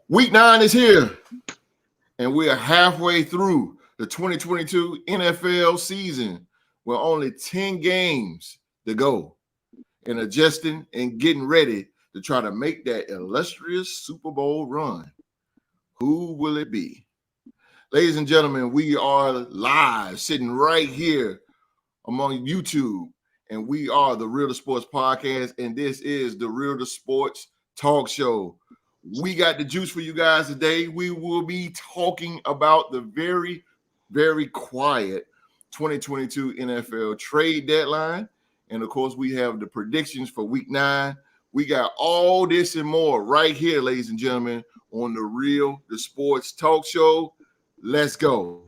Week 9 is here, and we are halfway through the 2022 NFL season with only 10 games to go and adjusting and getting ready to try to make that illustrious Super Bowl run. Who will it be? Ladies and gentlemen, we are live, sitting right here among YouTube, and we are the Real to Sports Podcast, and this is the Real to Sports Talk Show. We got the juice for you guys today. We will be talking about the very, very quiet 2022 NFL trade deadline. And of course, we have the predictions for week 9. We got all this and more right here, ladies and gentlemen, on the Real the Sports Talk Show. Let's go.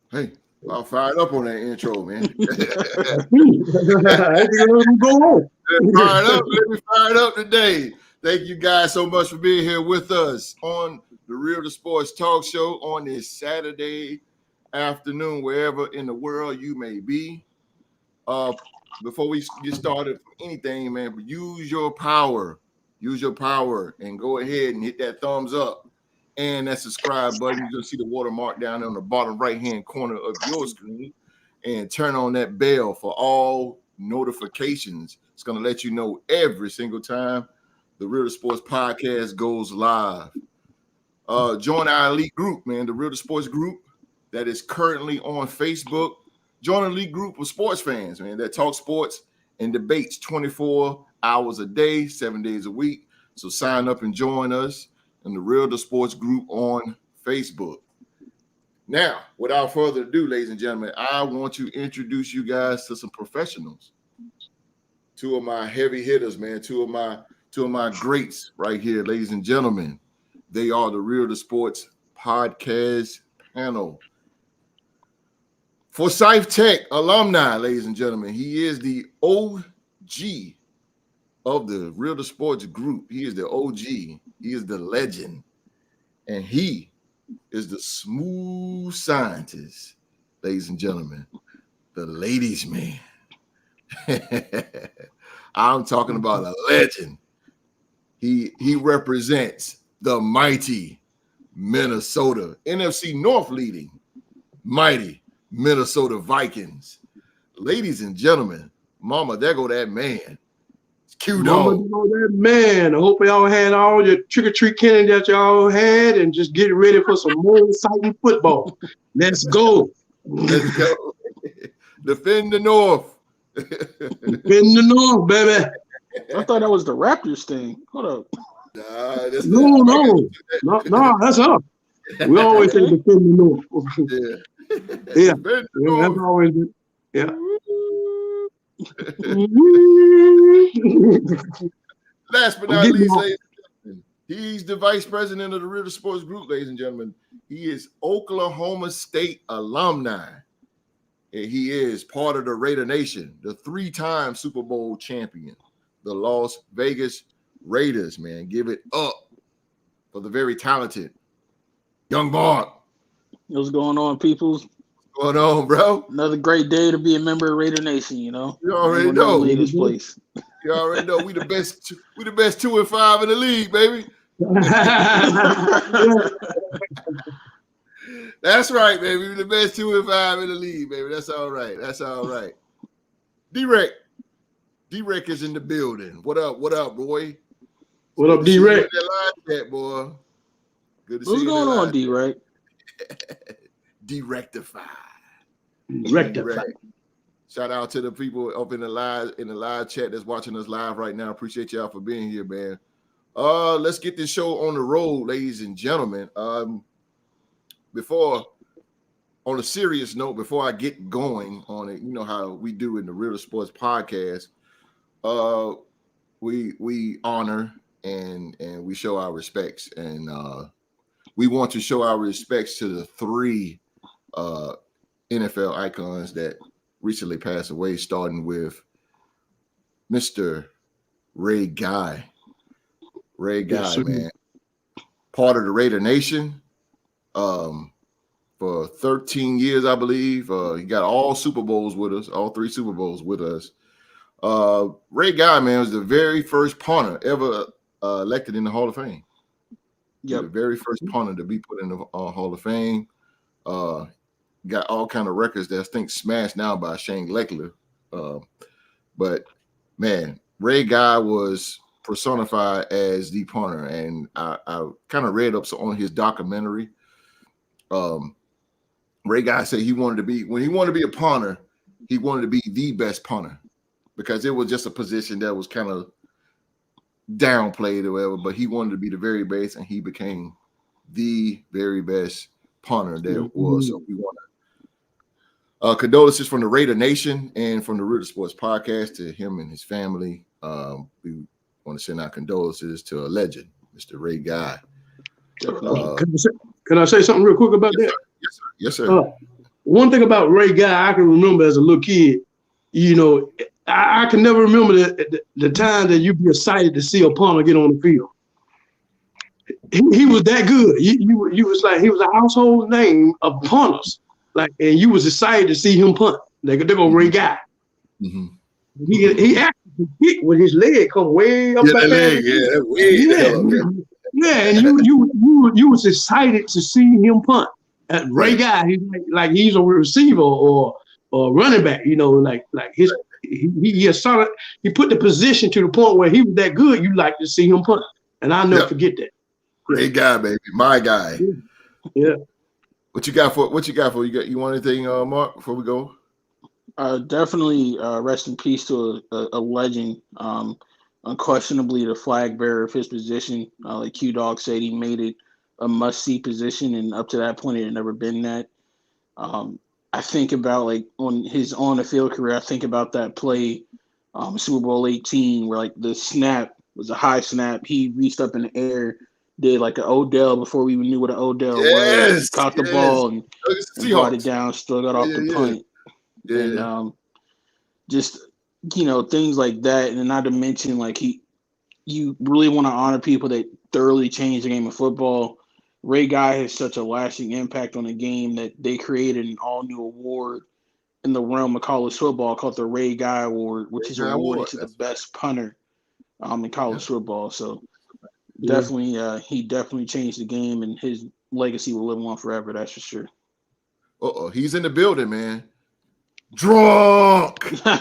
Hey, I'm fired up on that intro, man. Let me fire up today. Thank you guys so much for being here with us on the Real to Sports Talk Show on this Saturday afternoon, wherever in the world you may be. Before we get started for anything, man, use your power and go ahead and hit that thumbs up and that subscribe button. You're gonna see the watermark down on the bottom right-hand corner of your screen, and turn on that bell for all notifications. It's gonna let you know every single time the Real to Sports Podcast goes live. Join our elite group, man, the Real to Sports group that is currently on Facebook. Join an elite group of sports fans, man, that talk sports and debates 24 hours a day, 7 days a week. So sign up and join us in the Real to Sports group on Facebook. Now, without further ado, ladies and gentlemen, I want to introduce you guys to some professionals. Two of my heavy hitters, man, two of my greats right here, ladies and gentlemen. They are the Real to Sports Podcast panel. Forsyth Tech alumni, ladies and gentlemen. He is the OG of the Real to Sports group. He is the OG. He is the legend. And he is the smooth scientist, ladies and gentlemen. The ladies' man. I'm talking about a legend. He represents the mighty Minnesota, NFC North leading mighty Minnesota Vikings. Ladies and gentlemen, mama, there go that man. Q dog. That man. I hope y'all had all your trick-or-treat candy that y'all had and just get ready for some more exciting football. Let's go. Let's go. Defend the North. Defend the North, baby. I thought that was the Raptors thing. Hold up. No, that's up. We always say defend the North. Yeah. That's always been. Yeah. Last but not least, ladies and gentlemen, he's the vice president of the Real to Sports group, ladies and gentlemen. He is Oklahoma State alumni. And he is part of the Raider Nation, the 3-time Super Bowl champion, the Las Vegas Raiders, man. Give it up for the very talented Young Mark. What's going on, peoples? What's going on, bro? Another great day to be a member of Raider Nation, you know. You already know. This place. You already know we the best. We the best 2 and 5 in the league, baby. That's right, baby. We the best 2 and 5 in the league, baby. That's all right. That's all right. D-Rec. D-Rec is in the building. What up? What up, boy? What up, D-Rec? Boy. Good to see What's you. going on, D-Rec? D-Rectify. Rectify. Shout out to the people up in the live chat that's watching us live right now. Appreciate y'all for being here, man. Let's get this show on the road, ladies and gentlemen. Before, on a serious note, before I get going on it, you know how we do in the Real Sports Podcast. We honor and we show our respects, and we want to show our respects to the 3 NFL icons that recently passed away, starting with Mr. Ray Guy. Ray Guy, yes, man, part of the Raider Nation for 13 years, I believe. He got all Super Bowls with us, all 3 Super Bowls with us. Ray Guy, man, was the very first punter ever elected in the Hall of Fame. Yep. The very first punter to be put in the Hall of Fame. Got all kind of records that I think smashed now by Shane Leckler. But man, Ray Guy was personified as the punter, and I kind of read up on his documentary. Ray Guy said when he wanted to be a punter, he wanted to be the best punter because it was just a position that was kind of downplayed or whatever, but he wanted to be the very best, and he became the very best punter there was. So we want to condolences from the Raider Nation and from the Real Sports Podcast to him and his family. We want to send our condolences to a legend, Mr. Ray Guy. Can I say something real quick about that? Yes, sir. One thing about Ray Guy I can remember as a little kid, you know, I can never remember the time that you'd be excited to see a punter get on the field. He was that good. You was like, he was a household name of punters. Like, and you was excited to see him punt. They go Ray Guy. Mm-hmm. He actually hit with his leg come way up. Yeah, leg, yeah, and you was excited to see him punt. Ray Guy, he's a receiver or running back. You know, like his he put the position to the point where he was that good. You like to see him punt, and I'll never forget that. Ray Guy, baby, my guy. Yeah. What you got for you want anything, Mark, before we go? Definitely rest in peace to a legend. Unquestionably the flag bearer of his position. Like Q Dog said, he made it a must-see position, and up to that point it had never been that. I think about like on his on-the-field career, I think about that play, Super Bowl 18, where like the snap was a high snap. He reached up in the air, did like an Odell before we even knew what an Odell was. Caught the ball and brought it down, still got off the punt. Yeah. And just, you know, things like that. And not to mention, like, you really want to honor people that thoroughly changed the game of football. Ray Guy has such a lasting impact on the game that they created an all-new award in the realm of college football called the Ray Guy Award, which is awarded to the best punter in college football. So definitely, he definitely changed the game, and his legacy will live on forever. That's for sure. He's in the building, man. Drunk is here.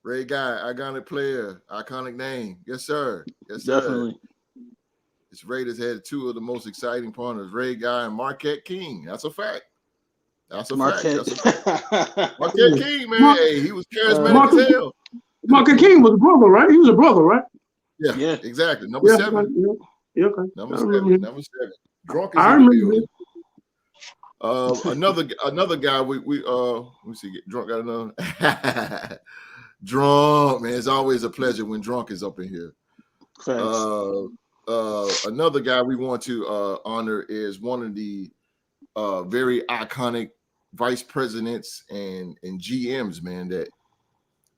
Ray Guy, iconic player, iconic name. Yes, sir. Yes, sir. Definitely. This Raiders had 2 of the most exciting punters, Ray Guy and Marquette King. That's a fact. Marquette King, man. Hey, he was charismatic as hell. Marquette King was a brother, right? He was a brother, right? Yeah, exactly. Number 7. Yeah, okay. Number 7. Drunk is in the building. Another guy we let me see, Drunk got another. Drunk, man, it's always a pleasure when Drunk is up in here. Another guy we want to honor is one of the very iconic vice presidents and GMs, man, that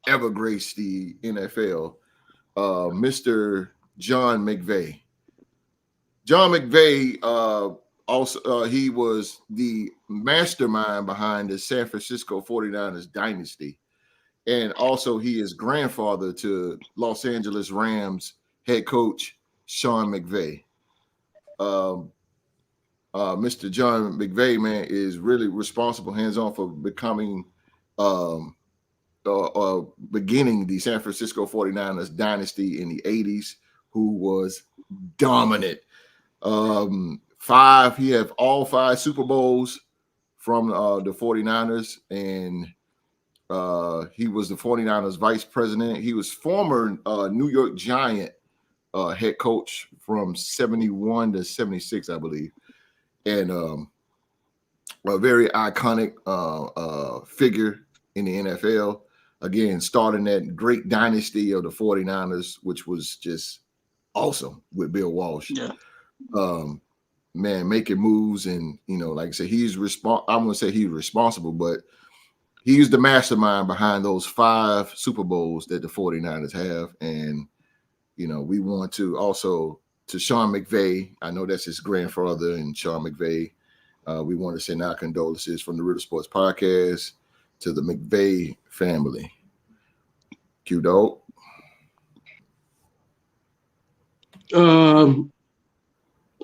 ever graced the NFL, Mr. John McVay. John McVay Also, he was the mastermind behind the San Francisco 49ers dynasty. And also, he is grandfather to Los Angeles Rams head coach Sean McVay. Mr. John McVay, man, is really responsible, hands-on, for becoming, um, beginning the San Francisco 49ers dynasty in the 80s, who was dominant. He had all 5 Super Bowls from the 49ers, and he was the 49ers vice president. He was former New York Giant head coach from 71 to 76, I believe. And a very iconic figure in the NFL. Again, starting that great dynasty of the 49ers, which was just awesome with Bill Walsh. Yeah. Man, making moves, and like I said, I wouldn't say he's responsible, but he's the mastermind behind those 5 Super Bowls that the 49ers have. And we want to also, to Sean McVay, I know that's his grandfather, and Sean McVay, we want to send our condolences from the Real Sports Podcast to the McVay family. Q Dog.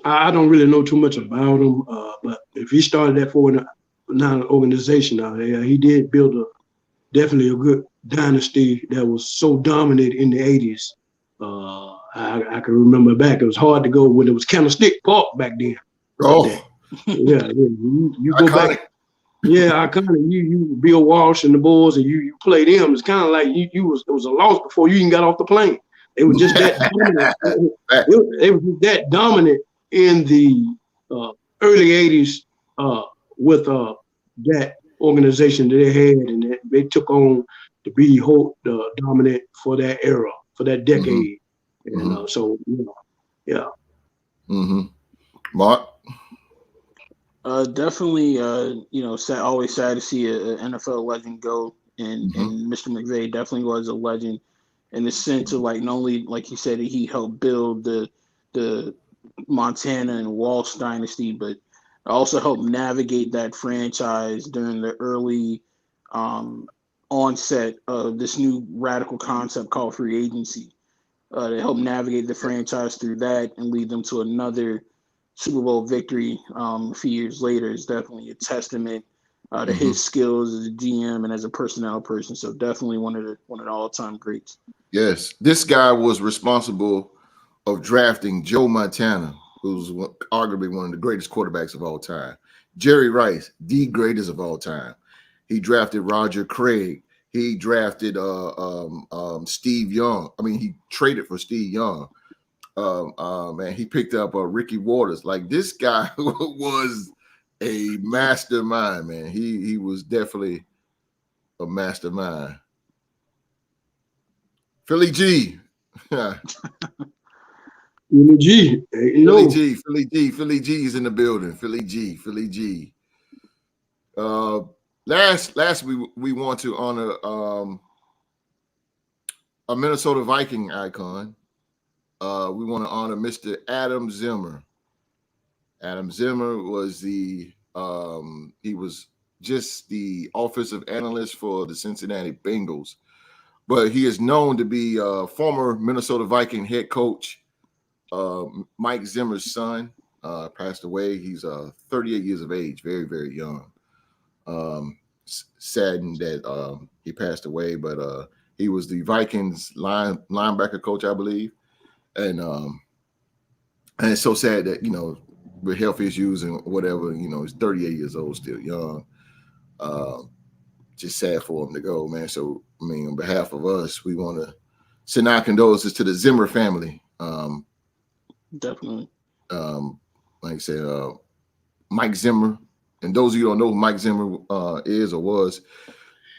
I don't really know too much about him, but if he started that 49 organization out there, he did build definitely a good dynasty that was so dominant in the 80s. I can remember back. It was hard to go when it was Candlestick Park back then. Oh, yeah. You go iconic. back. Yeah, you Bill Walsh and the Bulls, and you play them. It's kind of like it was a loss before you even got off the plane. It was just that dominant. It was that dominant in the early 80s with that organization that they had, and they took on to be dominant for that era, for that decade. Mm-hmm. And so, yeah. Mm-hmm. Mark? Definitely, always sad to see an NFL legend go, and Mr. McVay definitely was a legend in the sense of, like, not only, like you said, he helped build the Montana and Walsh dynasty, but also helped navigate that franchise during the early onset of this new radical concept called free agency. To help navigate the franchise through that and lead them to another Super Bowl victory a few years later is definitely a testament to his skills as a GM and as a personnel person. So definitely one of the all-time greats. Yes, this guy was responsible of drafting Joe Montana, who's arguably one of the greatest quarterbacks of all time. Jerry Rice, the greatest of all time. He drafted Roger Craig. He drafted Steve Young. I mean, he traded for Steve Young. Man, he picked up Ricky Waters. Like, this guy was a mastermind, man. He was definitely a mastermind. Philly G. Philly G. Philly G is in the building. Philly G. Last we want to honor a Minnesota Viking icon. We want to honor Mr. Adam Zimmer. Adam Zimmer was he was just the offensive analyst for the Cincinnati Bengals, but he is known to be former Minnesota Viking head coach Mike Zimmer's son. Passed away. He's 38 years of age, very, very young. Saddened that he passed away, but he was the Vikings linebacker coach, I believe. And it's so sad that, with health issues and whatever, he's 38 years old, still young. Just sad for him to go, man. So, I mean, on behalf of us, we want to send our condolences to the Zimmer family. Definitely. Like I said, Mike Zimmer, and those of you who don't know who Mike Zimmer is or was,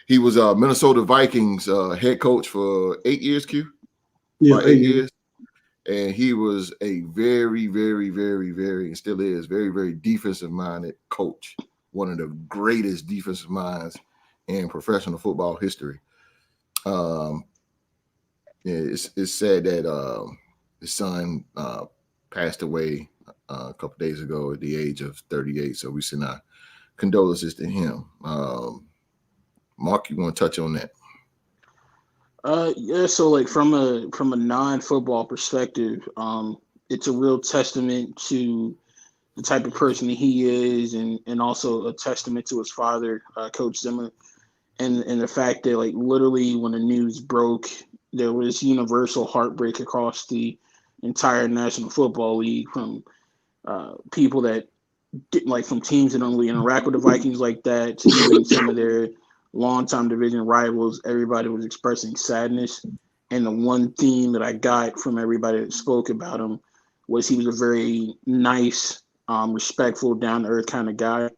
he was Minnesota Vikings head coach for 8 years, Q? Yeah, 8 years. And he was a very, very, very, very, and still is, very, very defensive-minded coach. One of the greatest defensive minds in professional football history. It's sad that his son passed away a couple days ago at the age of 38. So we send our condolences to him. Mark, you want to touch on that? Yeah, so like from a non-football perspective, it's a real testament to the type of person that he is, and also a testament to his father, Coach Zimmer, and the fact that like literally when the news broke, there was universal heartbreak across the entire National Football League from people that didn't like from teams that don't really interact with the Vikings like that to even some of their longtime division rivals. Everybody was expressing sadness, and the one theme that I got from everybody that spoke about him was he was a very nice, respectful, down to earth kind of guy.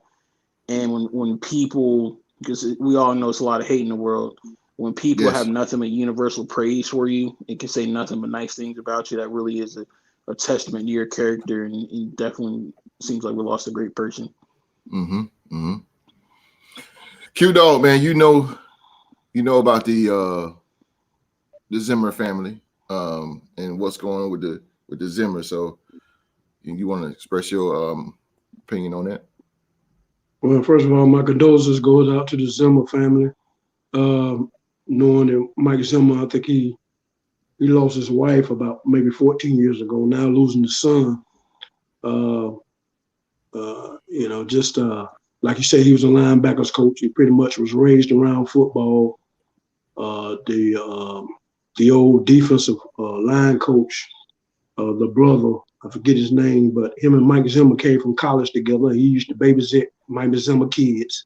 And when people, because we all know it's a lot of hate in the world, when people Yes. have nothing but universal praise for you and can say nothing but nice things about you, that really is a testament to your character, and he definitely seems like we lost a great person. Mm-hmm. Mm-hmm. Q Dog, man, you know about the Zimmer family, and what's going on with the Zimmer. So you want to express your opinion on that? Well, first of all, my condolences goes out to the Zimmer family. Knowing that Mike Zimmer, I think he lost his wife about maybe 14 years ago. Now losing the son. Just like you said, he was a linebackers coach. He pretty much was raised around football. The old defensive line coach, the brother, I forget his name, but him and Mike Zimmer came from college together. He used to babysit Mike Zimmer kids,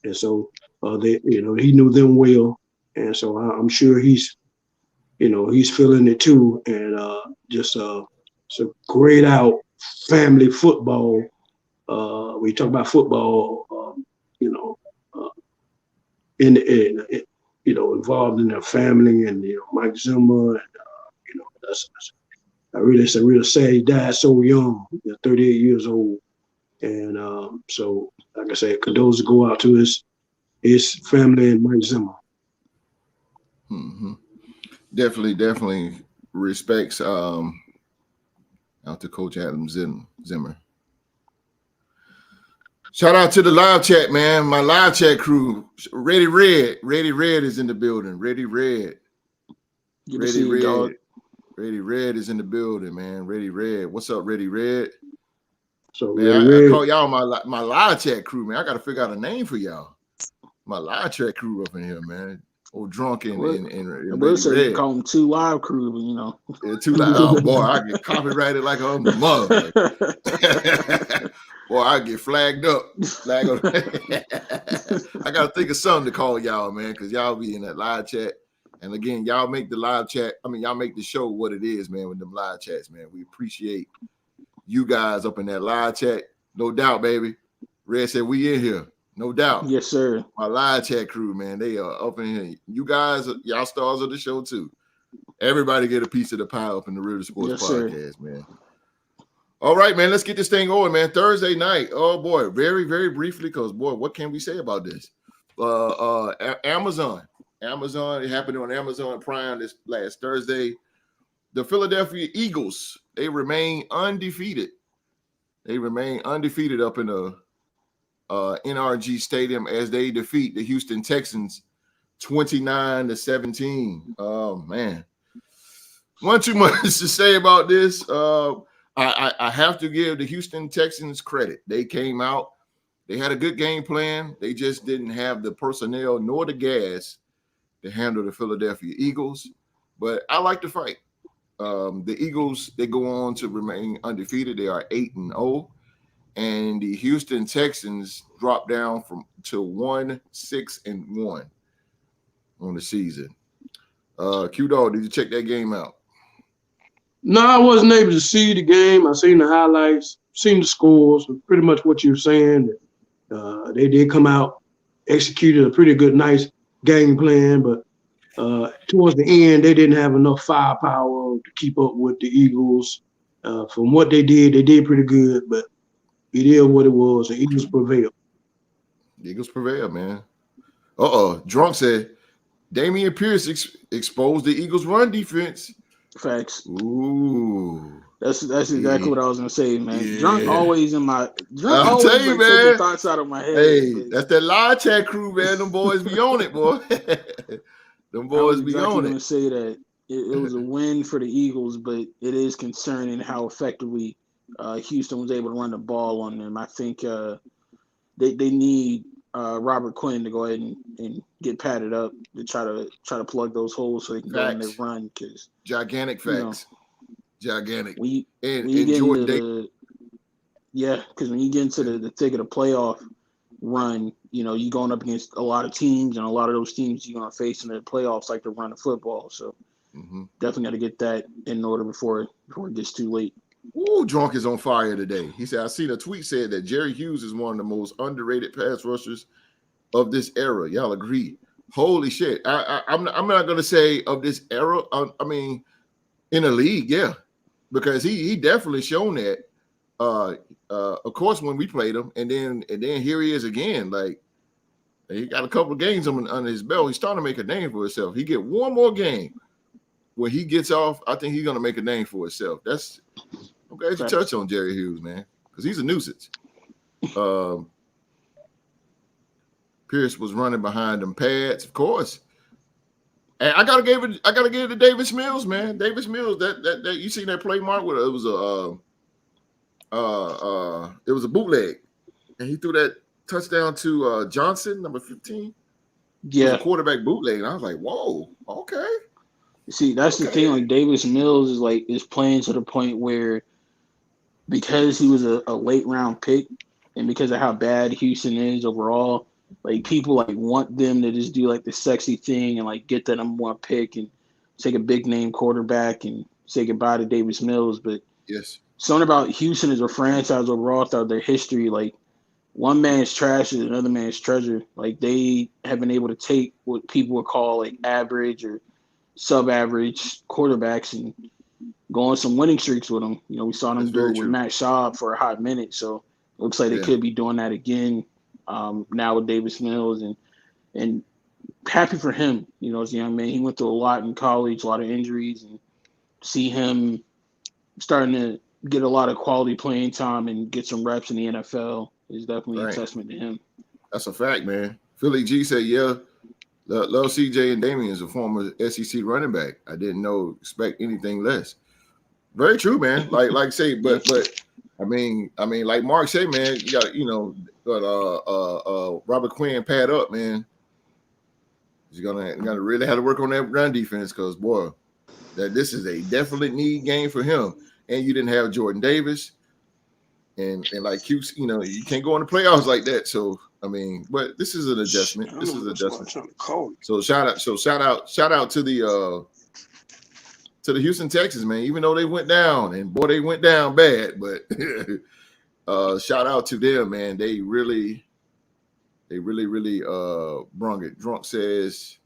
and so he knew them well, and so I'm sure he's feeling it too, and it's a grayed out family football. We talk about football, uh, involved in their family, and Mike Zimmer, and that's it's a real sad. He died so young, 38 years old, and so like I said, condolences go out to his family and Mike Zimmer. Mm-hmm. Definitely respects out to Coach Adam Zimmer. Shout out to the live chat, man. My live chat crew. Ready Red is in the building. Ready Red. Good to see you, dog. Ready Red is in the building, man. Ready Red. What's up, Ready Red? So man, I call y'all my live chat crew, man. I got to figure out a name for y'all. My live chat crew up in here, man. Oh, drunk and Ready Red. You call them two live crew, but, you know. Yeah, two live. Oh boy, I get copyrighted like a mug. Boy, I get flagged up. I gotta think of something to call y'all, man, because y'all be in that live chat. And again, y'all make the live chat. I mean, y'all make the show what it is, man, with them live chats, man. We appreciate you guys up in that live chat. No doubt, baby. Red said we in here. No doubt. Yes, sir. My live chat crew, man, they are up in here. You guys, y'all stars of the show too. Everybody get a piece of the pie up in the Real Sports Podcast, sir. Man. All right, man, let's get this thing going, man. Thursday night. Oh boy, very, very briefly, because boy, what can we say about this? Amazon. It happened on Amazon Prime this last Thursday. The Philadelphia Eagles, they remain undefeated. They remain undefeated up in the NRG Stadium as they defeat the Houston Texans 29-17. Oh man. One too much to say about this. I have to give the Houston Texans credit. They came out, they had a good game plan. They just didn't have the personnel nor the gas to handle the Philadelphia Eagles. But I like the fight. The Eagles, they go on to remain undefeated. They are 8-0. And the Houston Texans drop down to 1-6-1 on the season. Q-Dog, did you check that game out? No, I wasn't able to see the game. I seen the highlights, seen the scores, pretty much what you're saying. They did come out, executed a pretty good, nice game plan, but towards the end, they didn't have enough firepower to keep up with the Eagles. From what they did pretty good, but it is what it was. The Eagles prevailed. The Eagles prevailed, man. Drunk said Damian Pierce exposed the Eagles' run defense. Facts. Ooh. That's exactly what I was gonna say, man. Drunk Yeah. always I'll tell you, like taking man. thoughts out of my head. Hey, But that's that live chat crew, man. Them boys be on it, boy. Them I was boys be exactly on gonna it. say that it was a win for the Eagles, but it is concerning how effectively Houston was able to run the ball on them. I think they need Robert Quinn to go ahead and get padded up to try to plug those holes so they can go in their Facts. run because Gigantic you know facts. Gigantic. when And you and get Jordan into Davis. because when you get into the thick of the playoff run, you're going up against a lot of teams, and a lot of those teams you're going to face in the playoffs like to run the football. So definitely got to get that in order before it gets too late. Ooh, Drunk is on fire today. He said, I seen a tweet said that Jerry Hughes is one of the most underrated pass rushers of this era. Y'all agree? Holy shit. I'm not going to say of this era. I mean, in the league, yeah, because he definitely shown that. Of course, when we played him, and then here he is again. Like he got a couple of games under his belt. He's starting to make a name for himself. He get one more game where he gets off. I think he's going to make a name for himself. I'm glad you touched on Jerry Hughes, man, because he's a nuisance. Pierce was running behind them pads, of course. And I gotta give it to Davis Mills, man. Davis Mills, that you seen that play, Mark? It was a bootleg, and he threw that touchdown to Johnson, number 15. Yeah, it was a quarterback bootleg, and I was like, whoa, okay. See, that's the thing. Like Davis Mills is playing to the point where because he was a late round pick, and because of how bad Houston is overall, like people like want them to just do like the sexy thing and like get that number one pick and take a big name quarterback and say goodbye to Davis Mills. But yes, something about Houston as a franchise overall throughout their history, like one man's trash is another man's treasure. Like they have been able to take what people would call like average or sub-average quarterbacks and go on some winning streaks with them. We saw them do it with Matt Schaub for a hot minute, so it looks like they could be doing that again now with Davis Mills, and happy for him. As a young man, he went through a lot in college, a lot of injuries, and see him starting to get a lot of quality playing time and get some reps in the NFL is definitely a testament to him. That's a fact, man. Philly G said, yeah, love CJ and Damian is a former SEC running back. I didn't expect anything less. Very true, man. Like say, but I mean, like Mark said, man, you got Robert Quinn pad up, man. He's gonna really have to work on that run defense because boy, this is a definite need game for him. And you didn't have Jordan Davis, and like you can't go in the playoffs like that. So I mean, but this is an adjustment. This is an adjustment. So shout out to the Houston Texans, man. Even though they went down, and boy, they went down bad, but shout out to them, man. They really brung it. Drunk says,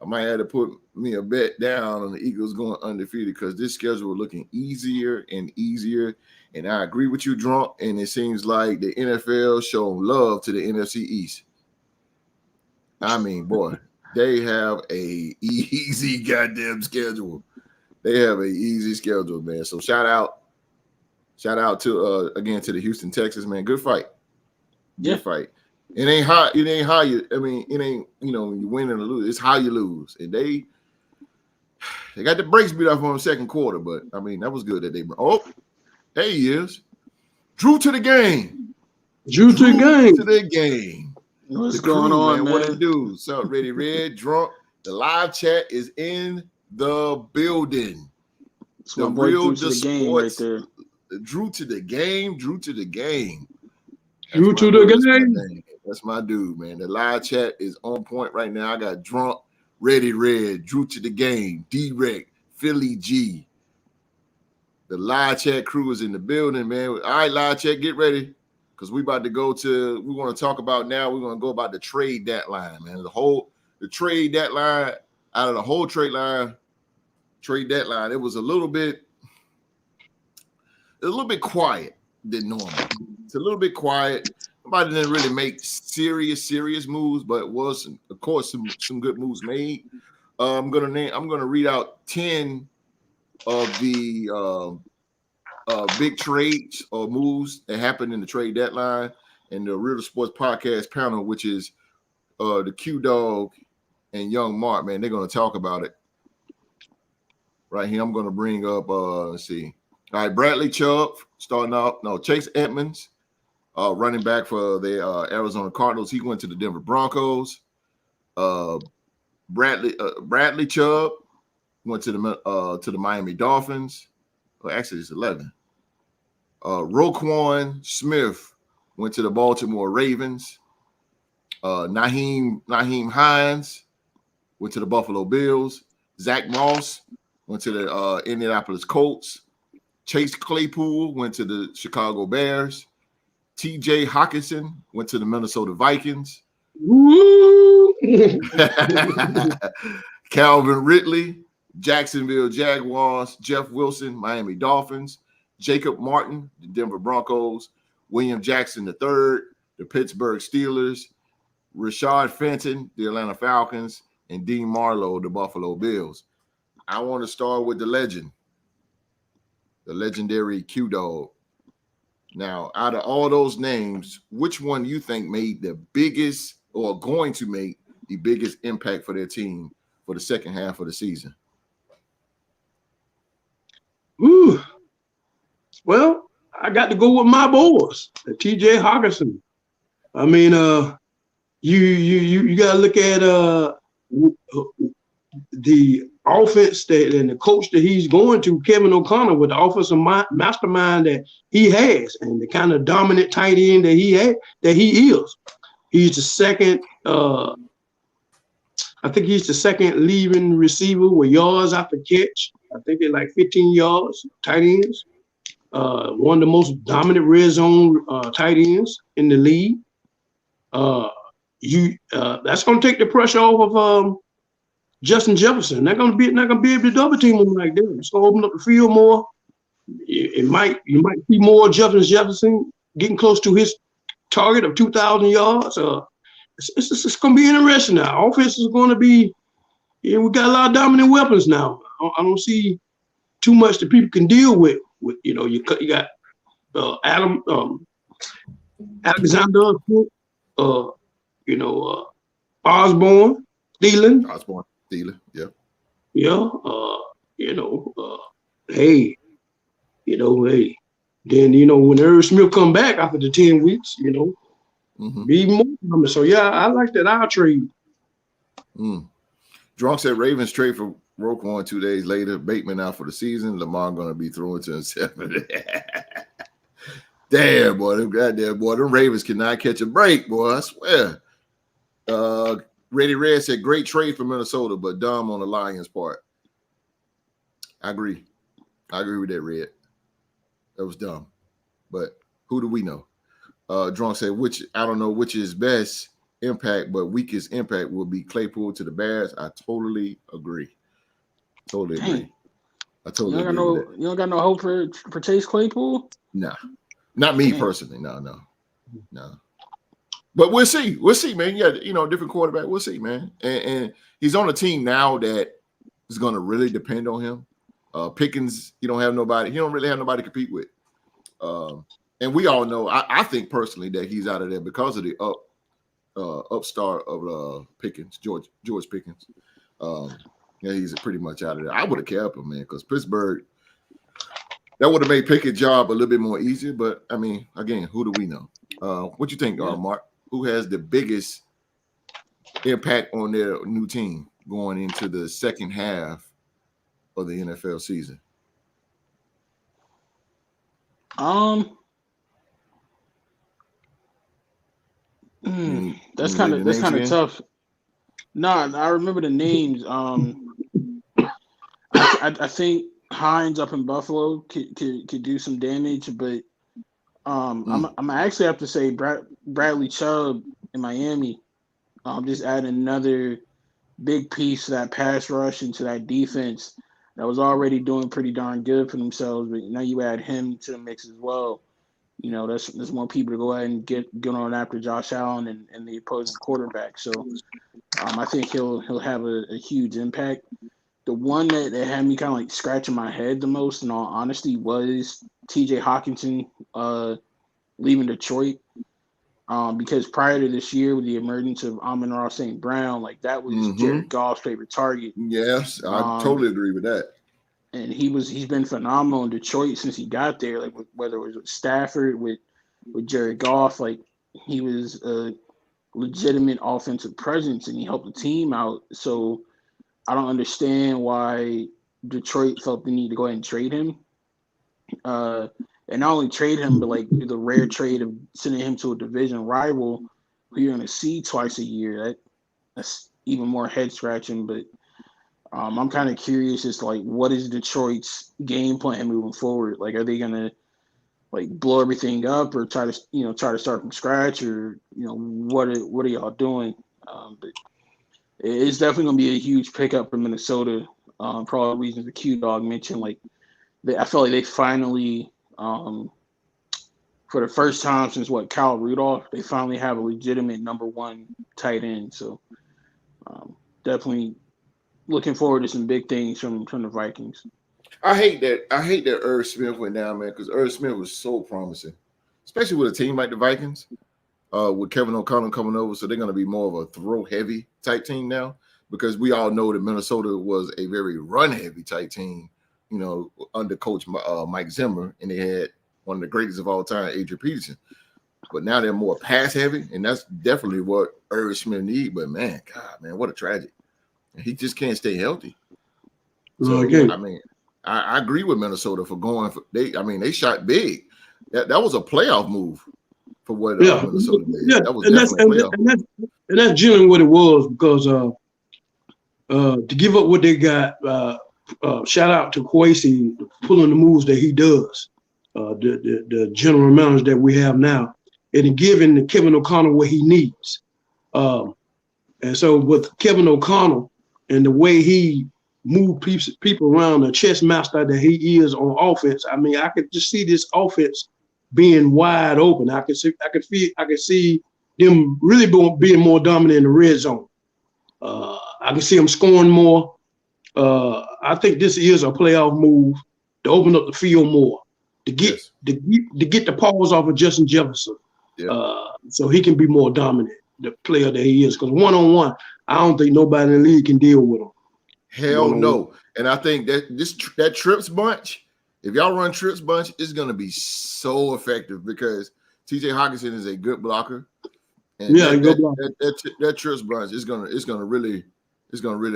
I might have to put me a bet down on the Eagles going undefeated because this schedule is looking easier and easier. And I agree with you, Drunk. And it seems like the NFL showing love to the NFC East. I mean, boy, they have a easy goddamn schedule. They have an easy schedule, man. So shout out to again to the Houston Texans, man. Good fight. Good fight. It ain't how you it ain't, when you win or lose, it's how you lose. And they got the brakes beat off on the second quarter, but I mean that was good that they there he is. Drew to the game. Drew to the game. What's going on, man? What it do? What's up, Ready Red? Drunk. The live chat is in the building. It's my boy Drew to the game right there. Drew to the game. Drew to the game. Drew to the game. That's my dude, man. The live chat is on point right now. I got Drunk, Ready Red, Drew to the game, D-Rec, Philly G. The live chat crew is in the building, man. All right, live chat, get ready. Because we about to we want to talk about now, we're going to go about the trade deadline, man. The trade deadline, out of the whole trade deadline, it was a little bit quiet than normal. It's a little bit quiet. Nobody didn't really make serious moves, but it was, of course, some good moves made. I'm gonna read out 10 of the big trades or moves that happened in the trade deadline and the Real Sports Podcast panel, which is the Q Dog and Young Mark, man, they're going to talk about it right here. I'm going to bring up, let's see. All right, Bradley Chubb starting off. No, Chase Edmonds, running back for the Arizona Cardinals. He went to the Denver Broncos. Bradley Chubb went to the Miami Dolphins. Well, actually, it's 11. Roquan Smith went to the Baltimore Ravens. Naheem Hines went to the Buffalo Bills. Zach Moss went to the Indianapolis Colts. Chase Claypool went to the Chicago Bears. T.J. Hockenson went to the Minnesota Vikings. Calvin Ridley, Jacksonville Jaguars. Jeff Wilson, Miami Dolphins. Jacob Martin, the Denver Broncos. William Jackson III, the Pittsburgh Steelers. Rashad Fenton, the Atlanta Falcons. And Dean Marlowe, the Buffalo Bills. I want to start with the legend, the legendary Q Dog. Now, out of all those names, which one do you think made the biggest or going to make the biggest impact for their team for the second half of the season? Ooh. Well, I got to go with my boys, T.J. Hockenson. I mean, you got to look at the offense and the coach that he's going to, Kevin O'Connor, with the offensive mastermind that he has, and the kind of dominant tight end that he is. He's the second. I think he's the second leading receiver with yards after catch. I think they're like 15 yards. Tight ends. One of the most dominant red zone tight ends in the league. That's going to take the pressure off of Justin Jefferson. Not gonna be able to double team him like that. It's gonna open up the field more. You might see more Jefferson getting close to his target of 2,000 yards. It's gonna be interesting now. Offense is gonna be. Yeah, we got a lot of dominant weapons now. I don't see too much that people can deal with. You got Alexander, Osborne, Thielen. Yeah. Yeah. Hey. Then, when Irv Smith come back after the 10 weeks, be more. So, yeah, I like that our trade. Drunk said Ravens trade for Roquan 2 days later. Bateman out for the season. Lamar going to be throwing to himself. Damn, boy. Them Ravens cannot catch a break, boy. I swear. Reddy Red said, great trade for Minnesota, but dumb on the Lions' part. I agree with that, Red. That was dumb. But who do we know? Drunk said, I don't know which is best impact, but weakest impact will be Claypool to the Bears. I totally agree. Totally agree. I totally agree with that. You don't got no hope for Chase Claypool? Nah. Not me personally. No. But we'll see. We'll see, man. Yeah, different quarterback. We'll see, man. And he's on a team now that is going to really depend on him. Pickens, he don't really have nobody to compete with. And we all know, I think personally that he's out of there because of the upstart of Pickens, George Pickens. Yeah, he's pretty much out of there. I would have kept him, man, because Pittsburgh, that would have made Pickett's job a little bit more easier. But, I mean, again, who do we know? What you think, Mark? Who has the biggest impact on their new team going into the second half of the NFL season? That's kind of tough. No, I remember the names. I think Hines up in Buffalo could do some damage, but I'm actually have to say Bradley Chubb in Miami. Just add another big piece to that pass rush and to that defense that was already doing pretty darn good for themselves. But now you add him to the mix as well. There's more people to go ahead and get on after Josh Allen and the opposing quarterback. So I think he'll have a huge impact. the one that had me kind of like scratching my head the most, in all honesty, was T.J. Hawkinson leaving Detroit. Because prior to this year, with the emergence of Amon-Ra St. Brown, like that was Jared Goff's favorite target. Yes, I totally agree with that. And he's been phenomenal in Detroit since he got there. Like whether it was with Stafford, with Jared Goff, like he was a legitimate offensive presence, and he helped the team out. So I don't understand why Detroit felt the need to go ahead and trade him. And not only trade him, but like the rare trade of sending him to a division rival who you're going to see twice a year. That's even more head scratching. But I'm kind of curious as to like what is Detroit's game plan moving forward? Like, are they going to like blow everything up or try to start from scratch, or what are y'all doing? But it's definitely going to be a huge pickup for Minnesota. For all the reasons the Q Dog mentioned, like I feel like they finally. For the first time since Kyle Rudolph, they finally have a legitimate number one tight end. So definitely looking forward to some big things from the Vikings. I hate that Irv Smith went down, man, because Irv Smith was so promising, especially with a team like the Vikings, with Kevin O'Connell coming over. So they're going to be more of a throw heavy type team now, because we all know that Minnesota was a very run heavy type team, under coach Mike Zimmer, and they had one of the greatest of all time, Adrian Peterson. But now they're more pass heavy, and that's definitely what Irv Smith needs. But man, God, man, what a tragedy. He just can't stay healthy. So I mean, I agree with Minnesota for going for they shot big. That was a playoff move for what Minnesota did. Yeah, that was definitely a playoff. And that's generally what it was, because to give up what they got. Shout out to Kwesi pulling the moves that he does, the general managers that we have now, and giving Kevin O'Connell what he needs. And so with Kevin O'Connell and the way he moved people around, the chess master that he is on offense, I mean, I could just see this offense being wide open. I could see them really being more dominant in the red zone. I can see them scoring more. I think this is a playoff move to open up the field more, to get the paws off of Justin Jefferson, so he can be more dominant, the player that he is. Because one-on-one, I don't think nobody in the league can deal with him. Hell no. And I think that trips bunch, if y'all run trips bunch, it's going to be so effective, because T.J. Hawkinson is a good blocker. And that trips bunch is gonna really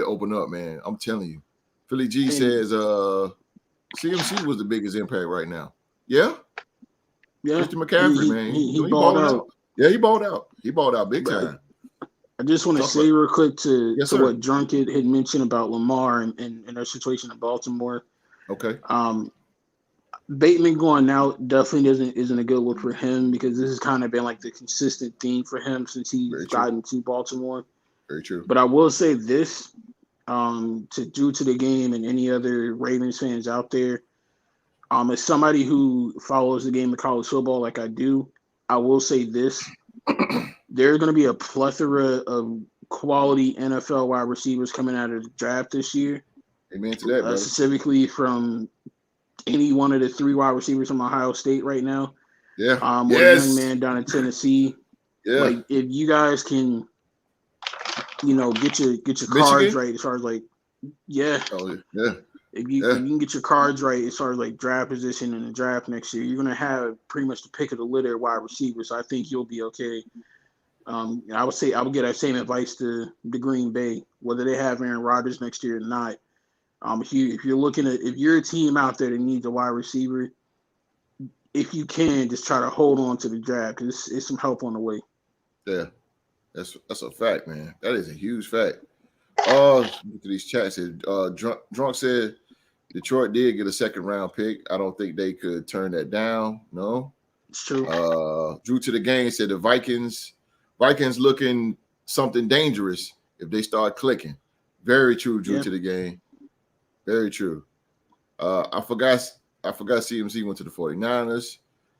open up, man. I'm telling you. Philly G says CMC was the biggest impact right now. Yeah. Christian McCaffrey, man. He balled out. Yeah, he balled out. He balled out big time. I just want to say real quick to what Drunk had mentioned about Lamar and their situation in Baltimore. Okay. Bateman going out definitely isn't a good look for him, because this has kind of been like the consistent theme for him since he's gotten to Baltimore. Very true. But I will say this, due to the game and any other Ravens fans out there, as somebody who follows the game of college football like I do, I will say this. There's going to be a plethora of quality NFL wide receivers coming out of the draft this year. Amen to that, brother. Specifically from any one of the three wide receivers from Ohio State right now. Yeah. Or a young man down in Tennessee. Yeah. Like, if you guys can, get your cards right as far as like, Oh, yeah. If you can get your cards right as far as like draft position in the draft next year, you're gonna have pretty much the pick of the litter wide receiver. So I think you'll be okay. I would get that same advice to the Green Bay, whether they have Aaron Rodgers next year or not. If you're a team out there that needs a wide receiver, if you can, just try to hold on to the draft, because it's some help on the way. Yeah, that's a fact, man. That is a huge fact. Look at these chats here. Drunk said Detroit did get a second round pick. I don't think they could turn that down. No, it's true. Drew to the game said the Vikings looking something dangerous if they start clicking. Very true. Drew to the game. Very true. I forgot CMC went to the 49ers.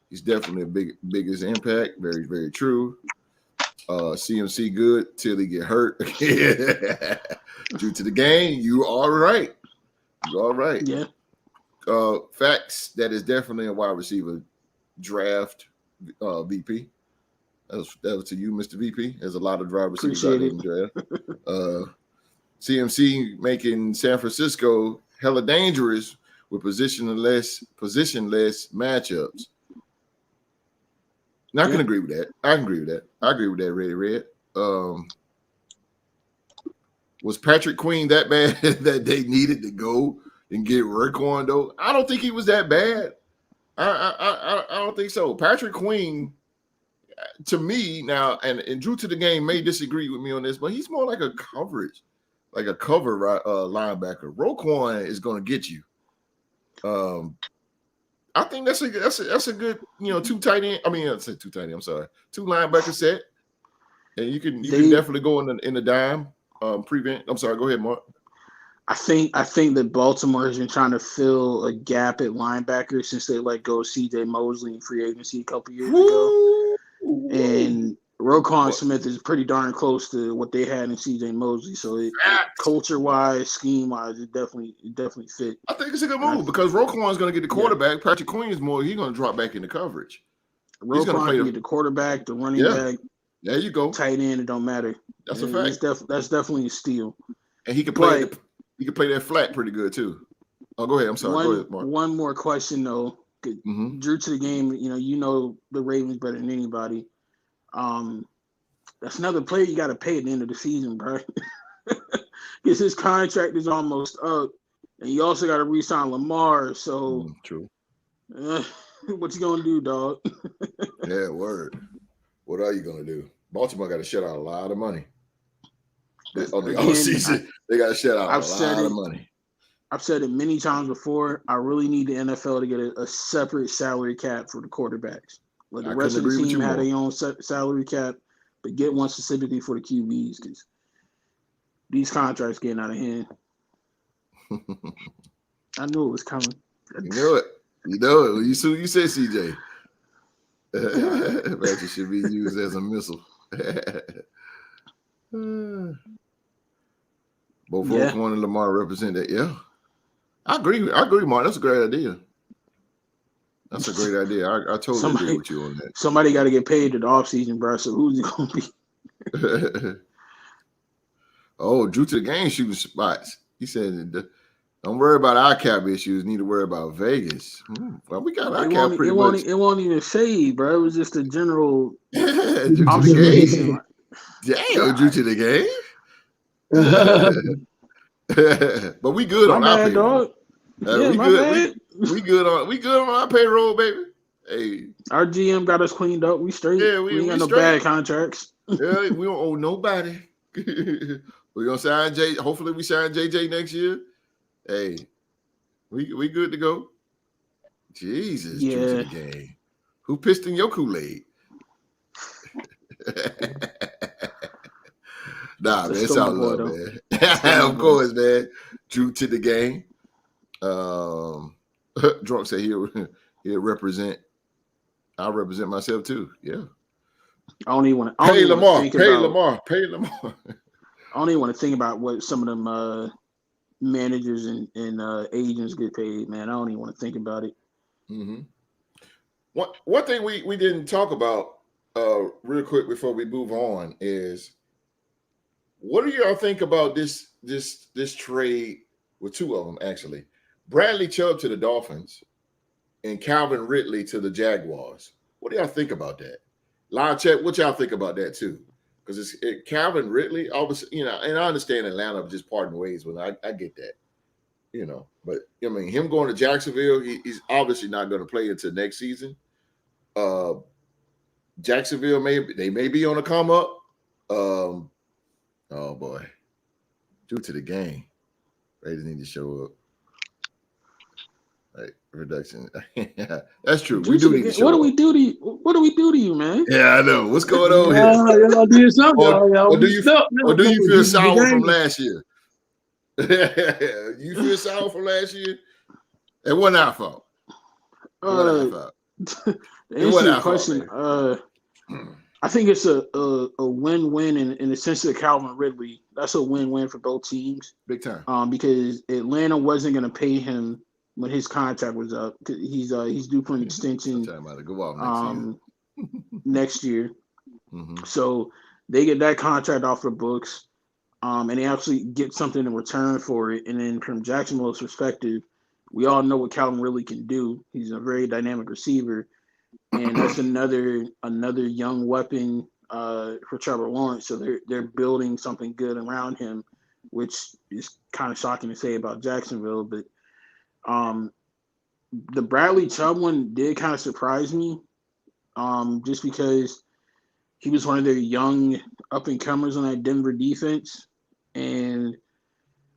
He's definitely a biggest impact. Very, very true. CMC good till he get hurt. Due to the game, you are right. All right. Yeah. Facts. That is definitely a wide receiver draft VP. That was to you, Mr. VP. There's a lot of wide receivers out there in the draft. CMC making San Francisco hella dangerous with positionless matchups. And I can agree with that. I agree with that, Red. Was Patrick Queen that bad that they needed to go and get Raekwon though? I don't think he was that bad. I don't think so. Patrick Queen, to me now, and Drew to the game may disagree with me on this, but he's more like a cover linebacker. Raekwon is going to get you. I think that's a good, two tight end. I mean, I said two tight end. I'm sorry, two linebacker set, and you can definitely go in the dime prevent. I'm sorry. Go ahead, Mark. I think that Baltimore has been trying to fill a gap at linebacker since they let go of C.J. Mosley in free agency a couple years ago, and Roquan Smith is pretty darn close to what they had in C.J. Mosley. So culture-wise, scheme-wise, it definitely fit. I think it's a good move because Roquan is going to get the quarterback. Yeah. Patrick Queen is more. He's going to drop back into coverage. Roquan can get the quarterback, the running back. There you go. Tight end, it don't matter. That's a fact. That's definitely a steal. And he can play. He can play that flat pretty good too. Oh, go ahead. I'm sorry. Go ahead, Mark. One more question though. Drew to the game. You know the Ravens better than anybody. That's another player you got to pay at the end of the season, bro. Because his contract is almost up, and you also got to re-sign Lamar. So true. What you gonna do, dog? Yeah, word. What are you gonna do? Baltimore got to shut out a lot of money. On the offseason, they got to shut out a lot of money. I've said it many times before. I really need the NFL to get a separate salary cap for the quarterbacks. Like the rest of the team had their own salary cap, but get one specifically for the QBs because these contracts getting out of hand. I knew it was coming. You know it. You said CJ. Imagine should be used as a missile. Both Roquan and Lamar represent that. Yeah, I agree, Mark. That's a great idea. I totally agree with you on that. Somebody got to get paid in the offseason, bro. So who's it going to be? Oh, Drew to the game shooting spots. He said, "Don't worry about our cap issues. Need to worry about Vegas." Well, we got our cap pretty much. It won't even fade, bro. It was just a general observation. Damn, Drew to the game. But we good on our payroll. We good. We good on our payroll, baby. Hey, our GM got us cleaned up. We straight. Yeah, we ain't got no bad contracts. Yeah, we don't owe nobody. We're gonna sign J. Hopefully, we sign JJ next year. Hey, we good to go. Jesus, Drew to the game. Who pissed in your Kool-Aid? Nah, man, it's all love, man. Of course, man. Drew to the game. Drunk said he'll represent. I'll represent myself too. Yeah. I don't even want to pay Lamar. Pay Lamar. I don't even want to think about what some of them managers and agents get paid, man. I don't even want to think about it. Mm-hmm. One thing we didn't talk about real quick before we move on is, what do y'all think about this trade with two of them actually? Bradley Chubb to the Dolphins and Calvin Ridley to the Jaguars. What do y'all think about that? Live chat, what y'all think about that too? Because it's Calvin Ridley, obviously, and I understand Atlanta just parting ways with it. I get that, but I mean, him going to Jacksonville, he's obviously not going to play until next season. Jacksonville may be on a come up. Oh boy, due to the game, Raiders need to show up. Right, reduction. That's true. We do need to show up. What do we do to you, man? Yeah, I know. What's going on here? Y'all did something. Or do you feel sour from last year? You feel sour from last year? It wasn't our fault. To answer your question, I think it's a win-win in the sense of Calvin Ridley. That's a win-win for both teams. Big time. Because Atlanta wasn't going to pay him when his contract was up. He's due for an extension. Go off next year. Mm-hmm. So they get that contract off the books, and they actually get something in return for it. And then from Jacksonville's perspective, we all know what Calvin Ridley can do. He's a very dynamic receiver, and that's another young weapon for Trevor Lawrence. So they're building something good around him, which is kind of shocking to say about Jacksonville. But the Bradley Chubb one did kind of surprise me, just because he was one of their young up-and-comers on that Denver defense. And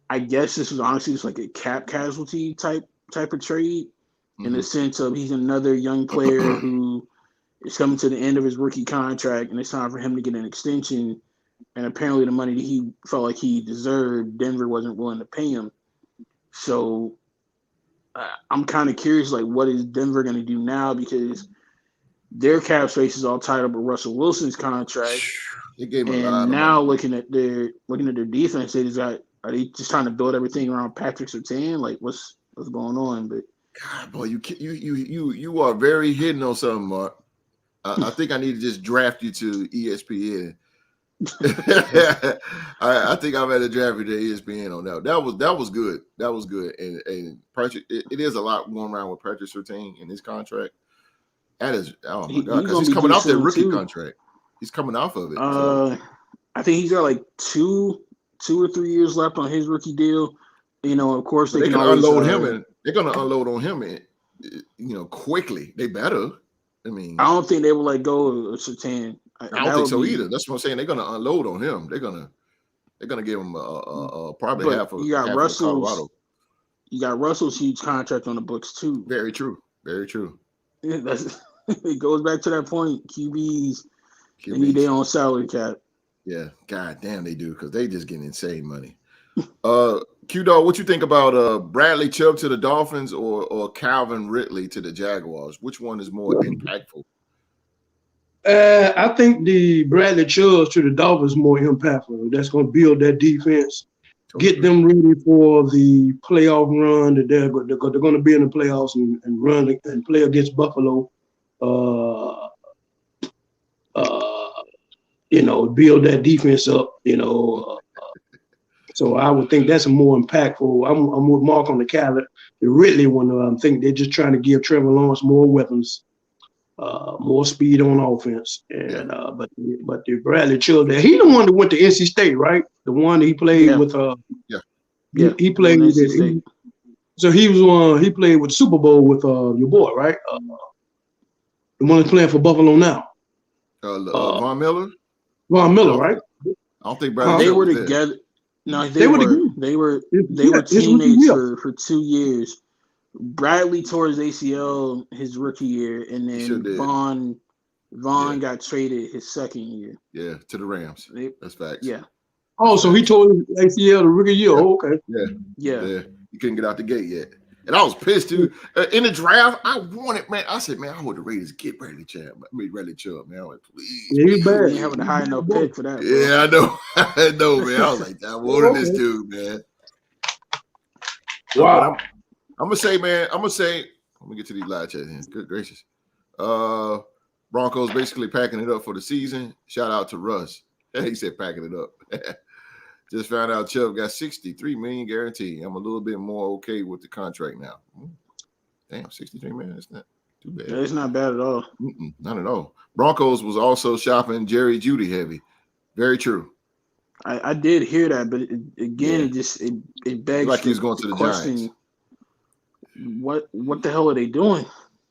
I guess this was honestly just like a cap casualty type of trade, in the sense of he's another young player who is coming to the end of his rookie contract, and it's time for him to get an extension. And apparently the money that he felt like he deserved, Denver wasn't willing to pay him. So I'm kind of curious, like, what is Denver going to do now? Because their cap space is all tied up with Russell Wilson's contract. They gave him and a lot of now money. looking at their defense, are they just trying to build everything around Patrick Surtain? Like, what's going on? But God, boy, you are very hidden on something, Mark. I think I need to just draft you to ESPN. I think I'm at a draft you to ESPN on that. That was good. That was good. And Patrick, it is a lot going around with Patrick Surtain in his contract. That is, oh my God, because he's coming off that rookie contract. He's coming off of it. So. I think he's got like 2 or 3 years left on his rookie deal. You know, of course, they can unload him, and they're going to unload on him, and quickly. They better. I mean, I don't think they will let go of Surtain. I don't think so either. That's what I'm saying. They're going to unload on him. They're going to give him probably half of Colorado. You got Russell's huge contract on the books too. Very true. Very true. Yeah, it goes back to that point. QBs. They need their own salary cap. Yeah, God damn, they do, because they just getting insane money. Q-Dog, what you think about Bradley Chubb to the Dolphins or Calvin Ridley to the Jaguars? Which one is more impactful? I think the Bradley Chubb to the Dolphins is more impactful. That's going to build that defense, get them ready for the playoff run. That they're going to be in the playoffs and run and play against Buffalo. Build that defense up, so I would think that's more impactful. I'm with Mark on the Calvin. The Ridley one, I think they're just trying to give Trevor Lawrence more weapons, more speed on offense. And but the Bradley Chubb, he the one that went to NC State, right? The one that he played with. He played with it. So he was one. He played with the Super Bowl with your boy, right? The one that's playing for Buffalo now. Von Miller. Von Miller, right? I don't think Bradley. They were together. No, they were teammates for 2 years. Bradley tore his ACL his rookie year, and then Vaughn got traded his second year. Yeah, to the Rams. That's facts. Yeah. Oh, so he tore his ACL the rookie year. Oh, okay. Yeah. He couldn't get out the gate yet. And I was pissed too. In the draft, I wanted, man. I said, man, I want the Raiders to get Bradley Chubb. Bradley Chubb, man. I was like, please. Yeah, he's bad. You having a high enough pick for that. Bro. Yeah, I know. I know, man. I was like, I wanted this dude, man. Wow. I'm gonna say, let me get to these live chats here. Good gracious. Broncos basically packing it up for the season. Shout out to Russ. He said packing it up. Just found out Chubb got $63 million guaranteed. I'm a little bit more okay with the contract now. Damn, $63 million. That's not too bad. Yeah, it's not bad at all. Not at all. Broncos was also shopping Jerry Jeudy heavy. Very true. I did hear that, but it begs like he was going to the question, Giants. What the hell are they doing?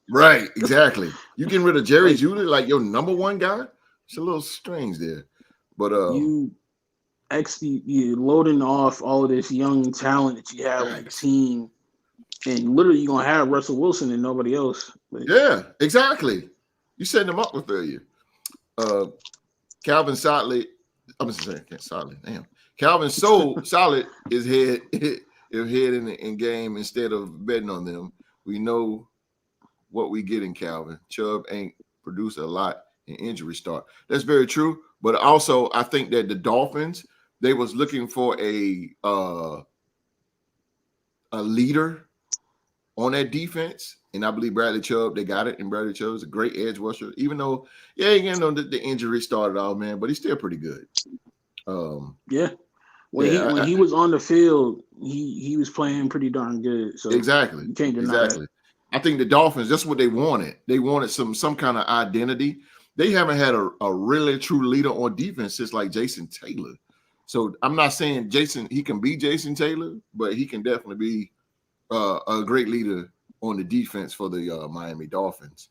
Right, exactly. You getting rid of Jerry Jeudy, like your number one guy? It's a little strange there. But you're loading off all of this young talent that you have on the team, and literally you're gonna have Russell Wilson and nobody else. Yeah, exactly. You setting them up for failure. Calvin Solid. I'm saying Solid. Damn. Calvin Solid is head in game instead of betting on them. We know what we get in Calvin. Chubb ain't produced a lot an injury start. That's very true. But also, I think that the Dolphins, they was looking for a leader on that defense, and I believe Bradley Chubb, they got it, and Bradley Chubb is a great edge rusher. Even though, the injury started out, man, but he's still pretty good. When he was on the field, he was playing pretty darn good. So exactly, you can't deny that. I think the Dolphins, that's what they wanted. They wanted some kind of identity. They haven't had a really true leader on defense since like Jason Taylor. So I'm not saying he can be Jason Taylor, but he can definitely be a great leader on the defense for the Miami Dolphins.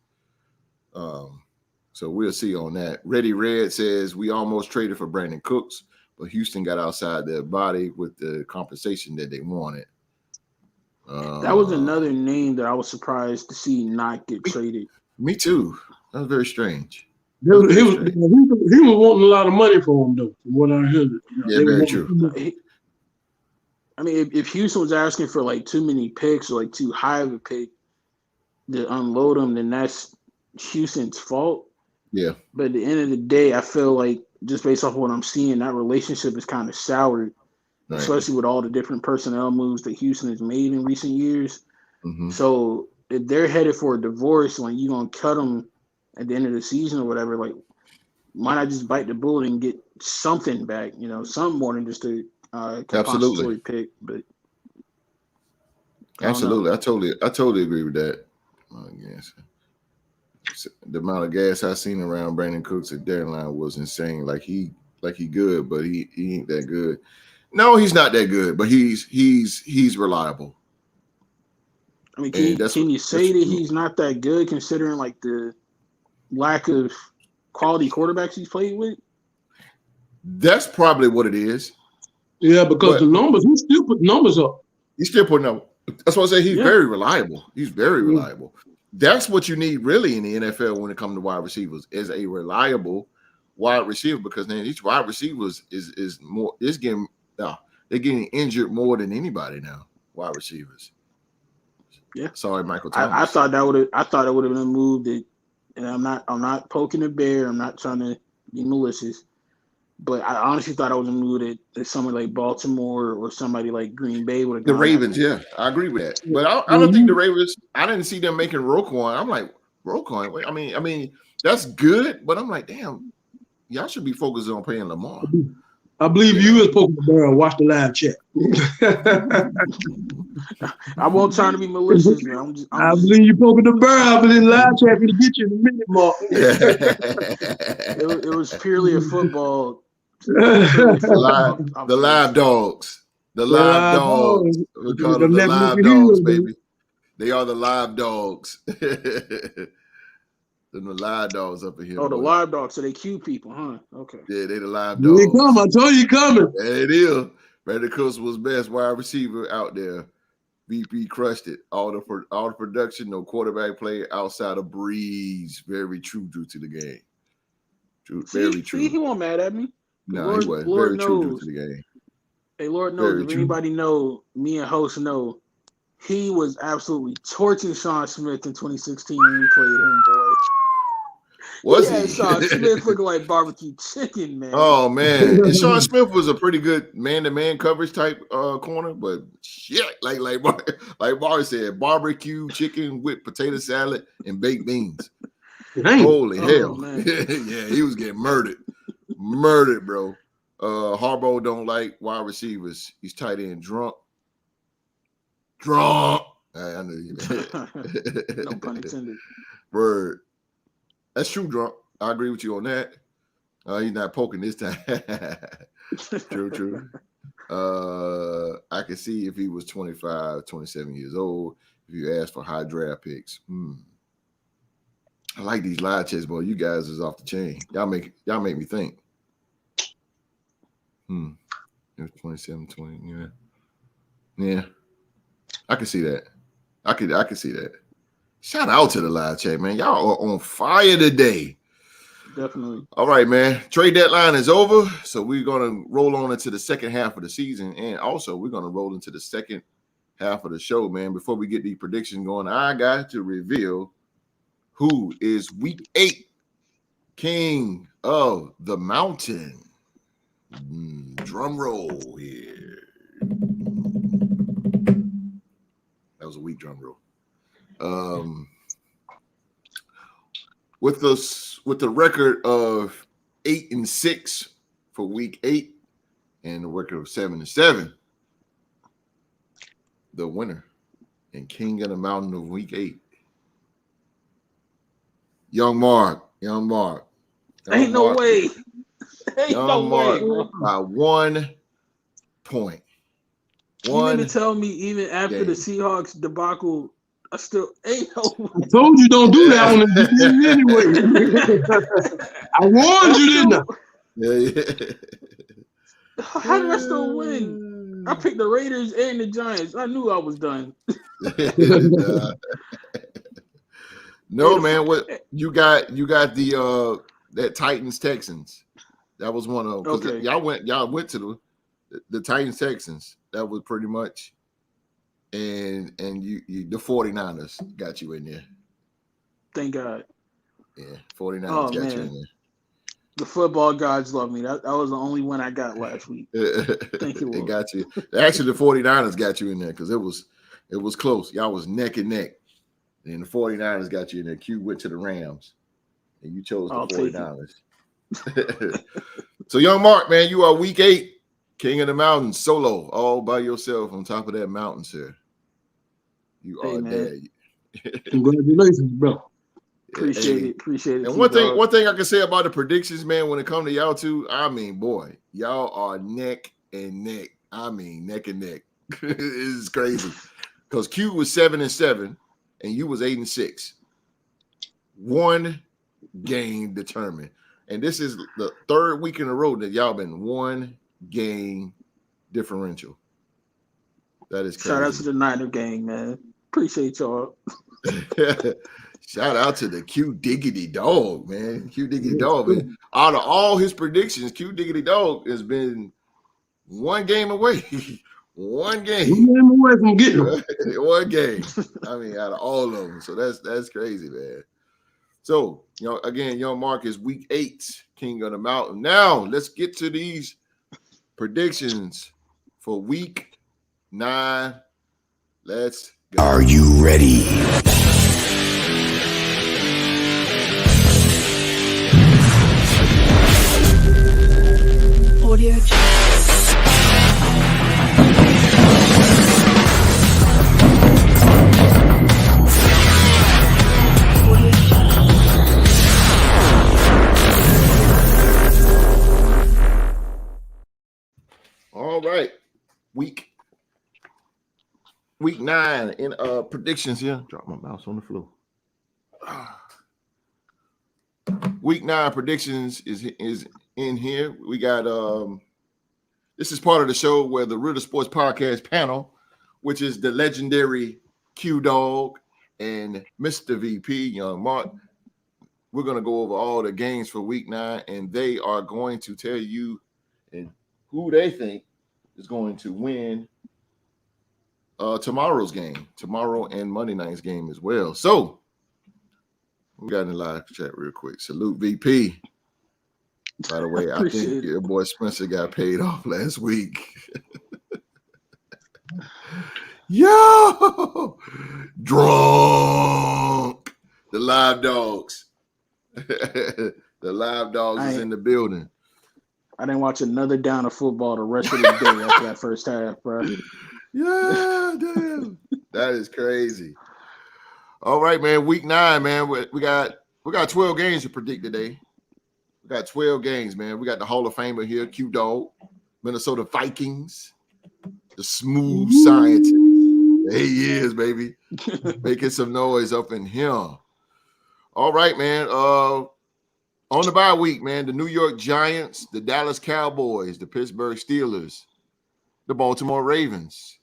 So we'll see on that. Ready Red says we almost traded for Brandon Cooks, but Houston got outside their body with the compensation that they wanted. That was another name that I was surprised to see not get traded. Me too. That was very strange. He was wanting a lot of money for him, though, from what I heard. Yeah, very true. I mean, if Houston was asking for like too many picks or like too high of a pick to unload them, then that's Houston's fault. Yeah. But at the end of the day, I feel like just based off of what I'm seeing, that relationship is kind of soured, right, especially with all the different personnel moves that Houston has made in recent years. Mm-hmm. So if they're headed for a divorce, like you're going to cut them at the end of the season or whatever, like why not just bite the bullet and get something back, something more than just a compensatory pick. But absolutely. I totally agree with that. Yes. The amount of gas I seen around Brandon Cooks at deadline was insane. Like he good, but he ain't that good. No, he's not that good, but he's reliable. I mean, can you say that he's not that good considering like the lack of quality quarterbacks he's played with? That's probably what it is. Yeah, because the numbers, he still put numbers up. He's still putting up. That's why I say he's very reliable. He's very reliable. That's what you need really in the NFL when it comes to wide receivers, is a reliable wide receiver, because then each wide receivers they're getting injured more than anybody now. Wide receivers. Yeah. Sorry, Michael Thomas. I thought it would have been a move that, and I'm not poking the bear. I'm not trying to be malicious, but I honestly thought it was a move that somebody like Baltimore or somebody like Green Bay would have the gone Ravens. after. Yeah, I agree with that. But I don't think the Ravens. I didn't see them making Roquan. I'm like, Roquan. Wait, I mean that's good, but I'm like, damn, y'all should be focusing on paying Lamar. I believe you is poking the bear. Watch the live chat. I won't try to be malicious, man. I believe you poking the bear. I believe live chat will get you in a minute, Mark. It was purely a football. The live dogs. The live dogs. We call them the live dogs, baby. They are the live dogs. The live dogs up in here. Oh, the live dogs. So they cute people, huh? Okay. Yeah, they the live dogs. Here they come. I told you coming. There it is. Brandon Cooks was best wide receiver out there. VP crushed it. All the production, no quarterback play outside of Breeze. Very true to the game. Very true. He won't mad at me. No, he was very true to the game. Hey, Lord knows, if anybody know, me and host know, he was absolutely torching Sean Smith in 2016 when we played him, boy. Was he? Sean Smith looking like barbecue chicken, man. Oh man, and Sean Smith was a pretty good man-to-man coverage type corner, but shit, like Barry said, barbecue chicken with potato salad and baked beans. Holy hell! Yeah, he was getting murdered, bro. Harbaugh don't like wide receivers. He's tight end drunk. I knew you. No pun intended. Word. That's true, drunk. I agree with you on that. He's not poking this time. True. I can see if he was 25, 27 years old, if you ask for high draft picks. I like these live chats, boy. You guys is off the chain. Y'all make me think. It was 27, 20, yeah. I can see that. I can see that. Shout out to the live chat, man. Y'all are on fire today. Definitely. All right, man. Trade deadline is over. So we're going to roll on into the second half of the season. And also, we're going to roll into the second half of the show, man. Before we get the predictions going, I got to reveal who is week 8 King of the Mountain. Drum roll here. That was a weak drum roll. With the record of 8-6 for week 8 and the record of 7-7, the winner and King of the Mountain of week 8. Young Mark. Ain't no way. Ain't no way, bro. By 1 point. You mean to tell me even after the Seahawks debacle, I still ain't no way. I told you don't do that one anyway. I warned you, didn't I? Yeah. How did I still win? I picked the Raiders and the Giants. I knew I was done. No, man. What you got the that Titans Texans. That was one of them. Okay. Y'all went to the Titans Texans. That was pretty much, and you the 49ers got you in there. Thank God. Yeah, 49ers got you in there. The football gods love me. That was the only one I got last week. Thank you, Lord. It got you. Actually, the 49ers got you in there because it was close. Y'all was neck and neck. And the 49ers got you in there. Q went to the Rams. And you chose the 49ers. So, Young Mark, man, you are week 8, King of the Mountain, solo, all by yourself on top of that mountain, sir. You are there. Congratulations, bro. Appreciate it. And one thing I can say about the predictions, man, when it comes to y'all two, I mean, boy, y'all are neck and neck. I mean, neck and neck. It's crazy. Because Q was 7-7 and you was 8-6. 1 game determined. And this is the 3rd week in a row that y'all been 1 game differential. That is crazy. Shout out to the Niner gang, man. Appreciate y'all. Shout out to the Q Diggity Dog, man. Q Diggity Dog, man. Out of all his predictions, Q Diggity Dog has been 1 game away. 1 game. 1 game away from getting them. 1 game. I mean, out of all of them. So that's crazy, man. So, again, Young Mark is week 8, King of the Mountain. Now, let's get to these predictions for week 9. Let's go. Are you ready? Audio. All right. Week 9 in predictions here. Drop my mouse on the floor. Week 9 predictions is in here. We got this is part of the show where the Real Sports Podcast panel, which is the legendary Q Dog and Mr. VP, Young Mark. We're gonna go over all the games for week 9, and they are going to tell you and who they think is going to win tomorrow's game, tomorrow and Monday night's game as well. So we got in the live chat real quick. Salute VP. By the way, I think your boy Spencer got paid off last week. Yo, drunk. The live dogs. The live dogs is in the building. I didn't watch another down of football the rest of the day after that first half, bro. Yeah, damn. That is crazy. All right, man. Week 9, man. We got 12 games to predict today. We got 12 games, man. We got the Hall of Famer here, Q Dog, Minnesota Vikings, the smooth scientist. There he is, baby. Making some noise up in here. All right, man. On the bye week, man, the New York Giants, the Dallas Cowboys, the Pittsburgh Steelers, the Baltimore Ravens,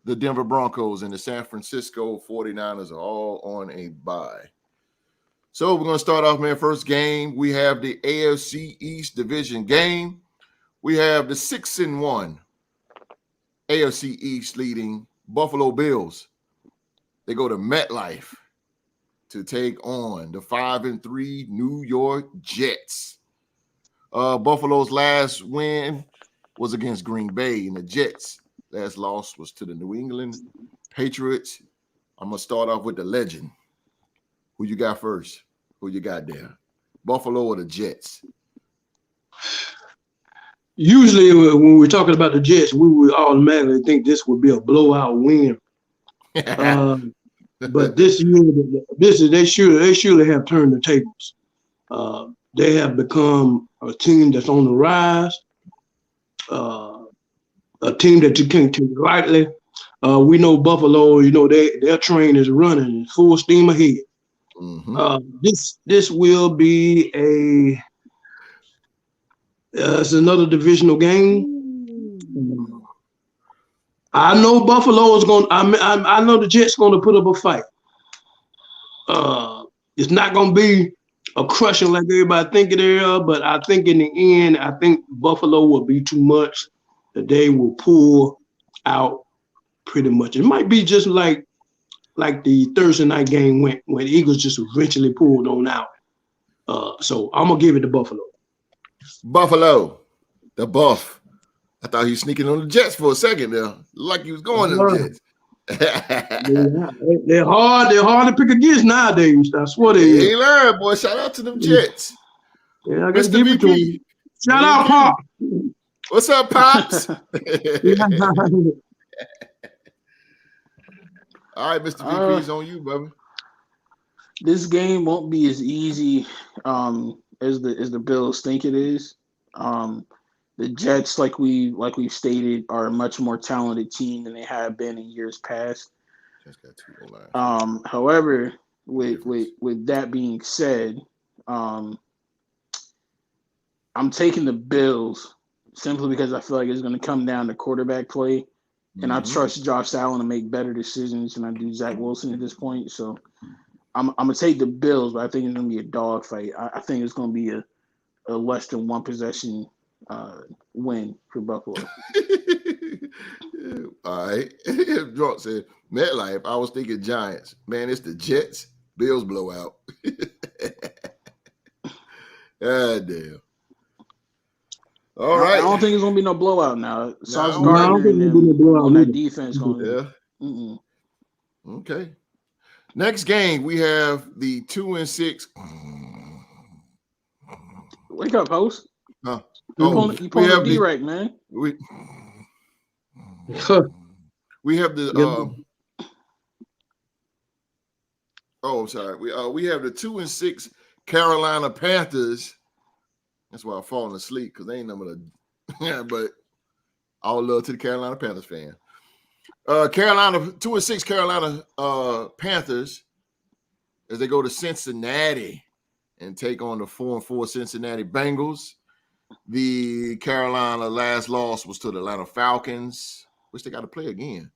the Denver Broncos, and the San Francisco 49ers are all on a bye. So we're going to start off, man. First game, we have the AFC East Division game. We have the 6-1 AFC East leading Buffalo Bills. They go to MetLife to take on the 5-3 New York Jets. Buffalo's last win was against Green Bay, and the Jets' last loss was to the New England Patriots. I'm going to start off with the legend. Who you got first? Who you got there? Buffalo or the Jets? Usually, when we're talking about the Jets, we would automatically think this would be a blowout win. But this year, they surely have turned the tables. They have become a team that's on the rise, a team that you can't take lightly. We know Buffalo. Their train is running full steam ahead. Mm-hmm. This will be it's another divisional game. I know Buffalo is going. I know the Jets going to put up a fight. It's not going to be a crushing like everybody think it is, but I think in the end, I think Buffalo will be too much that they will pull out pretty much. It might be just like the Thursday night game went when the Eagles just eventually pulled on out. So I'm gonna give it to Buffalo. Buffalo, the Buff. I thought he was sneaking on the Jets for a second there, like he was going to the Jets. They're hard to pick against nowadays. I swear they is. Hey, learn, boy. Shout out to them Jets. Yeah, I gotta Mr. give it to VP. him. Shout out, Pop. What's up, Pops? All right, Mr. VP, it's on you, brother. This game won't be as easy as the Bills think it is. The Jets, like we've stated, are a much more talented team than they have been in years past. However, with that being said, I'm taking the Bills simply because I feel like it's going to come down to quarterback play, and I trust Josh Allen to make better decisions than I do Zach Wilson at this point. So I'm going to take the Bills, but I think it's going to be a dogfight. I think it's going to be a less than one possession win for Buffalo. All right. Drunk said, MetLife, I was thinking Giants. Man, it's the Jets. Bills blowout. God damn. All right. I don't think it's going to be no blowout now. Sauce No, Gardner and them on that defense going to. Yeah. Okay. Next game, we have the 2-6. Wake up, host. Huh. You pulling the D-right, man. We have the I'm sorry. We have the 2-6 Carolina Panthers. That's why I'm falling asleep, because they ain't number but all love to the Carolina Panthers fan. 2-6 Carolina Panthers as they go to Cincinnati and take on the 4-4 Cincinnati Bengals. The Carolina last loss was to the Atlanta Falcons, which they got to play again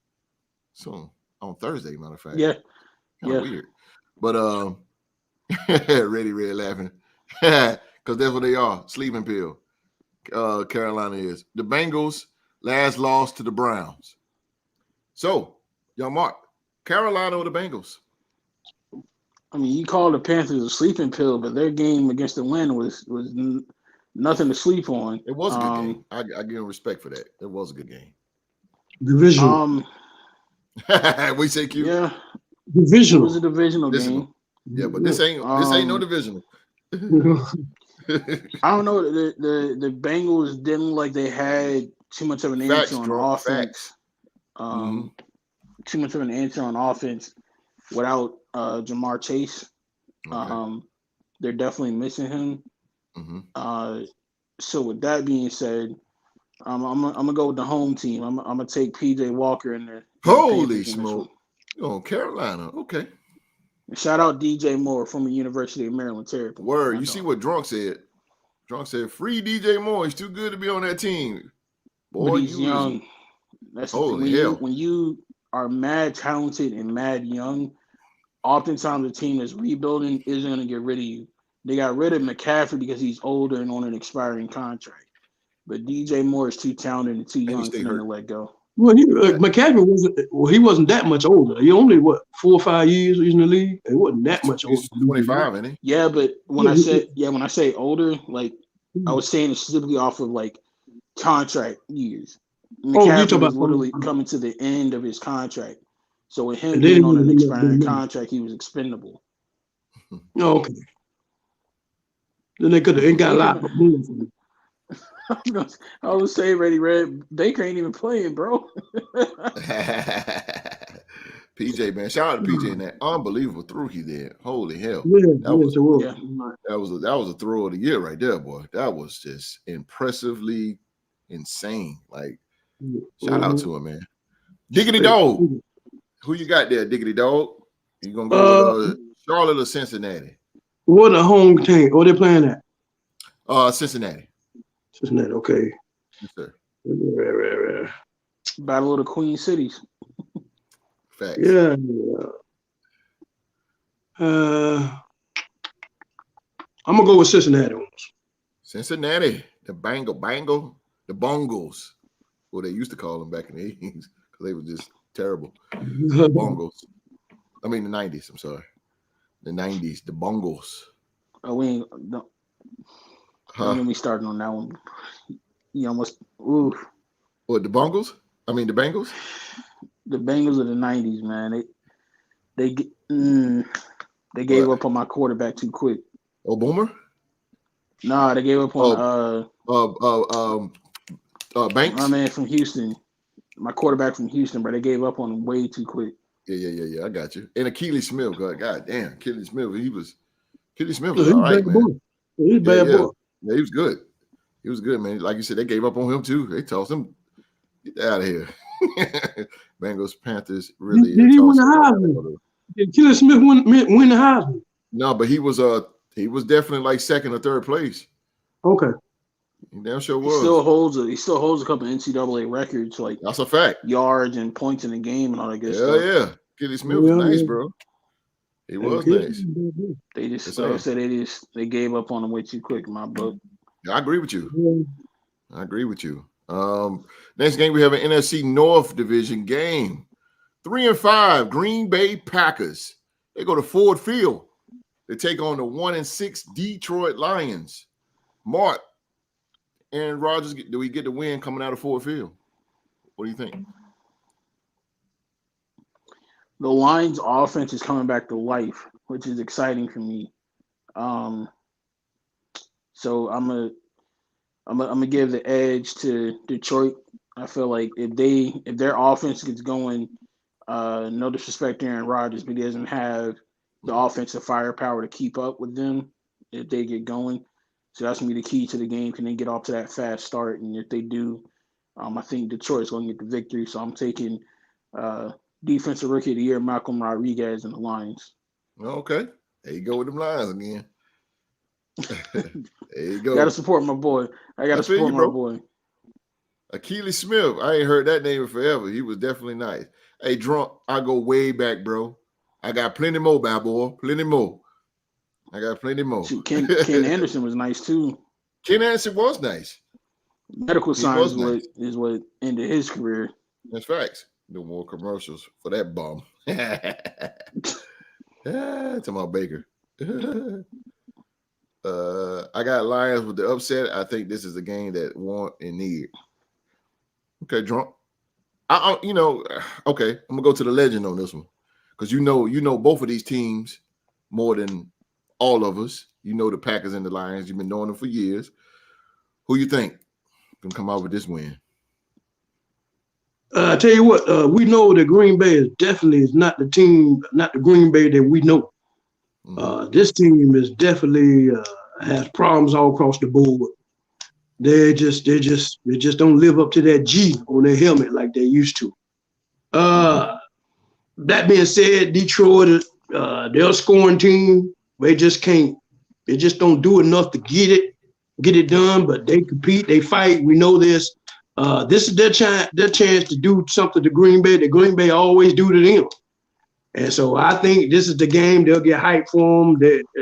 soon on Thursday, matter of fact. Yeah. Kind of weird. But Ready Red laughing. Because that's what they are, sleeping pill. Carolina is. The Bengals last loss to the Browns. So, young Mark, Carolina or the Bengals? I mean, you call the Panthers a sleeping pill, but their game against the win was nothing to sleep on. It was a good game. I give them respect for that. It was a good game. Divisional. We say Q. Yeah. Divisional. It was a divisional game. Yeah, but this ain't no divisional. I don't know. The Bengals didn't look like they had too much of an answer on offense. Too much of an answer on offense without Jamar Chase. Okay. They're definitely missing him. So with that being said, I'm gonna go with the home team. I'm gonna take PJ Walker in there. Holy smoke! Oh, Carolina. Okay. Shout out DJ Moore from the University of Maryland Terrapins. Word. You see what Drunk said? Drunk said, "Free DJ Moore. He's too good to be on that team." Boy, but he's young. That's holy hell. When you are mad talented and mad young, oftentimes the team that's rebuilding isn't going to get rid of you. They got rid of McCaffrey because he's older and on an expiring contract. But DJ Moore is too talented and too young for them to let go. Well, McCaffrey wasn't. Well, he wasn't that much older. He only 4 or 5 years in the league. He wasn't that much older. He's 25, isn't he? Yeah, but when I say older, like I was saying it specifically off of like contract years. McCaffrey was literally coming to the end of his contract. So with him being on an expiring contract, he was expendable. Oh, okay. Then they could have got a lot of moves from him. I was saying, Ready Red, Baker ain't even playing, bro. PJ, man, shout out to PJ in that unbelievable throw he did. Holy hell, that was a throw of the year right there, boy. That was just impressively insane. Like, shout out to him, man. Diggity Dog, who you got there, Diggity Dog? You gonna go with Charlotte or Cincinnati? What a home team? What they playing at? Cincinnati. Cincinnati, okay. Yes, sir. Battle of the Queen Cities. Facts. Yeah. I'm gonna go with Cincinnati. Cincinnati, the Bangle, the Bongos. Well, they used to call them back in the 80s because they were just terrible. The Bongos. I mean the 90s. I'm sorry. The 90s, the Bongos. Oh, we ain't. Don't get me starting on that one. You almost. Ooh. What, the Bongos? I mean the Bengals. The Bengals of the 90s, man. They gave up on my quarterback too quick. Oh, Boomer? Nah, they gave up on Banks. My man from Houston. My quarterback from Houston, but they gave up on him way too quick. Yeah. I got you. And Achilles Smith, God damn, Achilles Smith. Achilles Smith was all right, man. He's a bad boy. Yeah, he was good. He was good, man. Like you said, they gave up on him too. They tossed him. Get out of here. Bengals, Panthers, really. Did he win the Heisman? Did Achilles Smith win the Heisman? No, but he was definitely like second or third place. Okay. He damn sure was. He still holds a couple of NCAA records, like that's a fact. Yards and points in the game and all that good stuff. Yeah. Achilles Smith was nice, bro. He was nice. They just, like I said, they gave up on him way too quick in my book. I agree with you. Next game, we have an NFC North Division game. 3-5, Green Bay Packers. They go to Ford Field. They take on the 1-6 Detroit Lions. Mark, Aaron Rodgers, do we get the win coming out of Ford Field? What do you think? The Lions' offense is coming back to life, which is exciting for me. So I'm gonna give the edge to Detroit. I feel like if their offense gets going, no disrespect to Aaron Rodgers, but he doesn't have the offensive firepower to keep up with them if they get going. So that's gonna be the key to the game. Can they get off to that fast start? And if they do, I think Detroit's gonna get the victory. So I'm taking Defensive Rookie of the Year, Malcolm Rodriguez, and the Lions. Okay. There you go with them Lions again. There you go. Gotta support my boy. I gotta support my boy. Achilles Smith. I ain't heard that name in forever. He was definitely nice. Hey, Drunk, I go way back, bro. I got plenty more, bad boy. Plenty more. I got plenty more. Shoot, Ken Anderson was nice too. Ken Anderson was nice. Medical science is what ended his career. That's facts. No more commercials for that bum. Talking about Baker. I got Lions with the upset. I think this is a game that want and need. Okay, Drunk. Okay, I'm gonna go to the legend on this one because you know both of these teams more than all of us. You know the Packers and the Lions. You've been knowing them for years. Who you think can come out with this win? I tell you what, we know that Green Bay is not the team, not the Green Bay that we know. This team is definitely has problems all across the board. They just don't live up to that G on their helmet like they used to. That being said, Detroit, they're a scoring team. They just can't. They just don't do enough to get it done. But they compete, they fight. We know this. This is their chance to do something to Green Bay that Green Bay always do to them. And so I think this is the game they'll get hyped for them.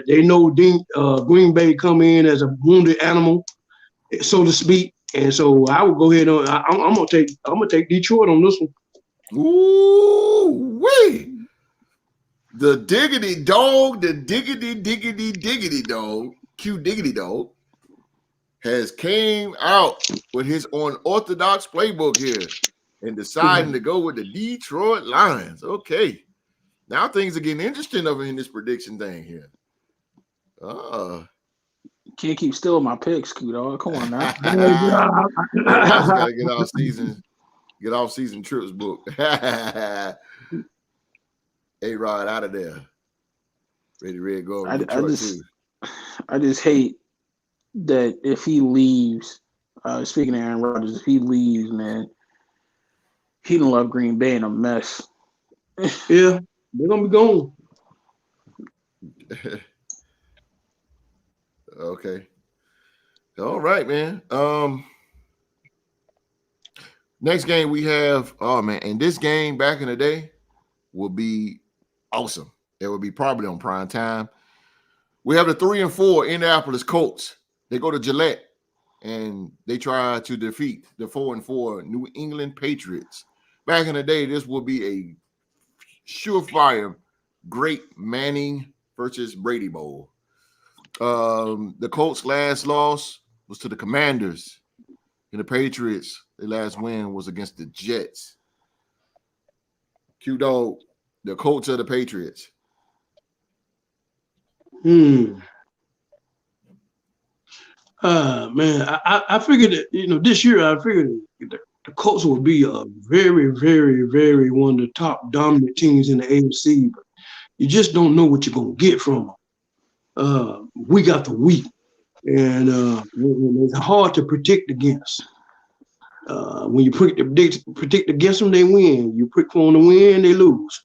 They know Green Bay come in as a wounded animal, so to speak. And so I would go ahead on. I'm gonna take Detroit on this one. Ooh, wait. The diggity dog, the diggity dog, Q diggity dog, has came out with his unorthodox playbook here and deciding to go with the Detroit Lions. Okay. Now things are getting interesting over in this prediction thing here. Can't keep still my picks, Q-Dog. Come on now. Hey, we also got to get off season trips booked. A-Rod out of there. Ready to go over Detroit too. I just hate that if he leaves, speaking of Aaron Rodgers, if he leaves, man, he don't love Green Bay in a mess. Yeah, they're gonna be gone. Okay. All right, man. Next game we have, and this game back in the day will be awesome. It will be probably on prime time. We have the 3-4 Indianapolis Colts. They go to Gillette and they try to defeat the 4-4 New England Patriots. Back in the day, this will be a surefire great Manning versus Brady Bowl. The Colts' last loss was to the Commanders, and the Patriots, their last win was against the Jets. Q-Dog, the Colts are the Patriots. Man, I figured that, this year I figured the Colts would be a very, very, very one of the top dominant teams in the AFC, but you just don't know what you're gonna get from them. Week after week, and it's hard to predict against. When you predict against them, they win. You predict for them to win, they lose.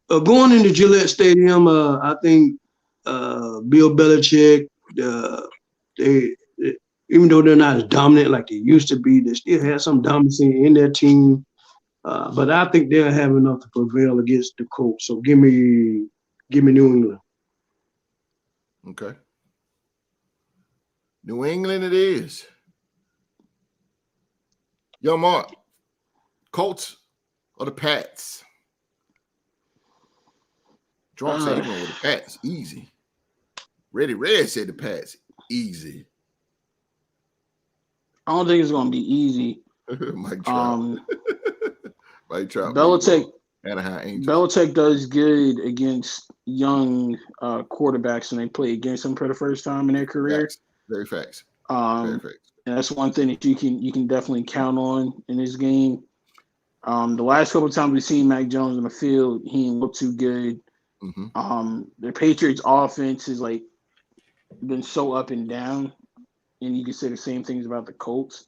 Going into Gillette Stadium, I think Bill Belichick, they even though they're not as dominant like they used to be, they still have some dominance in their team. But I think they'll have enough to prevail against the Colts. So give me New England. Okay. New England it is. Yo, Mark, Colts or the Pats? Drunk said he went with the Pats. Easy. Ready Red said the Pats. Easy. I don't think it's going to be easy. Mike Trout. Mike Trout. Belichick does good against young quarterbacks when they play against them for the first time in their career. Facts. Very facts. Very facts. And that's one thing that you can definitely count on in this game. The last couple of times we've seen Mac Jones in the field, he didn't look too good. Mm-hmm. The Patriots offense has been so up and down, and you can say the same things about the Colts.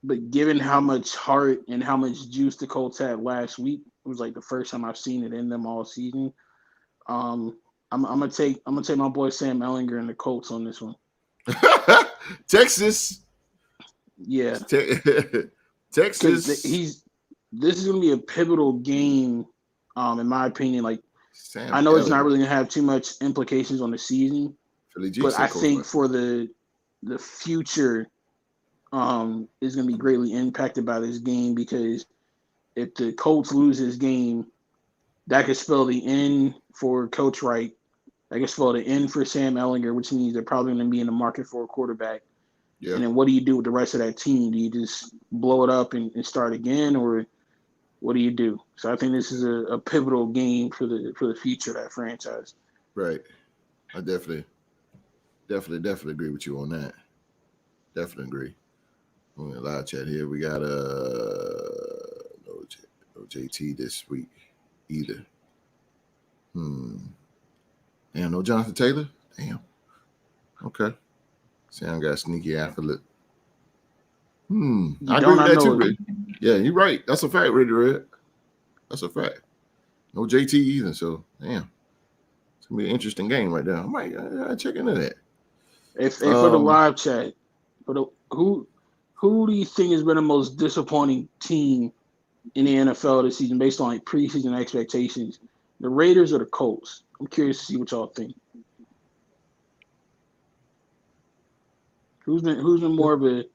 But given how much heart and how much juice the Colts had last week, it was the first time I've seen it in them all season. I'm gonna take my boy Sam Ehlinger and the Colts on this one. Texas. Yeah. Texas. This is gonna be a pivotal game, in my opinion. I know it's not really gonna have too much implications on the season, but I think for the future is going to be greatly impacted by this game, because if the Colts lose this game, that could spell the end for Coach Wright. That could spell the end for Sam Ehlinger, which means they're probably going to be in the market for a quarterback. Yeah. And then what do you do with the rest of that team? Do you just blow it up and start again, or what do you do? So I think this is a pivotal game for the future of that franchise. Right. I definitely agree with you on that. Definitely agree. On the live chat here, we got no JT this week either. Damn, no Jonathan Taylor. Damn. Okay. Sam got a sneaky athlete. I agree with that too, Red. Yeah, you're right. That's a fact, Red. That's a fact. No JT either. So damn, it's gonna be an interesting game right there. I might check into that. If for the live chat, who do you think has been the most disappointing team in the NFL this season based on preseason expectations? The Raiders or the Colts? I'm curious to see what y'all think. Who's been more of a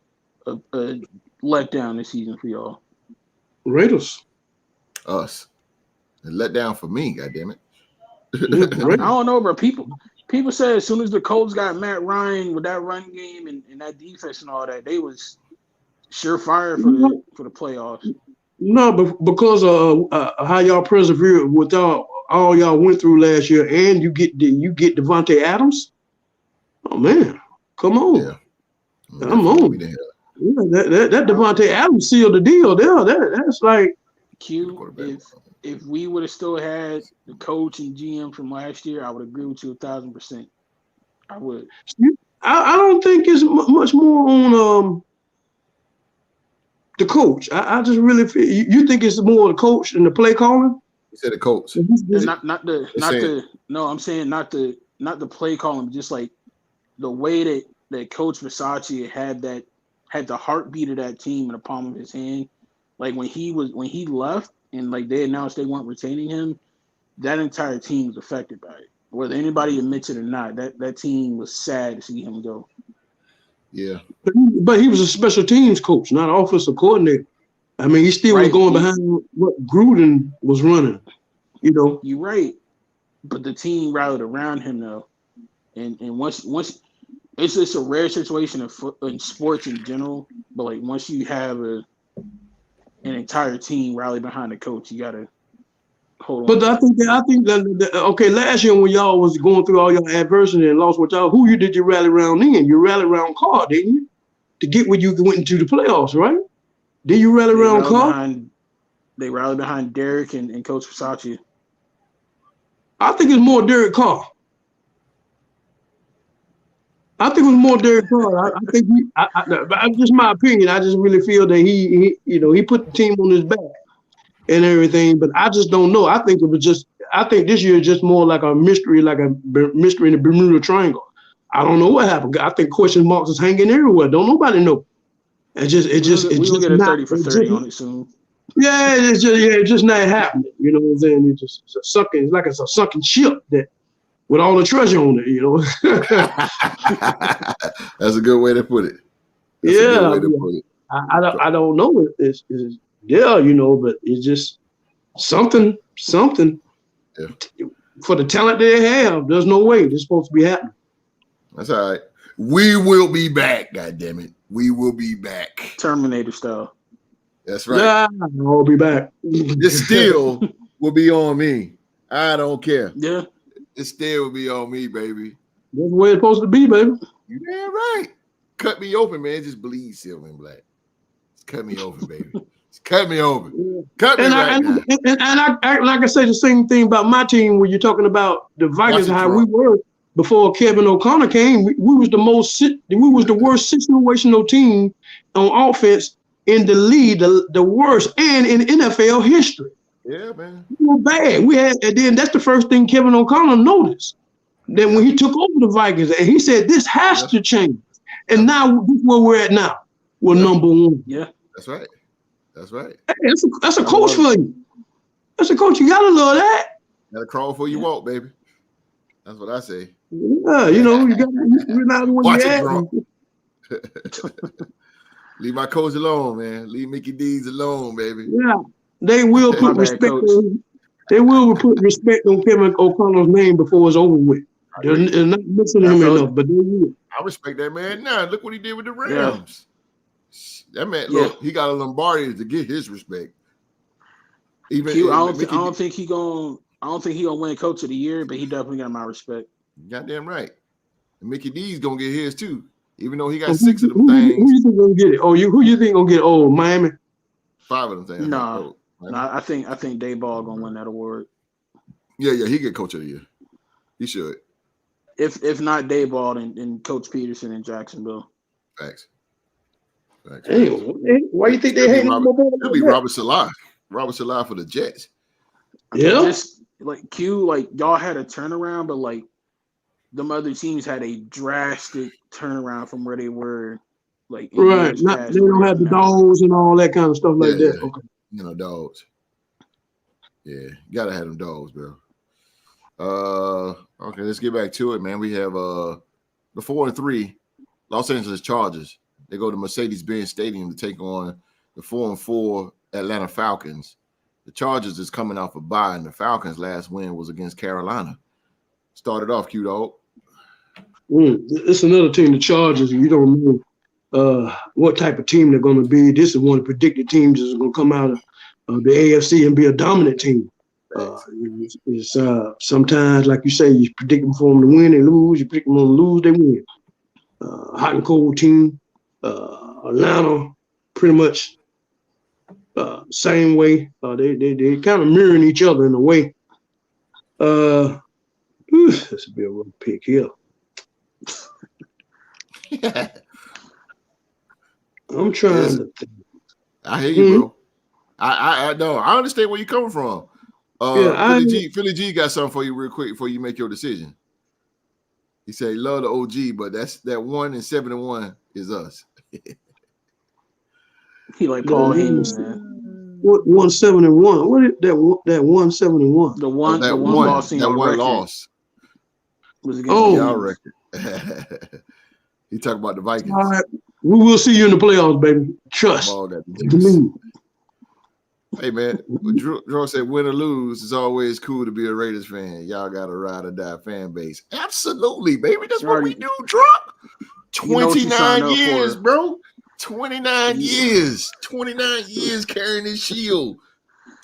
letdown this season for y'all? Raiders. Us. And let down for me, goddammit. Yeah, I don't know, bro. People said as soon as the Colts got Matt Ryan with that run game and that defense and all that, they was surefire for the playoffs. No, but because of how y'all persevered with all y'all went through last year, and you get Devontae Adams. Oh man, come on, Yeah. come on. Yeah, that Devontae Adams sealed the deal there. That's like Q. If we would have still had the coach and GM from last year, I would agree with you 1,000%. I would. I don't think it's much more on the coach. I just really feel you think it's more the coach and the play calling. You said the coach. And I'm saying not the play calling, but just like the way that Coach Versace had the heartbeat of that team in the palm of his hand. Like when he left and like they announced they weren't retaining him, that entire team was affected by it. Whether anybody admits it or not, that team was sad to see him go. Yeah. But he was a special teams coach, not offensive coordinator. I mean, he still was going behind what Gruden was running, you know. You're right. But the team rallied around him though. And once it's just a rare situation in sports in general, but like once you have an entire team rally behind the coach, you gotta hold on. But I think that okay, last year when y'all was going through all your adversity and lost with y'all, who did you rally around then? You rallied around Carr, didn't you? To get where you went into the playoffs, right? Did you rally around Carr? They rallied behind Derek and Coach Versace. I think it's more Derek Carr. I think it was more Derek Carr. I think just my opinion. I just really feel that he put the team on his back and everything. But I just don't know. I think this year is just more like a mystery in the Bermuda Triangle. I don't know what happened. I think question marks is hanging everywhere. Don't nobody know. We'll get a 30 for 30 on it soon. Yeah, it's just not happening. You know what I'm saying? It's like it's a sunken ship that with all the treasure on it, you know. That's a good way to put it. I don't know. It's you know, but it's just something yeah. For the talent they have. There's no way this is supposed to be happening. That's all right. We will be back. God damn it, we will be back. Terminator style. That's right. Yeah, I'll be back. This still will be on me. I don't care. Yeah. It still will be on me, baby. That's the way it's supposed to be, baby. You damn right. Cut me open, man. Just bleed silver and black. Just cut me open, baby. Just cut me open. Cut me now. And I like I say the same thing about my team when you're talking about the Vikings, how we were before Kevin O'Connor came. We was the worst situational team on offense in the league, the worst, and in NFL history. Yeah, man. We were bad. And then that's the first thing Kevin O'Connor noticed. Then when he took over the Vikings, and he said, this has to change. And now this is where we're at now. We're number one. Yeah. That's right. Hey, that's a coach for you. That's a coach. You gotta love that. Gotta crawl before you walk, baby. That's what I say. Yeah, you know, you gotta realize when watch you're at. Leave my coach alone, man. Leave Mickey D's alone, baby. Yeah. They will put respect on. They will put respect on Kevin O'Connor's name before it's over with. They're not missing him enough, but they will. I respect that man. Now look what he did with the Rams. Yeah. That man, look, he got a Lombardi to get his respect. I don't think he gonna win Coach of the Year, but he definitely got my respect. Goddamn right. And Mickey D's gonna get his too, even though he got 6 of them things. Who you think gonna get it? Who you think gonna get it? Oh, Miami. 5 of them things. No, I think Dayball gonna win that award. Yeah, he get Coach of the Year. He should. If not Dayball, then Coach Peterson in Jacksonville. Facts. Hey, why you think they hate him? It'll be Robert Salah. Robert Salah for the Jets. Yeah. Just like Q, like y'all had a turnaround, but like them other teams had a drastic turnaround from where they were. Like right, they don't have the dogs and all that kind of stuff like that. Yeah. Okay. You know, dogs. Yeah, you gotta have them dogs, bro. Okay, let's get back to it, man. We have the 4-3 Los Angeles Chargers. They go to Mercedes-Benz Stadium to take on the 4-4 Atlanta Falcons. The Chargers is coming off a bye, and the Falcons' last win was against Carolina. Started off, Q-Dog. It's another team, the Chargers. You don't know what type of team they're going to be. This is one of the predicted teams that's going to come out of the AFC and be a dominant team. Sometimes, like you say, you predict them for them to win, they lose. You predict them to lose, they win. Hot and cold team. Atlanta, pretty much same way. They kind of mirroring each other in a way. This will be a rough pick here. I'm trying to think. I hear you, bro. I know. I understand where you're coming from. Philly G got something for you real quick before you make your decision. He said he love the OG, but that 1-71 is us. He like Paul Heyman, man. What 171? What is that 171? The one loss. That one loss was against y'all record. He talking about the Vikings. All right. We will see you in the playoffs, baby. Trust. Hey, man. Drew said, win or lose, it's always cool to be a Raiders fan. Y'all got a ride or die fan base. Absolutely, baby. That's what we do, Drew. 29 years, bro. 29 years. 29 years carrying this shield.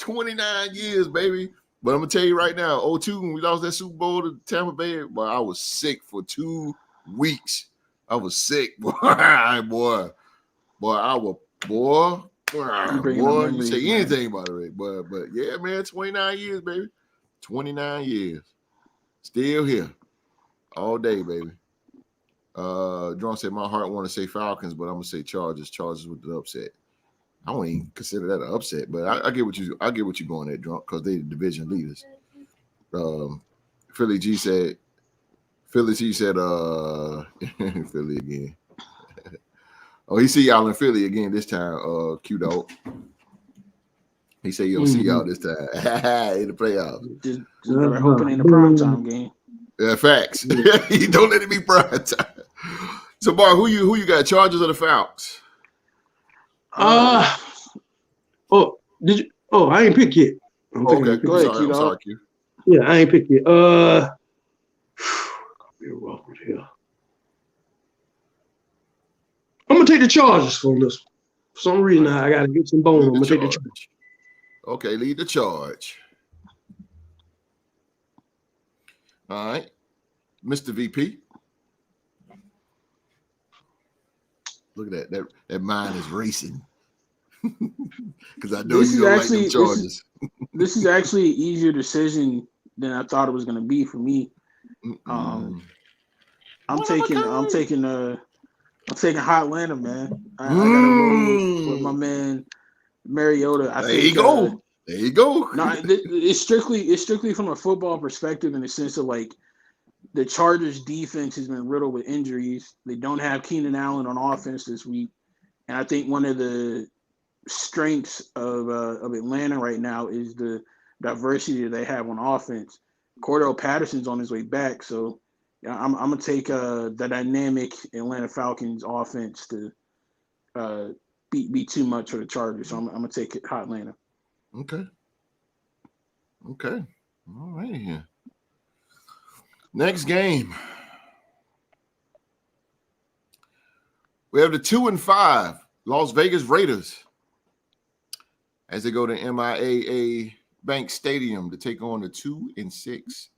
29 years, baby. But I'm going to tell you right now, 2002, when we lost that Super Bowl to Tampa Bay, boy, I was sick for 2 weeks. I was sick, boy. I was, you say anything about it, but yeah, man, 29 years, baby. 29 years. Still here. All day, baby. John said, my heart want to say Falcons, but I'm going to say Chargers. Chargers with the upset. I won't even consider that an upset, but I get what you're going at, Drunk, because they the division leaders. Philly G said, Philly again. Oh, he see y'all in Philly again this time, Q-Dog. He said you don't see y'all this time in the playoffs. Just hoping in the primetime game. Yeah, facts. Don't let it be prime time. So, Mark, who you got, Chargers or the Falcons? I ain't picked yet. Okay, go ahead, Q. I'm sorry, Q. Yeah, I ain't picked yet. Be rough with here. I'm gonna take the Chargers for this. For some reason, I gotta get some bones. I'm gonna take the Chargers. Okay, lead the charge. All right, Mr. VP. Look at that. That mind is racing. Because I know you don't like them Chargers. This is actually an easier decision than I thought it was going to be for me. I'm taking Hot Atlanta, man. I got to roll with my man Mariota. There you go. No, it's strictly from a football perspective, in the sense of like the Chargers defense has been riddled with injuries. They don't have Keenan Allen on offense this week, and I think one of the strengths of Atlanta right now is the diversity that they have on offense. Cordell Patterson's on his way back, so I'm gonna take the dynamic Atlanta Falcons offense to be too much for the Chargers. So I'm gonna take it Hot Atlanta. Okay. All right here. Next game. We have the 2-5 Las Vegas Raiders as they go to MIAA Bank Stadium to take on the 2-6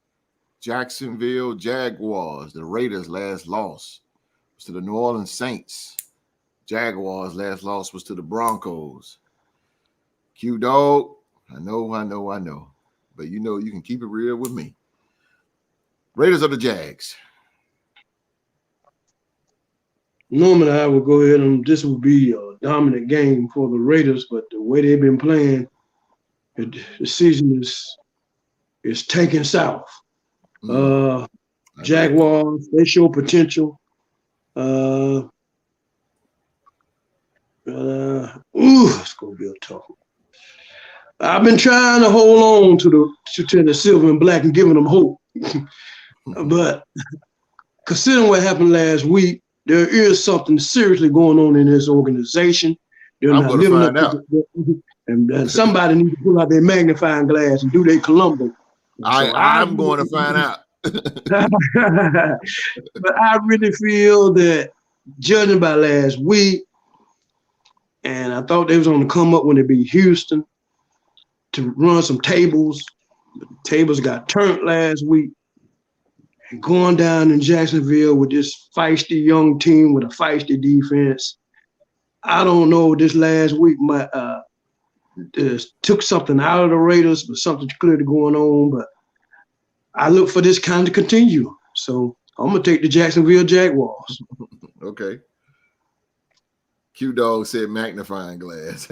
Jacksonville Jaguars. The Raiders' last loss was to the New Orleans Saints. Jaguars' last loss was to the Broncos. Q-Dog, I know. But you know you can keep it real with me. Raiders or the Jags? Normally, I would go ahead and this would be a dominant game for the Raiders, but the way they've been playing, the season is tanking south. Jaguars, they show potential. It's gonna be a tough one. I've been trying to hold on to the silver and black and giving them hope. But considering what happened last week, there is something seriously going on in this organization. They're I'm not going to living up find out. and somebody needs to pull out their magnifying glass and do their Columbo. I'm going to find out. But I really feel that, judging by last week, and I thought they was on the come up when they beat Houston to run some tables. But the tables got turned last week. And going down in Jacksonville with this feisty young team with a feisty defense, I don't know. This last week took something out of the Raiders, but something's clearly going on. But I look for this kind of continue. So I'm gonna take the Jacksonville Jaguars. Okay. Q Dog said magnifying glass.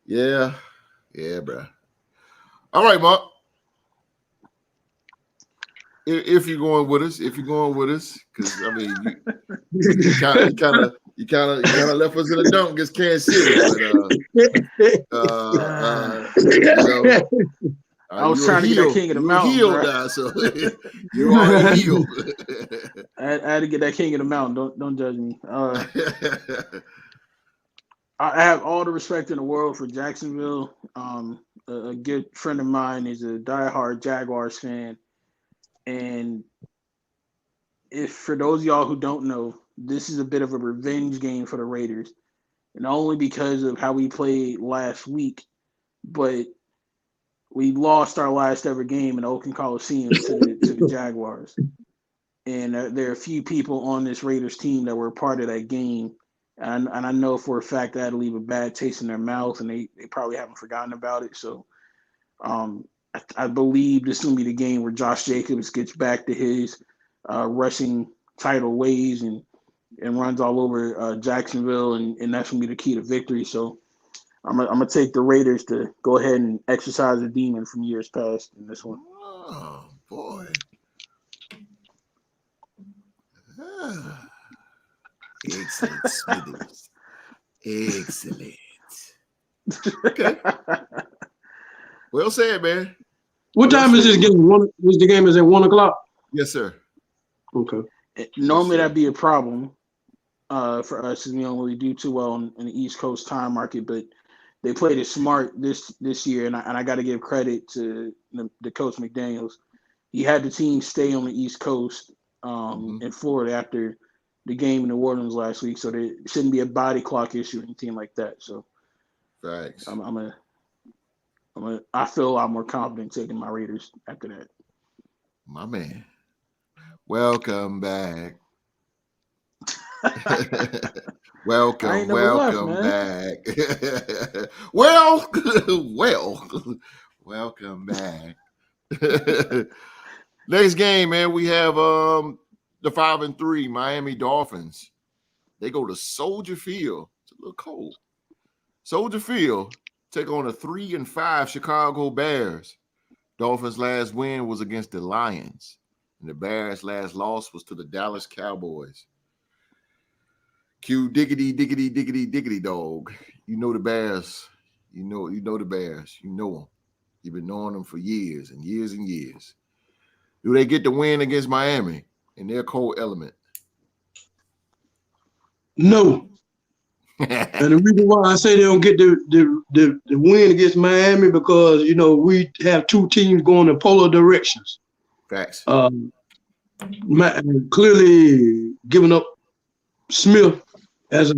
Yeah, bro. All right, Mark. If you're going with us, because I mean, you kind of left us in the dump against Kansas City, I was trying to get that king of the mountain. Healed now, so you already healed. I had to get that king of the mountain. Don't judge me. I have all the respect in the world for Jacksonville. A good friend of mine is a diehard Jaguars fan. And if for those of y'all who don't know, this is a bit of a revenge game for the Raiders. And not only because of how we played last week, but we lost our last ever game in Oakland Coliseum to the Jaguars. And there are a few people on this Raiders team that were part of that game. And I know for a fact that'll leave a bad taste in their mouth, and they probably haven't forgotten about it. So I believe this is going to be the game where Josh Jacobs gets back to his rushing title ways and runs all over Jacksonville, and that's going to be the key to victory. So I'm gonna take the Raiders to go ahead and exercise a demon from years past in this one. Oh, boy. Excellent, Smithers. Excellent. Okay. Well said, man. What time is this game? The game is at 1:00? Yes, sir. Okay. Normally that'd be a problem for us, because we don't really do too well in the East Coast time market, but they played it smart this year, and I got to give credit to the coach McDaniels. He had the team stay on the East Coast in Florida after the game in New Orleans last week, so there shouldn't be a body clock issue in a team like that. So, thanks. I feel a lot more confident taking my Raiders after that. My man, welcome back. welcome back. Welcome back. Next game, man, we have the 5-3 Miami Dolphins. They go to Soldier Field. It's a little cold. Soldier Field take on the 3-5 Chicago Bears. Dolphins' last win was against the Lions, and the Bears' last loss was to the Dallas Cowboys. Q diggity dog. You know the Bears. You know the Bears. You know them. You've been knowing them for years and years and years. Do they get the win against Miami in their cold element? No. And the reason why I say they don't get the win against Miami, because we have two teams going in polar directions. Facts. Clearly giving up Smith as a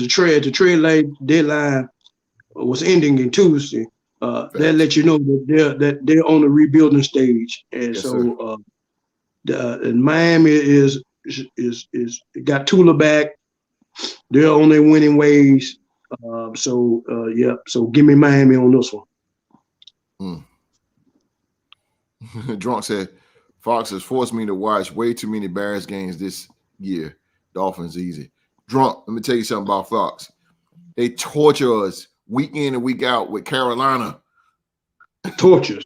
trade. The trade deadline was ending in Tuesday. That let you know that they're on the rebuilding stage, and yes, so and Miami is got Tula back. They're on their winning ways. So give me Miami on this one. Drunk said, Fox has forced me to watch way too many Bears games this year. Dolphins easy. Drunk, let me tell you something about Fox. They torture us week in and week out with Carolina. Torture,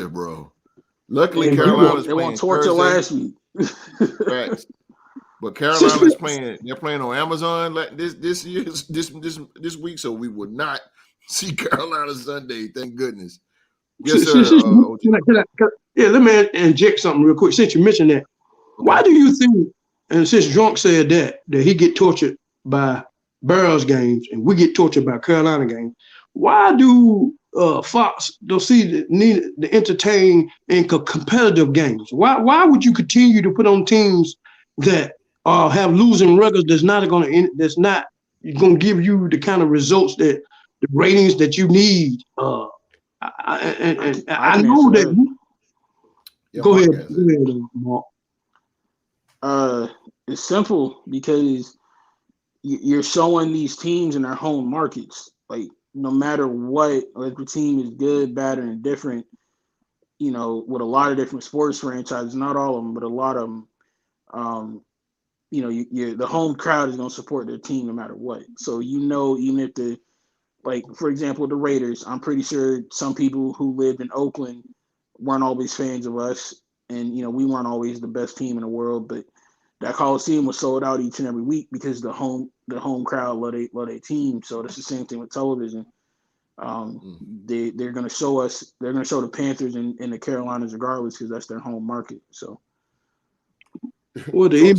bro. Luckily, Carolina's they playing won't torture Thursday. last week. Facts. But Carolina's playing. They're playing on Amazon this week, so we will not see Carolina Sunday. Thank goodness. Yes, sir. OG. Let me inject something real quick. Since you mentioned that, why do you think, and since Drunk said that he get tortured by Barrels games and we get tortured by Carolina games, why do Fox don't see the need to entertain in competitive games? Why would you continue to put on teams that have losing records that's not going to give you the kind of results that the ratings that you need? I know that. Go ahead, Mark. It's simple because you're showing these teams in their home markets. Like, no matter what, if the team is good, bad, or indifferent, with a lot of different sports franchises, not all of them, but a lot of them, the home crowd is going to support their team no matter what. So, even if for example, the Raiders, I'm pretty sure some people who lived in Oakland weren't always fans of us. And, we weren't always the best team in the world, but that Coliseum was sold out each and every week because the home crowd love their team. So that's the same thing with television. They're going to show us. They're going to show the Panthers and the Carolinas regardless because that's their home market. So, well, the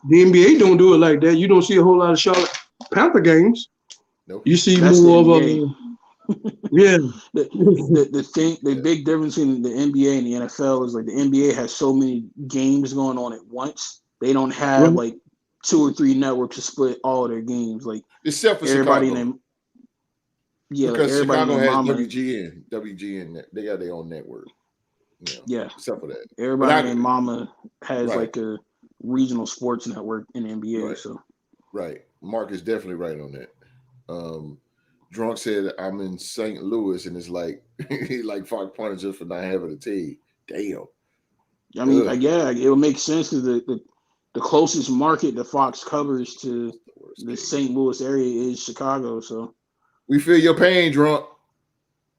NBA don't do it like that. You don't see a whole lot of Charlotte Panther games. Nope. You see more of a yeah. The big difference in the NBA and the NFL is like the NBA has so many games going on at once. They don't have like 2 or 3 networks to split all of their games. Like, except for everybody Chicago. Because Chicago has WGN. They got their own network. Yeah. Except for that. Everybody and mama has like a regional sports network in the NBA. Right. So right. Mark is definitely right on that. Drunk said I'm in St. Louis and it's like he like 5 pointers just for not having a tee. Damn. I mean, it would make sense because the closest market that Fox covers to the St. Louis area is Chicago. So we feel your pain, Drunk.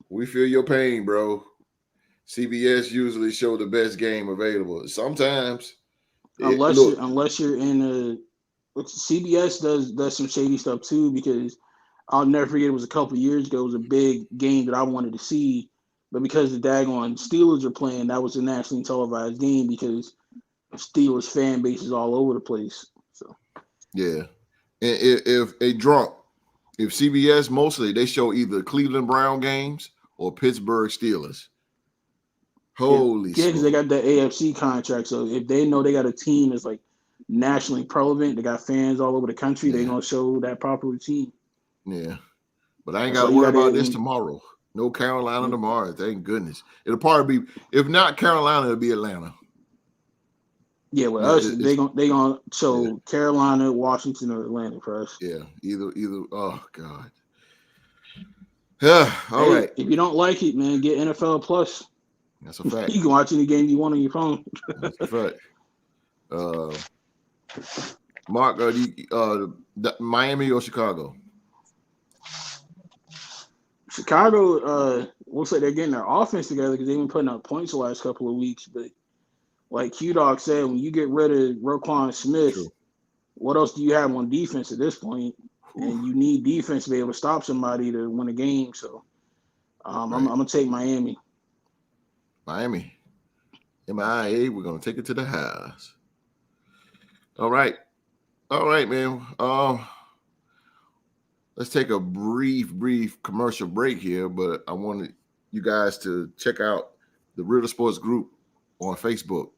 We feel your pain, bro. CBS usually show the best game available. Sometimes, unless you're in CBS does some shady stuff too, because I'll never forget, it was a couple of years ago. It was a big game that I wanted to see, but because the daggone Steelers are playing, that was a nationally televised game because Steelers fan base is all over the place. So yeah, and if CBS mostly they show either Cleveland Brown games or Pittsburgh Steelers. Holy yeah, because they got the AFC contract. So if they know they got a team that's like nationally relevant, they got fans all over the country, they're gonna show that proper team. Yeah, but I ain't got to worry about this tomorrow. No Carolina tomorrow. Thank goodness. It'll probably be, if not Carolina, it'll be Atlanta. Yeah, with us, they gonna show Carolina, Washington, or Atlanta for us. Yeah, either. Oh God. Yeah. All right. If you don't like it, man, get NFL Plus. That's a fact. You can watch any game you want on your phone. That's a fact. Mark, Miami or Chicago? Chicago looks like they're getting their offense together because they've been putting up points the last couple of weeks. But like Q-Dog said, when you get rid of Roquan Smith, what else do you have on defense at this point? And you need defense to be able to stop somebody to win a game. So I'm going to take Miami. Miami. MIA, we're going to take it to the house. All right, man. Let's take a brief commercial break here, but I wanted you guys to check out the Real Sports Group on Facebook.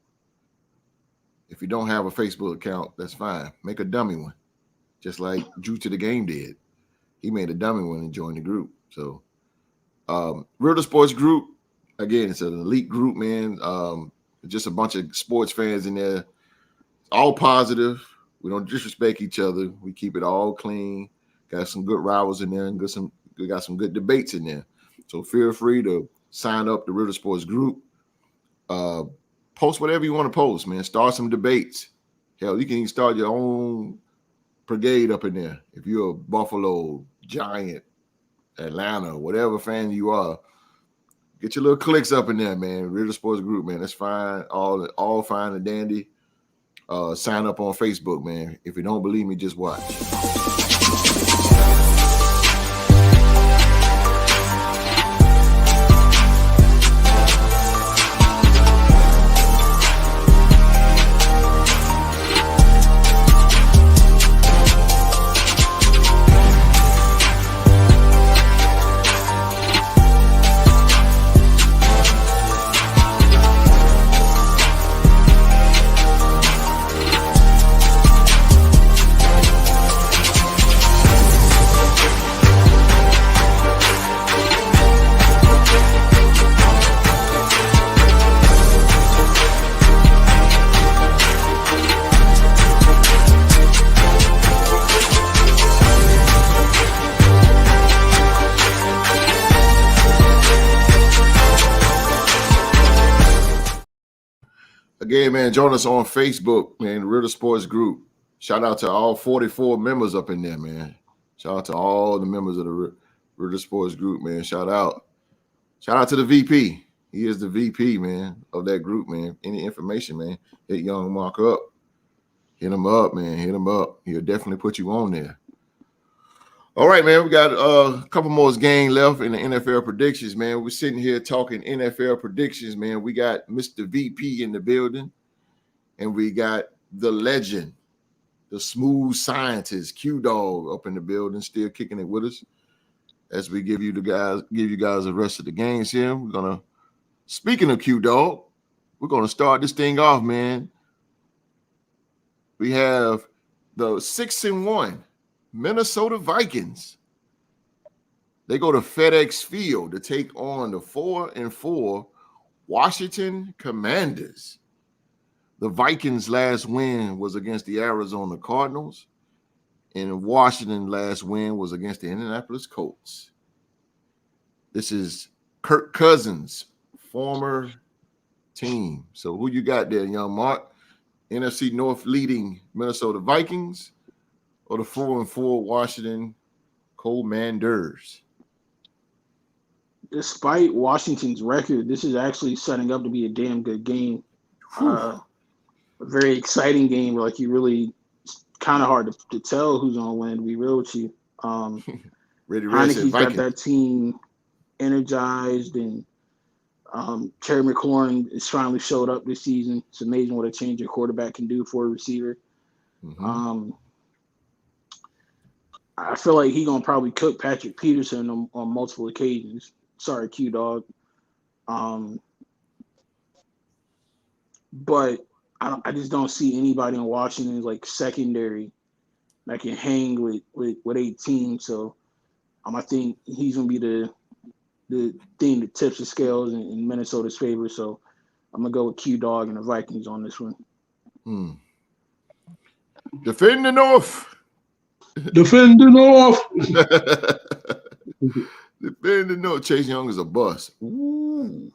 If you don't have a Facebook account, that's fine. Make a dummy one, just like Drew to the Game did. He made a dummy one and joined the group. So, Real Sports Group, again, it's an elite group, man. Just a bunch of sports fans in there, all positive. We don't disrespect each other. We keep it all clean. Got some good rivals in there and we got some good debates in there. So feel free to sign up to Real Sports Group. Post whatever you want to post, man. Start some debates. Hell, you can even start your own brigade up in there. If you're a Buffalo, Giant, Atlanta, whatever fan you are, get your little clicks up in there, man. Real Sports Group, man. That's fine. All fine and dandy. Sign up on Facebook, man. If you don't believe me, just watch. Hey, man, join us on Facebook, man, the Real Sports Group. Shout out to all 44 members up in there, man. Shout out to all the members of the Real Sports Group, man. Shout out to the VP. He is the VP, man, of that group, man. Any information, man, hit Young Mark up. Hit him up, man. Hit him up. He'll definitely put you on there. All right, man. We got a couple more games left in the NFL predictions, man. We're sitting here talking NFL predictions, man. We got Mr. VP in the building, and we got the legend, the smooth scientist, Q Dog, up in the building, still kicking it with us. As we give you guys the rest of the games here. We're gonna, speaking of Q Dog, we're gonna start this thing off, man. We have the 6-1 Minnesota Vikings. They go to FedEx Field to take on the 4-4 Washington Commanders. The Vikings' last win was against the Arizona Cardinals, and Washington's last win was against the Indianapolis Colts. This is Kirk Cousins' former team. So who you got there, young Mark? NFC North leading Minnesota Vikings or the 4-4 Washington Commanders? Despite Washington's record, this is actually setting up to be a damn good game. A very exciting game. Like, you really, it's kind of hard to tell who's going to win, to be real with you. Heineke's got that team energized, and Terry McLaurin has finally showed up this season. It's amazing what a change of quarterback can do for a receiver. Mm-hmm. I feel like he's going to probably cook Patrick Peterson on multiple occasions. Sorry, Q Dog. But I just don't see anybody in Washington's like secondary that can hang with 18. So I think he's going to be the thing that tips the scales in Minnesota's favor. So I'm going to go with Q Dog and the Vikings on this one. Defend the North. Defend the North. Defend the North. Chase Young is a bust. Ooh.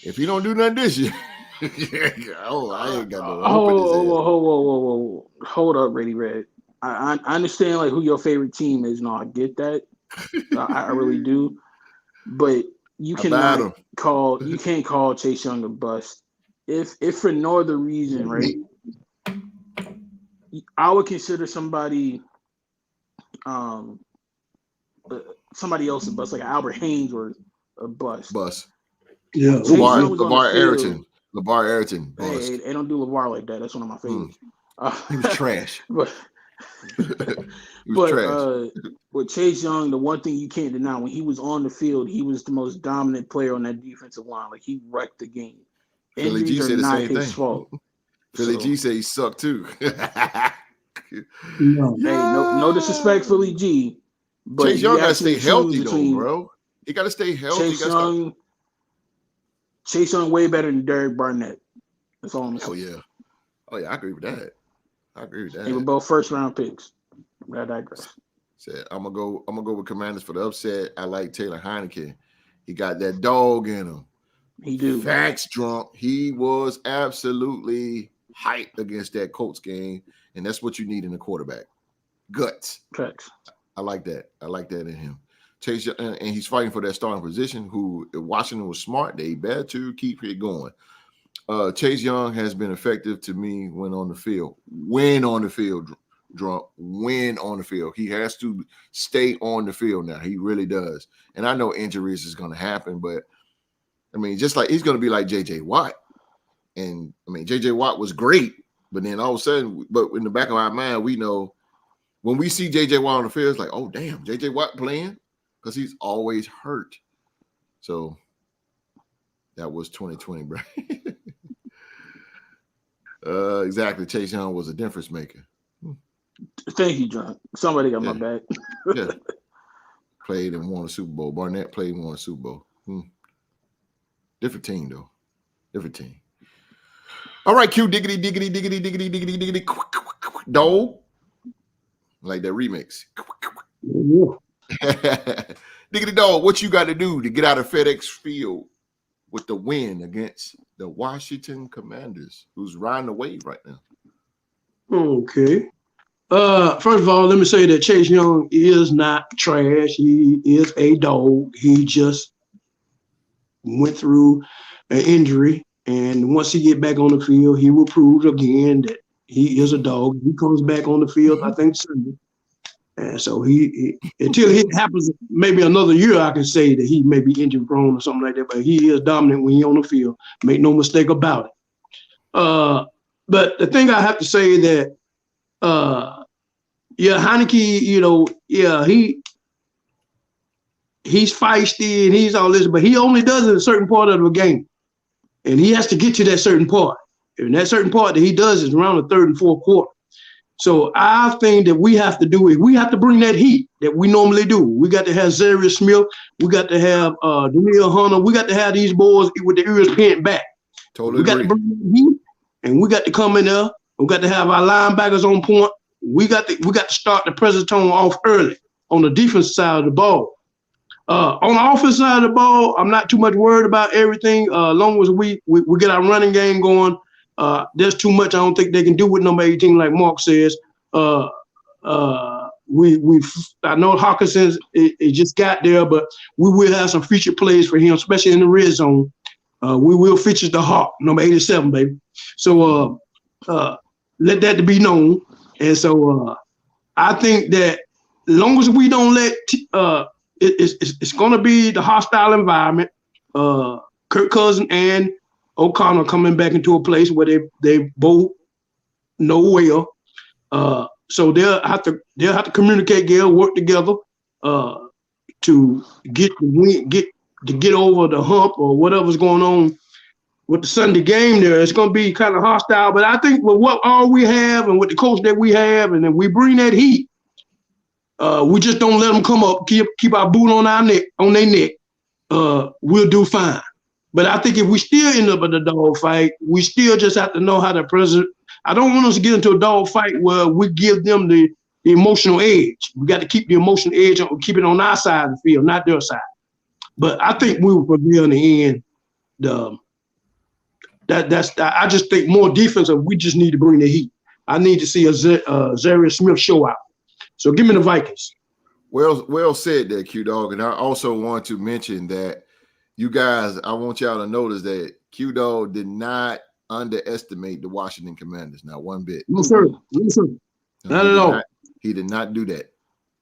If he don't do nothing this year, I ain't got no hope in his head. Hold up, Ready Red. I understand like who your favorite team is. No, I get that. I really do. But you can't call Chase Young a bust. If for no other reason, right? I would consider somebody else a bust, like Albert Hainsworth a bust. Yeah. LeVar Arrington. Bust. Hey, they don't do LeVar like that. That's one of my favorites. He was trash. With Chase Young, the one thing you can't deny, when he was on the field, he was the most dominant player on that defensive line. Like, he wrecked the game. Philly G said the same thing. Fault. Philly G said he sucked too. No disrespect, Philly G. But Chase Young got to stay healthy, though, bro. He got to stay healthy. Chase Young way better than Derek Barnett. That's all I'm saying. Oh yeah, I agree with that. They were both first-round picks. I digress. Said I'm gonna go with Commanders for the upset. I like Taylor Heineke. He got that dog in him. He do. Facts drunk. He was absolutely hyped against that Colts game, and that's what you need in a quarterback. Guts. Facts. I like that. I like that in him. Chase, and he's fighting for that starting position. Who, if Washington was smart, they better to keep it going. Chase Young has been effective to me when on the field. When on the field, drunk. When on the field. He has to stay on the field now. He really does. And I know injuries is going to happen, but I mean, just like he's going to be like J.J. Watt. And I mean, J.J. Watt was great, but then all of a sudden, but in the back of our mind, we know when we see J.J. Watt on the field, it's like, oh, damn, J.J. Watt playing? Because he's always hurt. So that was 2020, bro. Exactly. Chase Young was a difference maker. Thank you, John. Somebody got my back. Yeah. Played and won a Super Bowl. Barnett played and won a Super Bowl. Different team, though. Different team. All right, Q, diggity, dog. Like that remix. Yeah. Diggity dog, what you got to do to get out of FedEx Field with the win against the Washington Commanders, who's riding the wave right now. Okay. First of all, let me say that Chase Young is not trash. He is a dog. He just went through an injury, and once he get back on the field, he will prove again that he is a dog. He comes back on the field, I think, Sunday. And so he until it happens maybe another year, I can say that he may be injury prone or something like that, but he is dominant when he's on the field. Make no mistake about it. But the thing I have to say that, Heineke, he's feisty and he's all this, but he only does it in a certain part of the game. And he has to get to that certain part. And that certain part that he does is around the third and fourth quarter. So I think that we have to do it. We have to bring that heat that we normally do. We got to have Zarius Smith. We got to have Daniel Hunter. We got to have these boys with the ears pinned back. Totally we got agree. to bring that heat, and we got to come in there. We got to have our linebackers on point. We got to start the present tone off early on the defense side of the ball. On the offense side of the ball, I'm not too much worried about everything. As long as we get our running game going, there's too much I don't think they can do with number 18, like Mark says. I know Hawkinson it just got there, but we will have some featured plays for him, especially in the red zone. We will feature the Hawk, number 87, baby. So let that be known. And so I think that as long as we don't let it's going to be the hostile environment. Kirk Cousins and O'Connell coming back into a place where they both know well. So they'll have to communicate, work together to get over the hump or whatever's going on with the Sunday game there. It's going to be kind of hostile, but I think with what all we have and with the coach that we have, and then we bring that heat. We just don't let them come up, keep our boot on their neck. We'll do fine. But I think if we still end up in a dog fight, we still just have to know how to present. I don't want us to get into a dog fight where we give them the emotional edge. We got to keep the emotional edge, keep it on our side of the field, not their side. But I think we will prevail in the end. I just think more defensive. We just need to bring the heat. I need to see a Zarius Smith show out. So give me the Vikings. Well said there, Q-Dog. And I also want to mention that you guys, I want y'all to notice that Q-Dog did not underestimate the Washington Commanders, not one bit. No, sir. No, sir. Not at all. He did not do that.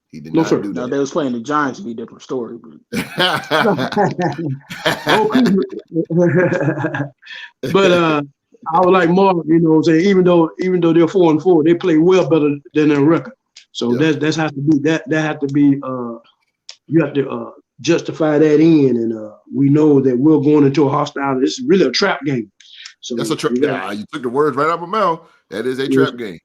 He did No, not sir. do Now, that. they was playing the Giants, it'd be a different story. But But I would like Mark, saying even though they're 4-4, they play well better than their record. So Yeah. that has to be that have to be you have to justify that in, and we know that we're going into a hostile. This is really a trap game. So That's a trap. Yeah, you took the words right out of my mouth. That is a trap game.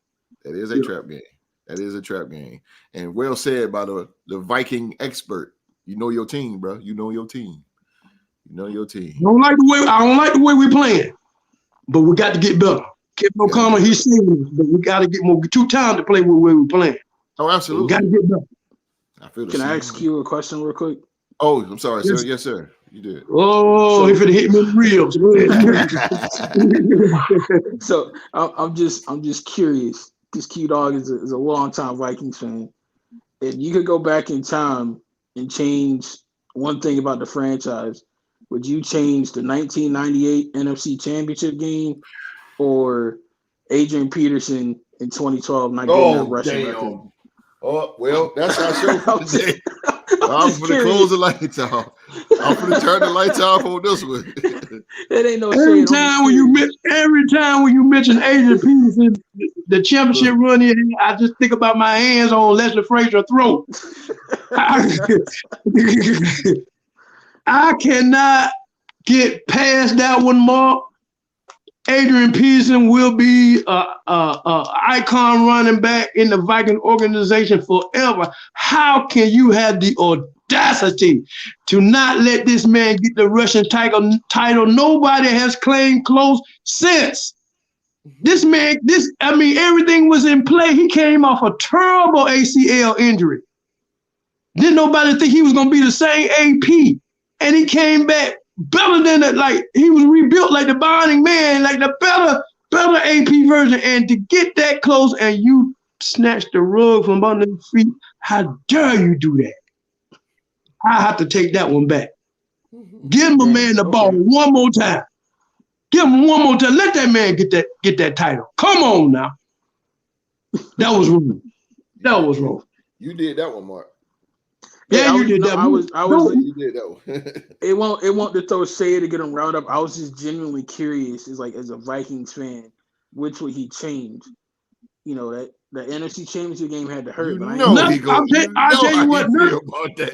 That is a trap game. That is a trap game. And well said by the Viking expert. You know your team, bro. You know your team. You know your team. I don't like the way we're playing, but we got to get better. Kevin O'Connell, he's saying this, but we got to get more. Too talented to play with the way we're playing. Oh, absolutely. We got to get better. I feel the can I same ask way. you a question real quick? Oh, I'm sorry, Yes. sir. Yes, sir. You did. Oh, he finna hit me in the ribs. Go ahead. So I'm just curious. This Q-Dog is a longtime Vikings fan. If you could go back in time and change one thing about the franchise, would you change the 1998 NFC Championship game or Adrian Peterson in 2012 not getting that rushing record? Oh, well, that's our show for today. I'm just going to close the lights off. I'm going to turn the lights off on this one. It ain't no Every shade. time when you mention Adrian Peterson, the championship run in, I just think about my hands on Leslie Frazier's throat. I cannot get past that one, Mark. Adrian Peterson will be an icon running back in the Viking organization forever. How can you have the audacity to not let this man get the Russian title? Nobody has claimed close since. This man, everything was in play. He came off a terrible ACL injury. Didn't nobody think he was going to be the same AP. And he came back better than that. Like he was rebuilt like the Binding Man, like the better AP version. And to get that close and you snatch the rug from under his feet, how dare you do that? I have to take that one back. Give him a man the ball one more time. Give him one more time. Let that man get that title. Come on now. That was wrong. That was wrong. You did that one, Mark. Yeah, you did that. You did that one. it won't to throw shade to get him round up. I was just genuinely curious, as a Vikings fan, which would he change? You know, that the NFC Championship game had to hurt. I'll tell you what,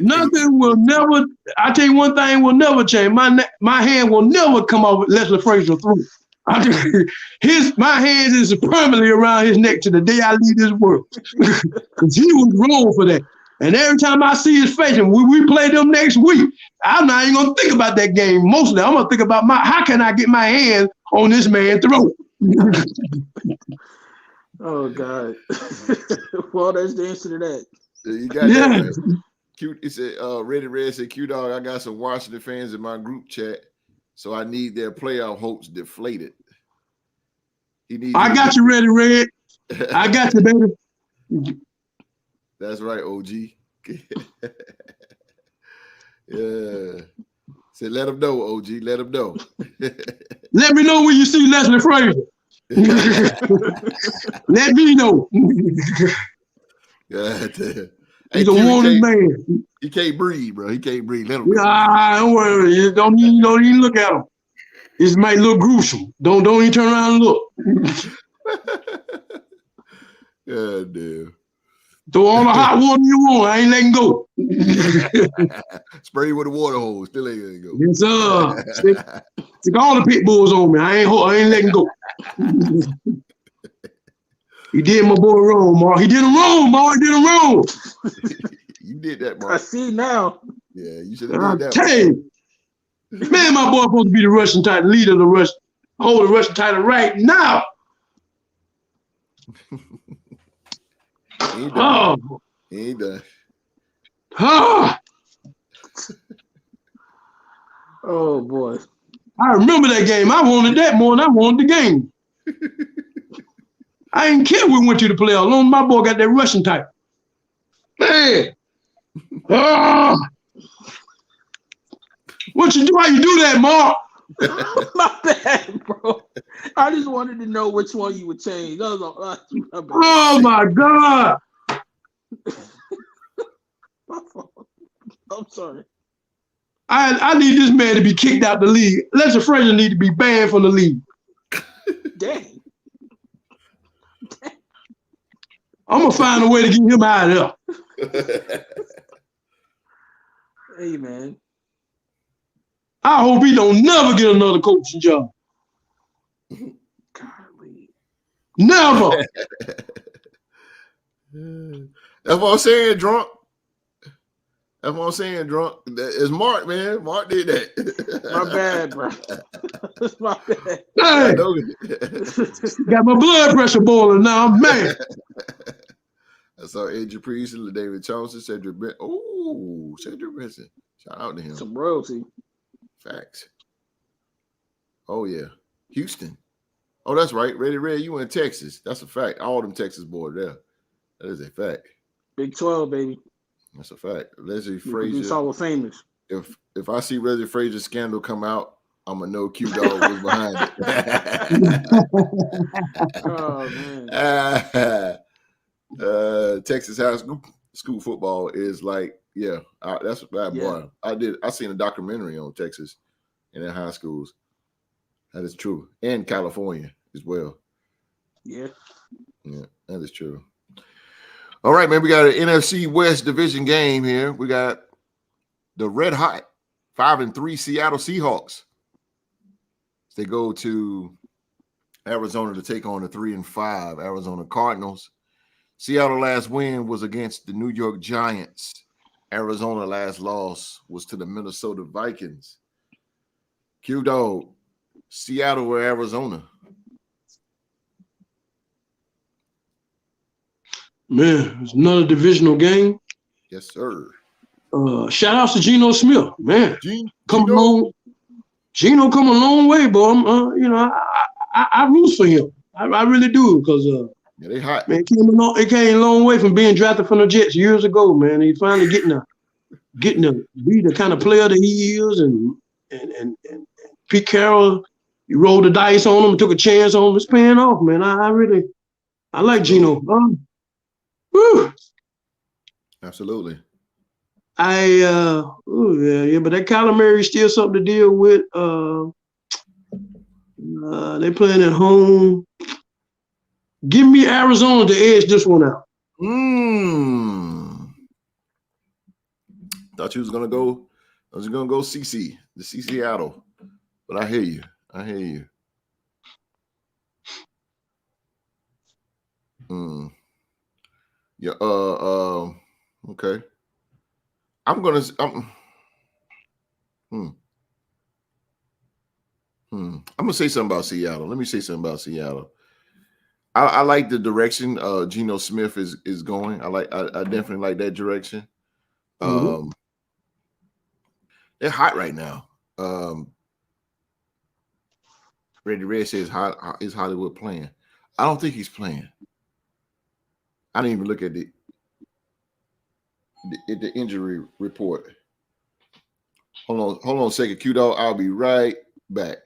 nothing will never. I'll tell you one thing will never change. My hand will never come off with Leslie Frazier's throat. My hands is permanently around his neck to the day I leave this world. Because he was wrong for that. And every time I see his face, and we play them next week, I'm not even gonna think about that game. Mostly, I'm gonna think about how can I get my hands on this man's throat. Oh God! Well, that's the answer to that. You got that. Cute. It said, Ready Red said, "Q Dog, I got some Washington fans in my group chat, so I need their playoff hopes deflated." I got you, Ready Red. I got you, baby. That's right, OG. Yeah. Said, let him know, OG. Let him know. Let me know when you see Leslie Frazier. Let me know. God damn. He's a wanted man. He can't breathe, bro. He can't breathe. Let him breathe. Don't worry. Don't even look at him. This might look gruesome. Don't even turn around and look. God damn. Throw all the hot water you want. I ain't letting go. Spray with a water hose. Still ain't letting go. Yes, sir. Stick all the pit bulls on me. I ain't letting go. He did my boy wrong, Mark. He did him wrong, Mark. He did him wrong. You did that, Mark. I see now. Yeah, you should have did that. Damn. Man, my boy supposed to be the Russian title, leader of the Russian, hold the Russian title right now. He ain't done. He ain't done. Oh boy. I remember that game. I wanted that more than I wanted the game. I didn't care we went to the playoffs. Long as my boy got that Russian title. Man. What you do? How you do that, Mark? My bad, bro. I just wanted to know which one you would change. That was all. Oh my God! I'm sorry. I need this man to be kicked out the league. Leslie Frazier need to be banned from the league. Dang. I'm gonna find a way to get him out of there. Hey, man. I hope he don't never get another coaching job. Golly. Never. That's what I'm saying, drunk. That's what I'm saying, drunk. It's Mark, man. Mark did that. My bad, bro. That's my bad. Hey, got my blood pressure boiling now. I'm mad. I saw Andrew Priestley, David Johnson, Cedric Benson. Oh, Cedric Benson. Shout out to him. Some royalty. Facts. Oh, yeah. Houston. Oh, that's right. Ready Red, you in Texas. That's a fact. All them Texas boys there. That is a fact. Big 12, baby. That's a fact. Leslie Frazier. Hall of Famers. If I see Leslie Frazier's scandal come out, I'm going to know Q Dog was behind it. Oh, man. Texas high school football is like, yeah, that's bad, boy. I seen a documentary on Texas in their high schools. That is true. And California as well. Yeah. Yeah, that is true. All right, man. We got an NFC West division game here. We got the red hot 5-3 Seattle Seahawks. They go to Arizona to take on the 3-5 Arizona Cardinals. Seattle last win was against the New York Giants. Arizona last loss was to the Minnesota Vikings. Q-Dog, Seattle or Arizona? Man, it's another divisional game. Yes, sir. Shout out to Geno Smith, man. Coming home Gino come a long way, boy. I root for him. I really do because Yeah, they hot. man, it came a long way from being drafted from the Jets years ago, man. He's finally getting to be the kind of player that he is, and Pete Carroll, he rolled the dice on him, took a chance on him. It's paying off, man. I like Absolutely. Gino. Whew. Absolutely. Yeah, but that Kyler Murray still something to deal with. They playing at home. Give me Arizona to edge this one out. Thought you was gonna go. I was gonna go CC, the CC Seattle. But I hear you. I hear you. Yeah. Okay. I'm gonna. I'm gonna say something about Seattle. Let me say something about Seattle. I like the direction Geno Smith is going. I definitely like that direction. Mm-hmm. They're hot right now. Randy Red says, is Hollywood playing? I don't think he's playing. I didn't even look at the injury report. Hold on a second, Q-Dog. I'll be right back.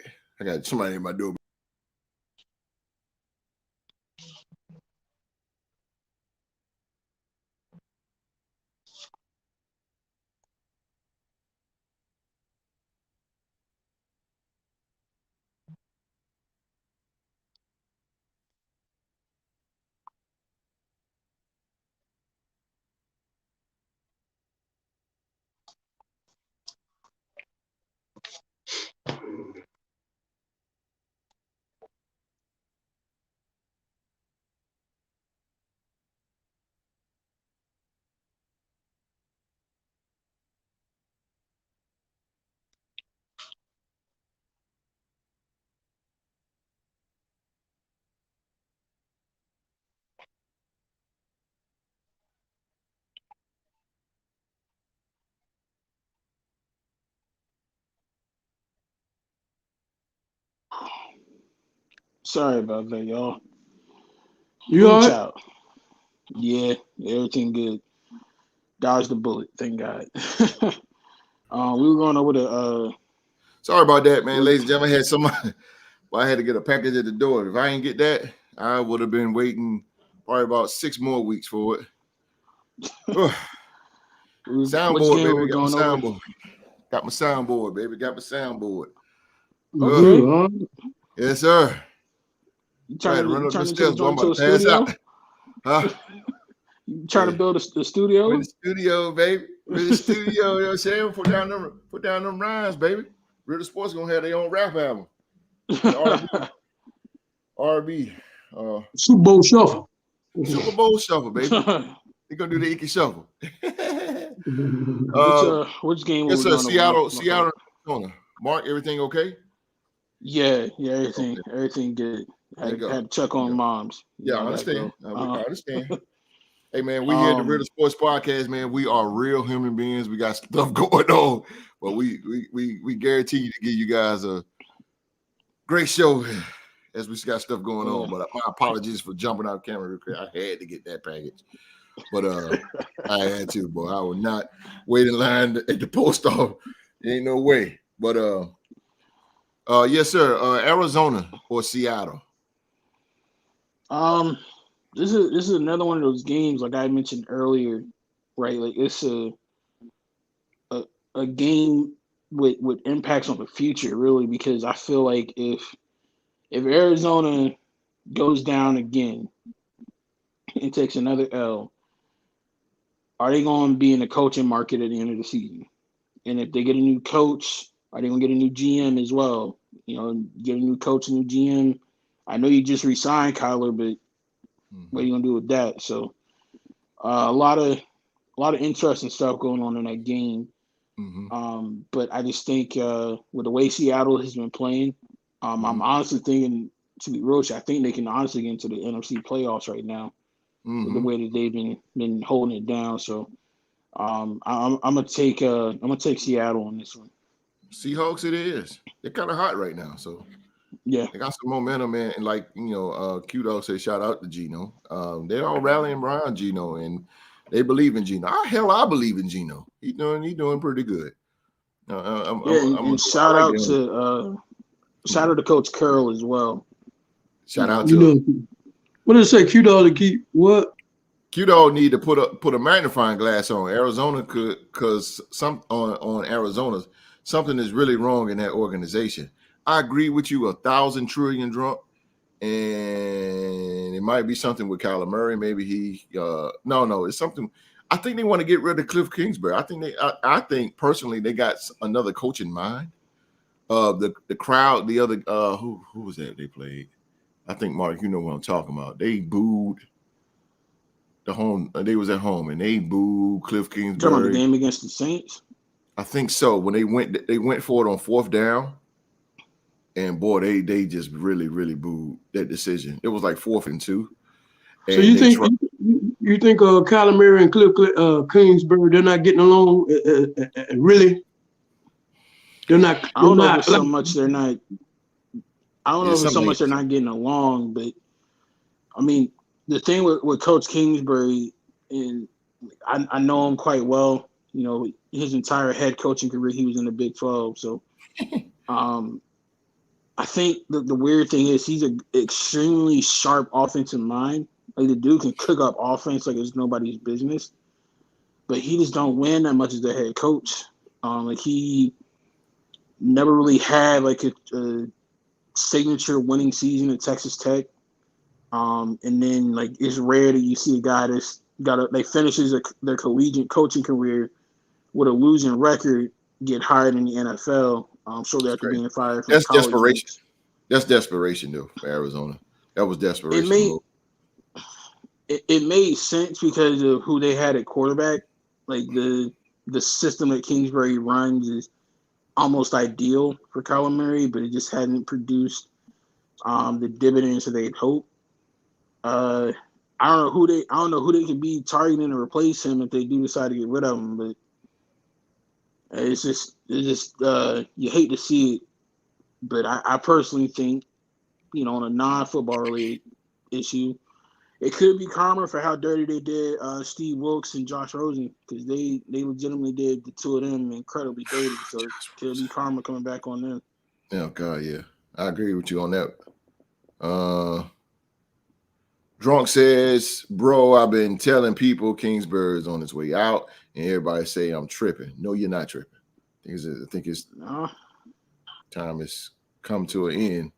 I got somebody in my door. Sorry about that, y'all. You all right? Out. Yeah, everything good. Dodged the bullet, thank God. We were going over to. Sorry about that, man. Ladies and gentlemen, I had somebody. Well, I had to get a package at the door. If I didn't get that, I would have been waiting probably about 6 more weeks for it. Soundboard, baby. Got my soundboard. Got my soundboard, baby. Got my soundboard. Okay. Yes, sir. You trying to run up the turn stairs, this boy. I'm joint into about a to pass studio? out. Huh? You trying to build a studio? We're in the studio, baby. We're in the studio. You know what I'm saying? Put down them rhymes, baby. Real Sports gonna have their own rap album. R&B. Super Bowl shuffle. Super Bowl shuffle, baby. They're gonna do the Icky shuffle. Which game? Yes, sir. Seattle, Arizona. Mark, everything okay? Yeah, everything good. Had to check on moms. Yeah, I understand. I understand. Hey man, we here at the Real Sports Podcast, man. We are real human beings. We got stuff going on, but we guarantee you to give you guys a great show as we got stuff going on. But my apologies for jumping out camera. I had to get that package, but I had to, boy. I would not wait in line at the post office. Ain't no way. But yes, sir. Arizona or Seattle? This is another one of those games, like I mentioned earlier, right? Like it's a game with impacts on the future, really, because I feel like if Arizona goes down again and takes another L, are they going to be in the coaching market at the end of the season? And if they get a new coach, are they going to get a new GM as well? You know, get a new coach, a new GM. I know you just re-signed Kyler, but what are you going to do with that? So a lot of interesting stuff going on in that game. But I just think with the way Seattle has been playing, I'm honestly thinking, to be real, I think they can honestly get into the NFC playoffs right now with the way that they've been holding it down. So I'm gonna take Seattle on this one. Seahawks, it is. They're kind of hot right now, so Yeah. they got some momentum, man. And like Q Dog said, shout out to Gino. They're all rallying around Gino, and they believe in Gino. I believe in Gino. He doing pretty good. Yeah, and I like them. shout out to Coach Carroll as well. Shout out You to him. know, what did it say? Q-Dog to keep what? Q-Dog need to put a magnifying glass on Arizona because some on Arizona something is really wrong in that organization. I agree with you 1,000 trillion drunk, and it might be something with Kyler Murray. Maybe he no, it's something. I think they want to get rid of Cliff Kingsbury. I think personally they got another coach in mind. The crowd, the other who was that they played? I think Mark, you know what I'm talking about. They booed the home. They was at home and they booed Cliff You talking about the Kingsbury. game against the Saints? I think so. When they went for it on 4th down, and boy, they just really booed that decision. It was like 4th and 2. So you think Kyler Murray and Cliff Kingsbury, they're not getting along? Really? They're not. I don't know if it's so much they're not. I don't know if it's so much they're not getting along, but I mean, the thing with Coach Kingsbury, and I know him quite well. You know, his entire head coaching career, he was in the Big 12. So, I think the weird thing is he's an extremely sharp offensive mind. Like the dude can cook up offense like it's nobody's business, but he just don't win that much as the head coach. Like he never really had like a signature winning season at Texas Tech. And then like it's rare that you see a guy that's finishes their collegiate coaching career with a losing record get hired in the NFL. Shortly after being fired from that's college. desperation. That's desperation though for Arizona. That was desperation. It made sense because of who they had at quarterback. Like the system that Kingsbury runs is almost ideal for Kyler Murray, but it just hadn't produced the dividends that they'd hoped. I don't know who they could be targeting to replace him if they do decide to get rid of him, but it's just you hate to see it. But I personally think, on a non-football related issue, it could be karma for how dirty they did Steve Wilkes and Josh Rosen, because they legitimately did the two of them incredibly dirty. So it could be karma coming back on them. Oh God, yeah, I agree with you on that. Drunk says, "Bro, I've been telling people Kingsbury is on his way out, and everybody say I'm tripping. No, you're not tripping. I think it's time has come to an end,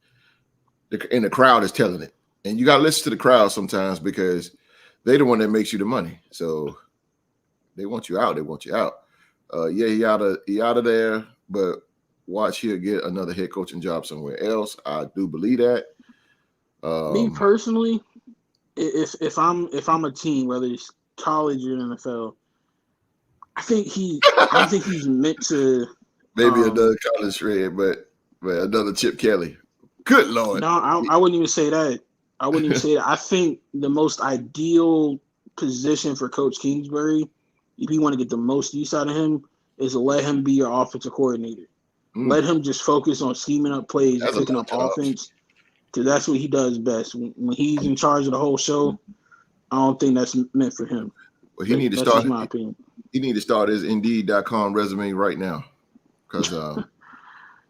and the crowd is telling it. And you got to listen to the crowd sometimes because they're the one that makes you the money. So they want you out. They want you out. Yeah, he out of there, but watch he'll get another head coaching job somewhere else. I do believe that. Me personally, if I'm a team, whether it's college or NFL, I think he's meant to maybe another college shred, but another Chip Kelly. Good Lord. No, I wouldn't even say that. I think the most ideal position for Coach Kingsbury, if you want to get the most use out of him, is to let him be your offensive coordinator. Let him just focus on scheming up plays and cooking up offense, because that's what he does best. When he's in charge of the whole show, I don't think that's meant for him. Well, he need to start. My opinion. He need to start his Indeed.com resume right now, because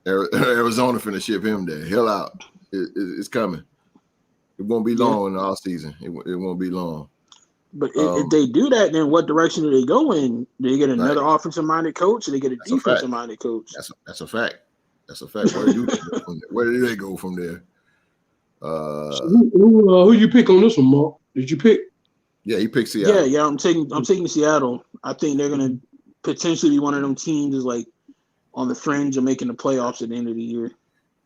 Arizona finna ship him the hell out. It's coming. It won't be long in the off season. It won't be long. But if they do that, then what direction do they go in? Do they get another offensive-minded coach, or they get a defensive-minded coach? That's a fact. That's a fact. Where do they go from there? So who you pick on this one, Mark? Did you pick? Yeah, he picked Seattle. Yeah. I'm taking Seattle. I think they're gonna potentially be one of them teams is like on the fringe of making the playoffs at the end of the year.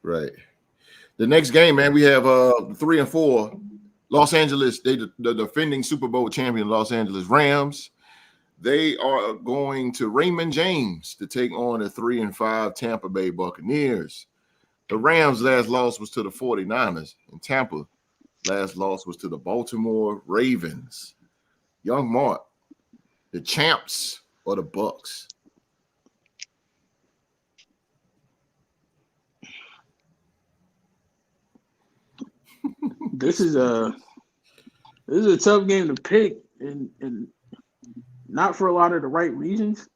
Right. The next game, man, we have 3 and 4. Los Angeles, the defending Super Bowl champion Los Angeles Rams. They are going to Raymond James to take on the 3 and 5 Tampa Bay Buccaneers. The Rams' last loss was to the 49ers, and Tampa last loss was to the Baltimore Ravens. Young Mark, the champs or the Bucs? This is a tough game to pick, and not for a lot of the right reasons.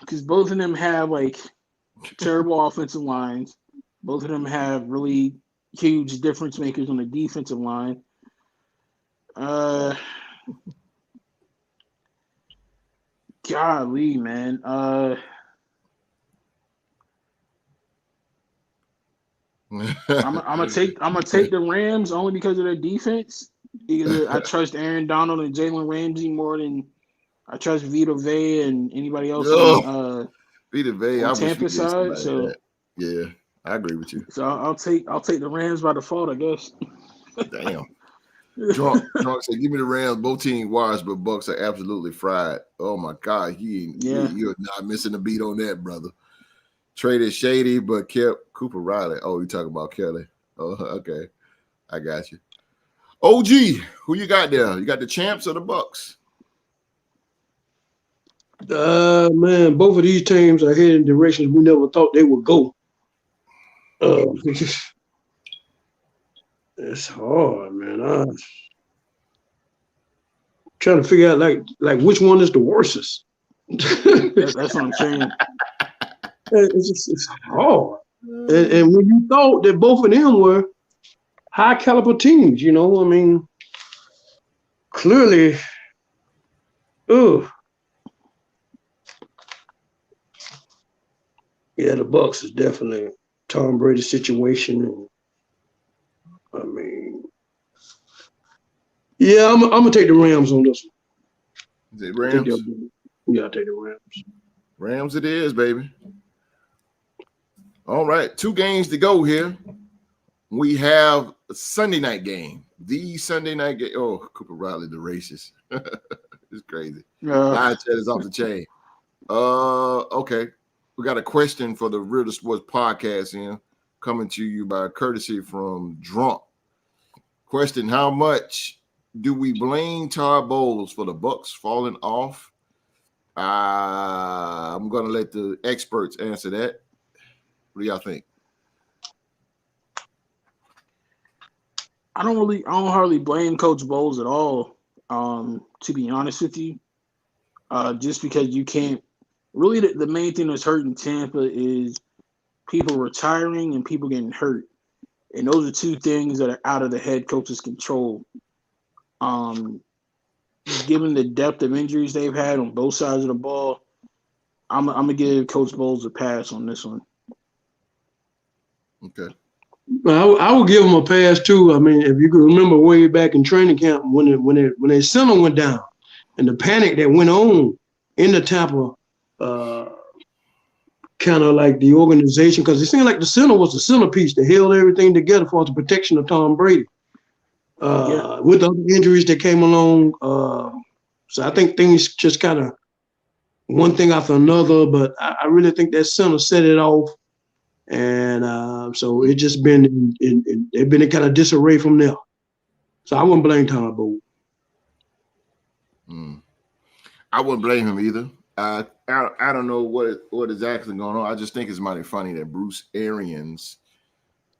Because both of them have like terrible offensive lines. Both of them have really huge difference makers on the defensive line. Golly, man. I'm gonna take the Rams only because of their defense. Because I trust Aaron Donald and Jalen Ramsey more than I trust Vita Vea and anybody else Vita Vea, I on wish we Tampa did somebody side. So that. Yeah, I agree with you. so I'll take the Rams by default, I guess. Damn. Drunk said, "Give me the Rams. Both teams washed, but Bucks are absolutely fried." Oh my God, you're not missing a beat on that, brother. Traded Shady, but kept Cooper Riley. Oh, you talking about Kelly? Oh, okay, I got you. OG, who you got there? You got the champs or the Bucks? Man, both of these teams are heading in directions we never thought they would go. It's hard, man. I'm trying to figure out like which one is the worstest. That's what I'm saying. It's hard. And when you thought that both of them were high caliber teams, I mean, clearly, yeah, the Bucks is definitely Tom Brady's situation. And, I mean, yeah, I'm gonna take the Rams on this one. Is it Rams? I'll take the Rams. Rams it is, baby. All right, 2 games to go here. We have a Sunday night game. The Sunday night game. Oh, Cooper Riley, the racist. It's crazy. Live chat is off the chain. Okay. We got a question for the Real Sports podcast here, coming to you by courtesy from Drunk. Question: how much do we blame Todd Bowles for the Bucks falling off? I'm gonna let the experts answer that. What do y'all think? I don't hardly blame Coach Bowles at all. To be honest with you, just because you can't. Really, the main thing that's hurting Tampa is people retiring and people getting hurt, and those are 2 things that are out of the head coach's control. Given the depth of injuries they've had on both sides of the ball, I'm gonna give Coach Bowles a pass on this one. Okay. Well, I would give him a pass too. I mean, if you can remember way back in training camp when their center went down, and the panic that went on in the Tampa, kind of like the organization, because it seemed like the center was the centerpiece that held everything together for the protection of Tom Brady. With the other injuries that came along, so I think things just kind of one thing after another. But I really think that center set it off. And so it just been they've been in kind of disarray from there. So I wouldn't blame Tom Bowles. I wouldn't blame him either. I don't know what is actually going on. I just think it's mighty funny that Bruce Arians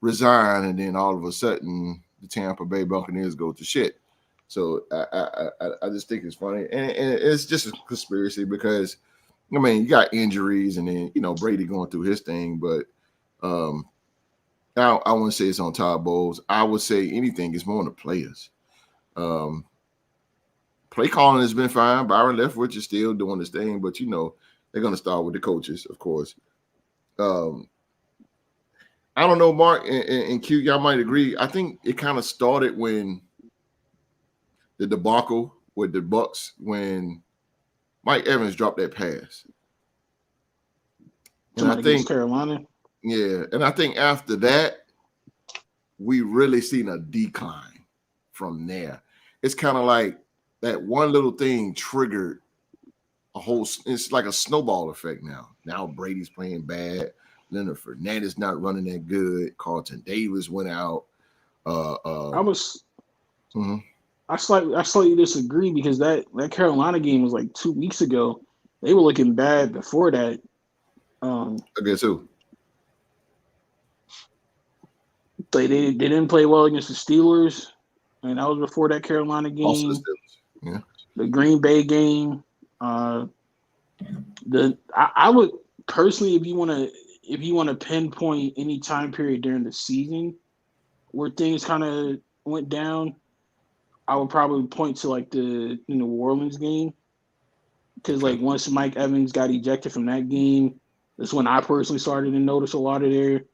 resigned and then all of a sudden the Tampa Bay Buccaneers go to shit. So I just think it's funny, and it's just a conspiracy because I mean you got injuries and then Brady going through his thing, but I wouldn't say it's on Todd Bowles. I would say anything is more on the players. Play calling has been fine. Byron Leftwich is still doing his thing, but they're going to start with the coaches, of course. I don't know, Mark and Q, y'all might agree. I think it kind of started when the debacle with the Bucks when Mike Evans dropped that pass. And I think Carolina. Yeah, and I think after that, we really seen a decline from there. It's kind of like that one little thing triggered a whole. It's like a snowball effect now. Now Brady's playing bad. Leonard Fournette not running that good. Carlton Davis went out. I slightly disagree because that Carolina game was like 2 weeks ago. They were looking bad before that. I guess who? They didn't play well against the Steelers, and that was before that Carolina Also the game, Steelers. Yeah. the Green Bay game. I would personally, if you want to pinpoint any time period during the season where things kind of went down, I would probably point to like the New Orleans game, because like once Mike Evans got ejected from that game, that's when I personally started to notice a lot of their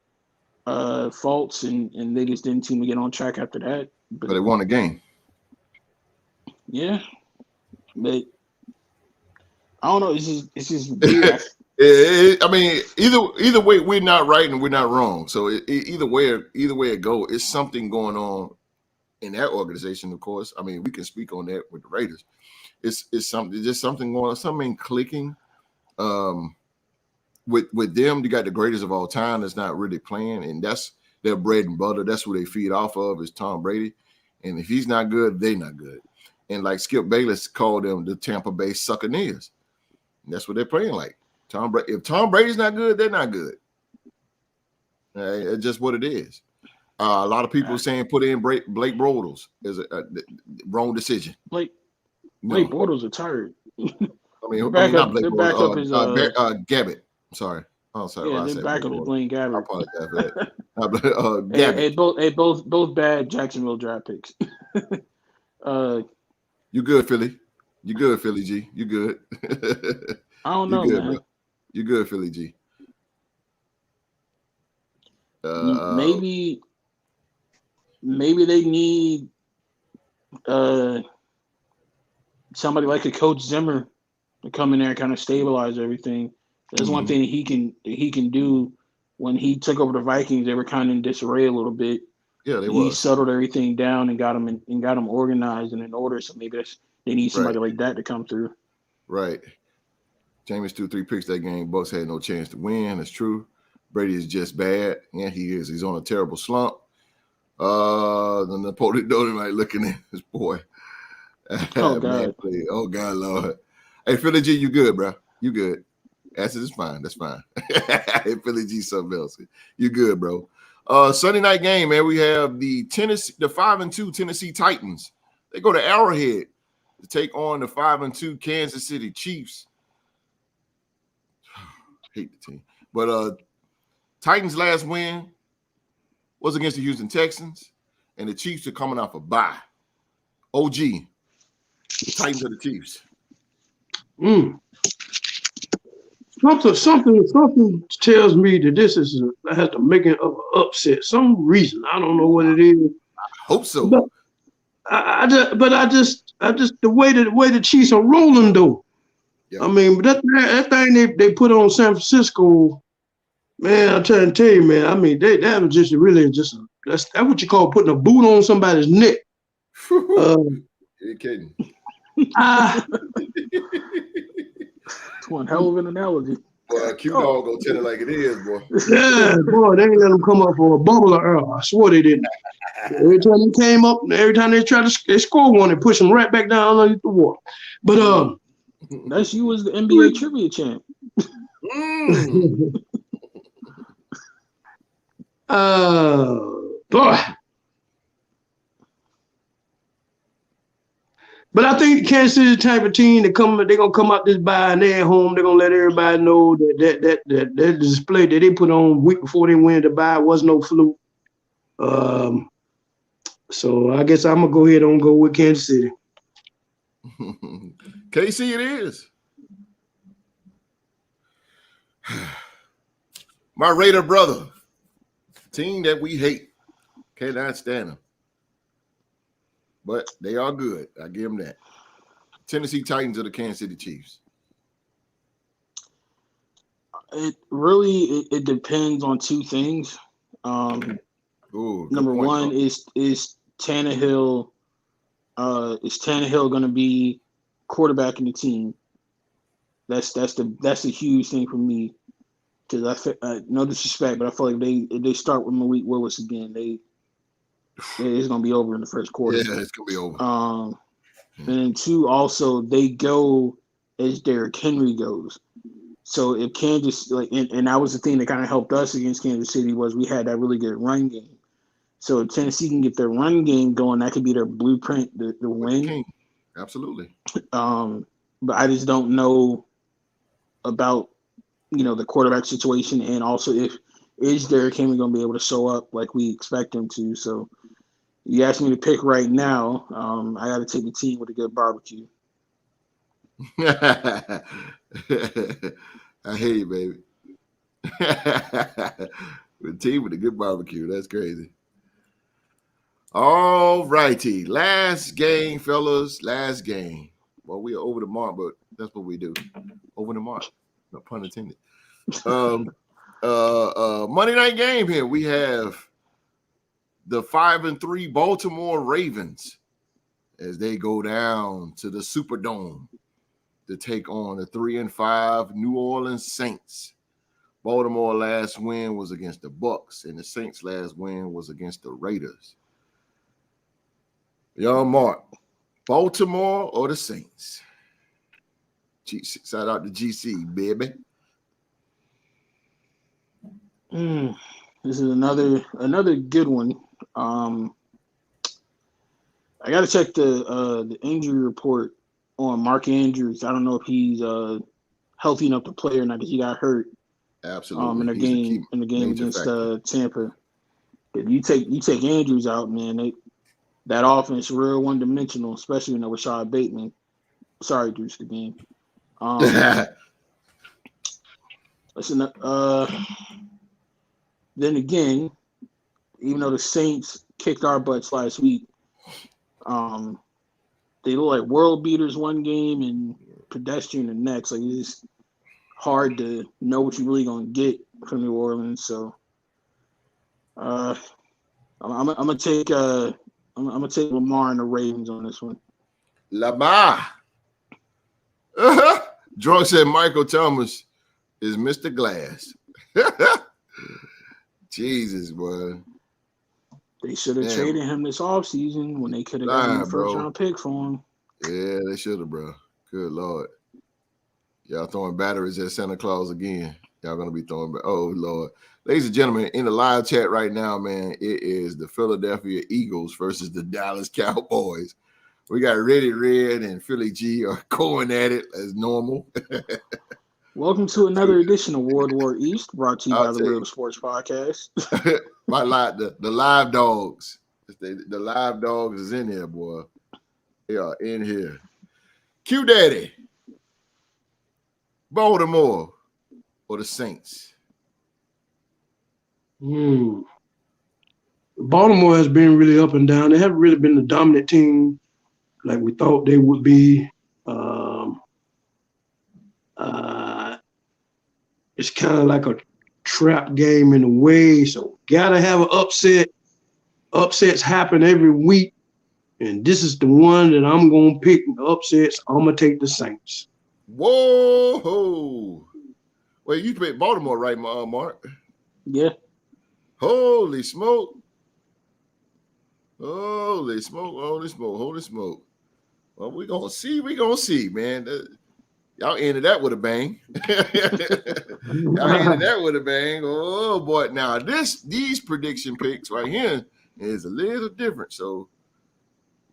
faults, and they just didn't seem to get on track after that. But they won the game. Yeah, but I don't know. It's just weird. I mean, either way, we're not right and we're not wrong. So either way it go, it's something going on in that organization. Of course, I mean, we can speak on that with the Raiders. It's something going on, something clicking. With them, you got the greatest of all time that's not really playing, and that's their bread and butter. That's what they feed off of is Tom Brady. And if he's not good, they're not good. And like Skip Bayless called them the Tampa Bay Succaneers. And that's what they're playing like. If Tom Brady's not good, they're not good. It's just what it is. A lot of people are saying put in Blake Bortles as a wrong decision. Blake Bortles retired. Not Blake Bortles. Gabbett. Sorry. Oh, sorry. Yeah, their backup is Blaine Gabbert. I apologize for that. Gabbett. Both bad Jacksonville draft picks. You good, Philly? You good, Philly G? You good? I don't know, man. Bro. You good, Philly G? Maybe they need somebody like a Coach Zimmer to come in there and kind of stabilize everything. There's one thing he can do. When he took over the Vikings, they were kind of in disarray a little bit. Yeah, he settled everything down and got them organized and in order. So maybe they need somebody like that to come through. Right. Jameis threw 3 picks that game. Bucks had no chance to win. That's true. Brady is just bad. Yeah, he is. He's on a terrible slump. Then the Napoleon Dolan like looking at his boy. Oh God. Oh God, Lord. Hey, Philly G, you good, bro? You good? That's fine. That's fine. Hey, Philly G, something else. You good, bro? Sunday night game, man. We have the 5-2 Tennessee Titans. They go to Arrowhead to take on the 5-2 Kansas City Chiefs. Hate the team, but Titans' last win was against the Houston Texans, and the Chiefs are coming off a bye. OG, the Titans are the Chiefs. Something tells me that this has the making of an upset. Some reason I don't know what it is. I hope so. But I just the way the Chiefs are rolling though. Yep. I mean, that thing they put on San Francisco, man. I'm trying to tell you, man. I mean, that was just really that's what you call putting a boot on somebody's neck. You're kidding. It's one hell of an analogy. Boy, Q-Dog gonna tell it like it is, boy. Yeah, boy, they ain't let them come up for a bubble of air. I swear they didn't. Every time they came up, every time they tried to score one, they push them right back down underneath the water. But that's you as the NBA trivia champ. Boy. But I think Kansas City type of team they're gonna come out this bye and they're at home. They're gonna let everybody know that display that they put on week before they win the bye was no fluke. So I guess I'm gonna go ahead and go with Kansas City. KC it is. My Raider brother, team that we hate, cannot stand them. But they are good. I give them that. Tennessee Titans are the Kansas City Chiefs. It really depends on two things. Number one is Tannehill. Is Tannehill going to be quarterbacking the team? That's a huge thing for me, because no disrespect, but I feel like if they start with Malik Willis again, it's going to be over in the first quarter. Yeah, it's going to be over. And then two, also they go as Derrick Henry goes. So if Kansas and that was the thing that kind of helped us against Kansas City was we had that really good run game. So if Tennessee can get their run game going, that could be their blueprint, the win. King. Absolutely. But I just don't know about the quarterback situation, and also if is Derrick Henry going to be able to show up like we expect him to. So you asked me to pick right now. I got to take the team with a good barbecue. I hear you, baby. The team with a good barbecue. That's crazy. All righty. Last game, fellas. Last game. Well, we are over the mark, but that's what we do. Over the mark. No pun intended. Monday night game here. We have the 5-3 Baltimore Ravens as they go down to the Superdome to take on the 3-5 New Orleans Saints. Baltimore last win was against the Bucks, and the Saints last win was against the Raiders. Y'all mark, Baltimore or the Saints? Shout out to GC, baby. This is another good one. I got to check the injury report on Mark Andrews. I don't know if he's healthy enough to play or not because he got hurt. Absolutely. In the game against Tampa. If you take Andrews out, man, that offense real one dimensional, especially with Rashad Bateman. Sorry, Deuce, the game. Listen, then again, even though the Saints kicked our butts last week, they look like world beaters one game and pedestrian the next. Like, it's hard to know what you're really gonna get from New Orleans. So, I'm gonna take Lamar and the Ravens on this one. Lamar. Drunk said Michael Thomas is Mr. Glass. Jesus, boy. They should have traded him this offseason when they could have gotten a first-round pick for him. Yeah, they should have, bro. Good Lord. Y'all throwing batteries at Santa Claus again. Y'all going to be throwing – oh, Lord. Ladies and gentlemen, in the live chat right now, man, it is the Philadelphia Eagles versus the Dallas Cowboys. We got Ready Red and Philly G are going at it as normal. Welcome to another edition of World War East, brought to you by the Real Sports Podcast. The live dogs. The live dogs is in here, boy. They are in here. Q Daddy. Baltimore or the Saints? Baltimore has been really up and down. They haven't really been the dominant team like we thought they would be. It's kind of like a trap game in a way. So gotta have an upset. Upsets happen every week. And this is the one that I'm gonna pick. Upsets, I'm gonna take the Saints. Whoa. Well, you picked Baltimore, right, Mark? Yeah. Holy smoke. Holy smoke. Well, we're gonna see, man. Y'all ended that with a bang. Oh boy. Now these prediction picks right here is a little different. So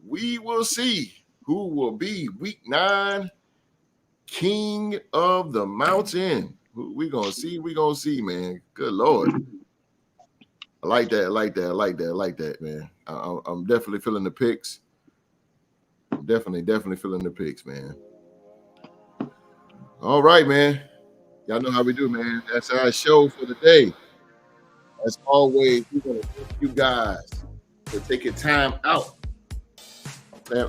we will see who will be week 9 king of the mountain. We're gonna see, man. Good Lord. I like that, man. I'm definitely feeling the picks. Definitely feeling the picks, man. All right, man. Y'all know how we do, man. That's our show for the day. As always, we're going to thank you guys for taking time out.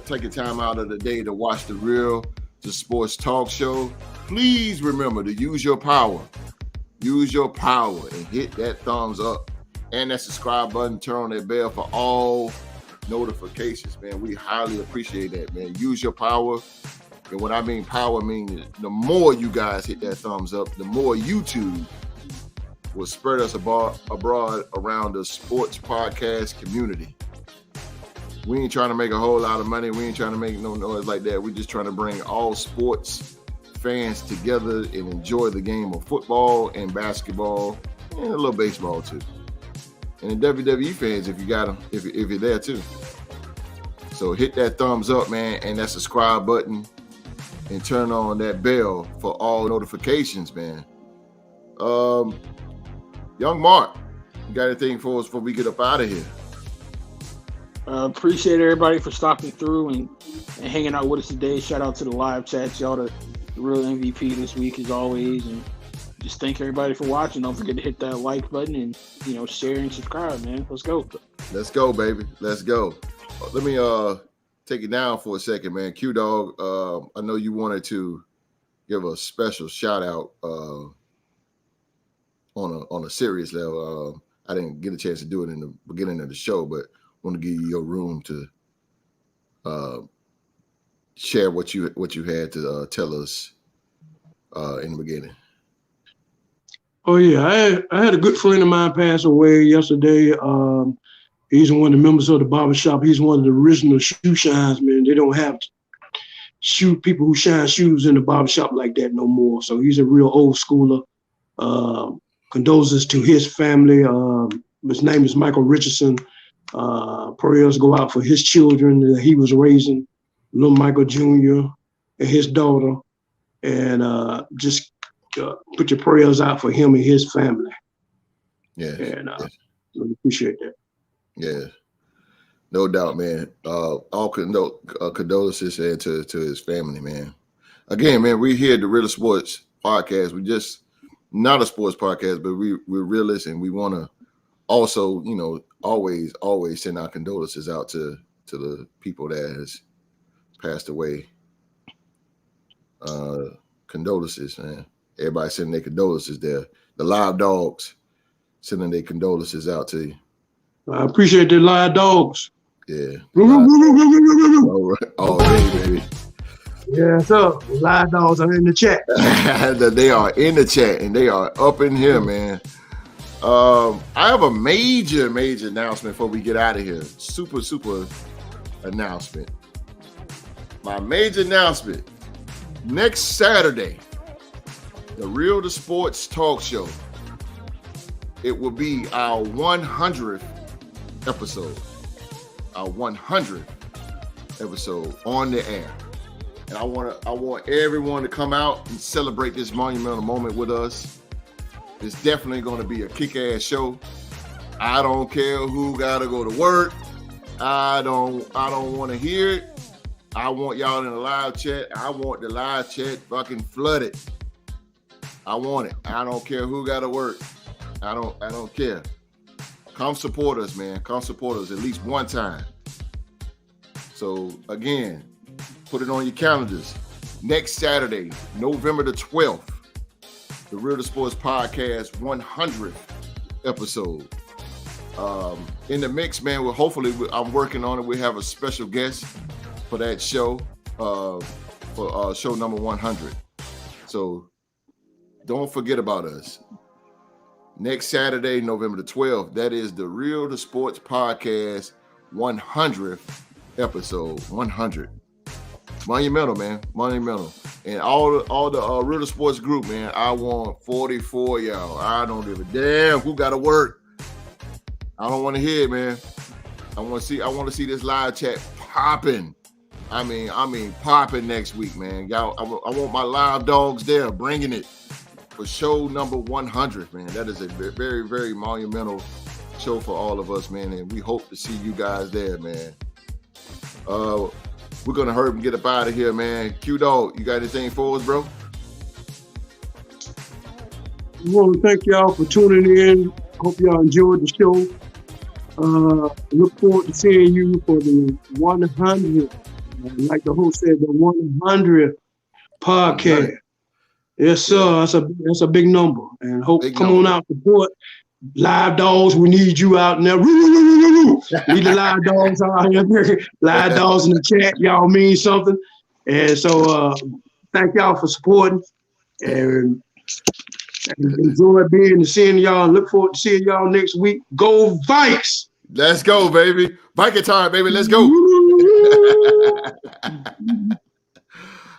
Taking time out of the day to watch the Sports Talk Show. Please remember to use your power. Use your power and hit that thumbs up. And that subscribe button. Turn on that bell for all notifications, man. We highly appreciate that, man. Use your power. And when I mean power, I mean the more you guys hit that thumbs up, the more YouTube will spread us abroad around the sports podcast community. We ain't trying to make a whole lot of money. We ain't trying to make no noise like that. We're just trying to bring all sports fans together and enjoy the game of football and basketball and a little baseball too. And the WWE fans, if you got them, if you're there too. So hit that thumbs up, man, and that subscribe button, and turn on that bell for all notifications, man. Young Mark, you got anything for us before we get up out of here? Appreciate everybody for stopping through and hanging out with us today. Shout out to the live chats. Y'all the real MVP this week as always. And just thank everybody for watching. Don't forget to hit that like button and, share and subscribe, man. Let's go. Let's go, baby. Let's go. Let me take it down for a second, man. Q Dog, I know you wanted to give a special shout out on a serious level. I didn't get a chance to do it in the beginning of the show, but want to give you your room to share what you had to tell us in the beginning. Oh yeah, I had a good friend of mine pass away yesterday. He's one of the members of the barbershop. He's one of the original shoe shines, man. They don't have people who shine shoes in the barbershop like that no more. So he's a real old schooler. Condolences to his family. His name is Michael Richardson. Prayers go out for his children that he was raising, little Michael Jr. and his daughter. And just put your prayers out for him and his family. Yeah. And really appreciate that. Yeah. No doubt, man. All condolences to his family, man. Again, man, we're here at the Real Sports Podcast. We just not a sports podcast, but we're realists, and we want to also, always send our condolences out to the people that has passed away. Condolences, man. Everybody sending their condolences there. The live dogs sending their condolences out to you. I appreciate the live dogs. Yeah. All day, baby. Yeah, so live dogs are in the chat. They are in the chat, and they are up in here, man. I have a major announcement before we get out of here. Super announcement. My major announcement. Next Saturday, the Real to Sports Talk Show. It will be our 100th episode. Our 100th episode on the air. And I want everyone to come out and celebrate this monumental moment with us. It's definitely going to be a kick-ass show. I don't care who got to go to work. I don't want to hear it. I want y'all in the live chat. I want the live chat fucking flooded. I want it. I don't care who got to work. I don't care. Come support us, man. Come support us at least one time. So again, put it on your calendars. Next Saturday, November the 12th, the Real to Sports Podcast 100th episode. In the mix, man. I'm working on it. We have a special guest for that show, for show number 100. So don't forget about us. Next Saturday, November the 12th, that is the Real to Sports Podcast 100th episode. 100. Monumental, man. Monumental. And all the Real to Sports group, man, I want 44 y'all. I don't give a damn who got to work. I don't want to hear it, man. I want to see this live chat popping. I mean popping next week, man. Y'all, I want my live dogs there, bringing it for show number 100, man. That is a very, very monumental show for all of us, man. And we hope to see you guys there, man. We're going to hurry and get up out of here, man. Q-Dog, you got anything for us, bro? I want to thank y'all for tuning in. Hope y'all enjoyed the show. Look forward to seeing you for the 100th. Like the host said, the 100th podcast. Yes, sir. That's a big number. And hope on out support. Live dogs, we need you out there. Need the live dogs out here. Live dogs in the chat. Y'all mean something. And so thank y'all for supporting. And enjoy being and seeing y'all. Look forward to seeing y'all next week. Go Vikes! Let's go, baby. Viking time, baby. Let's go.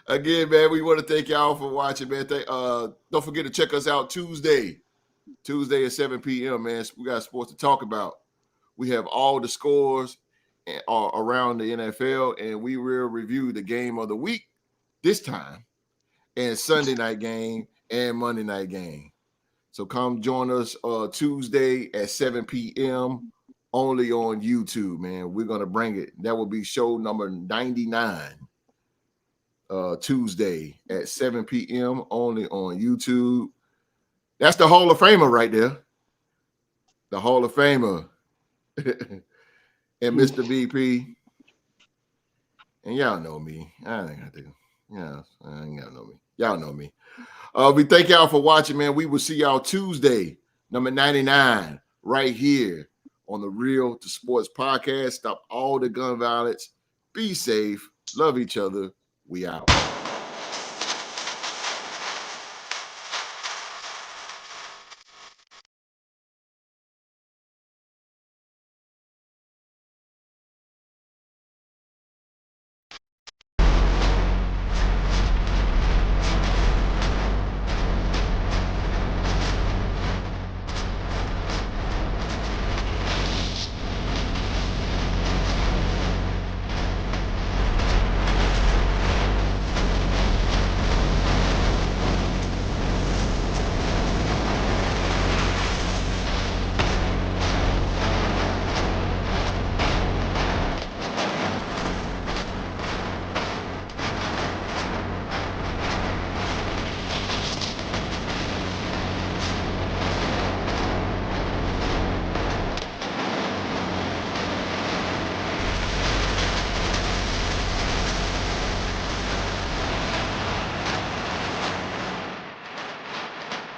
Again, man, we want to thank y'all for watching, man. Don't forget to check us out Tuesday Tuesday at 7 p.m., man. We got sports to talk about. We have all the scores around the NFL, and we will review the game of the week this time, and Sunday night game and Monday night game. So come join us Tuesday at 7 p.m. only on YouTube, man. We're going to bring it. That will be show number 99. Tuesday at 7 p.m. only on YouTube. That's the Hall of Famer right there. The Hall of Famer. And Mr. VP. And y'all know me. I think I do. Yeah, I ain't gotta know me. Y'all know me. We thank y'all for watching, man. We will see y'all Tuesday, number 99, right here on the Real to Sports podcast. Stop all the gun violence. Be safe. Love each other. We out.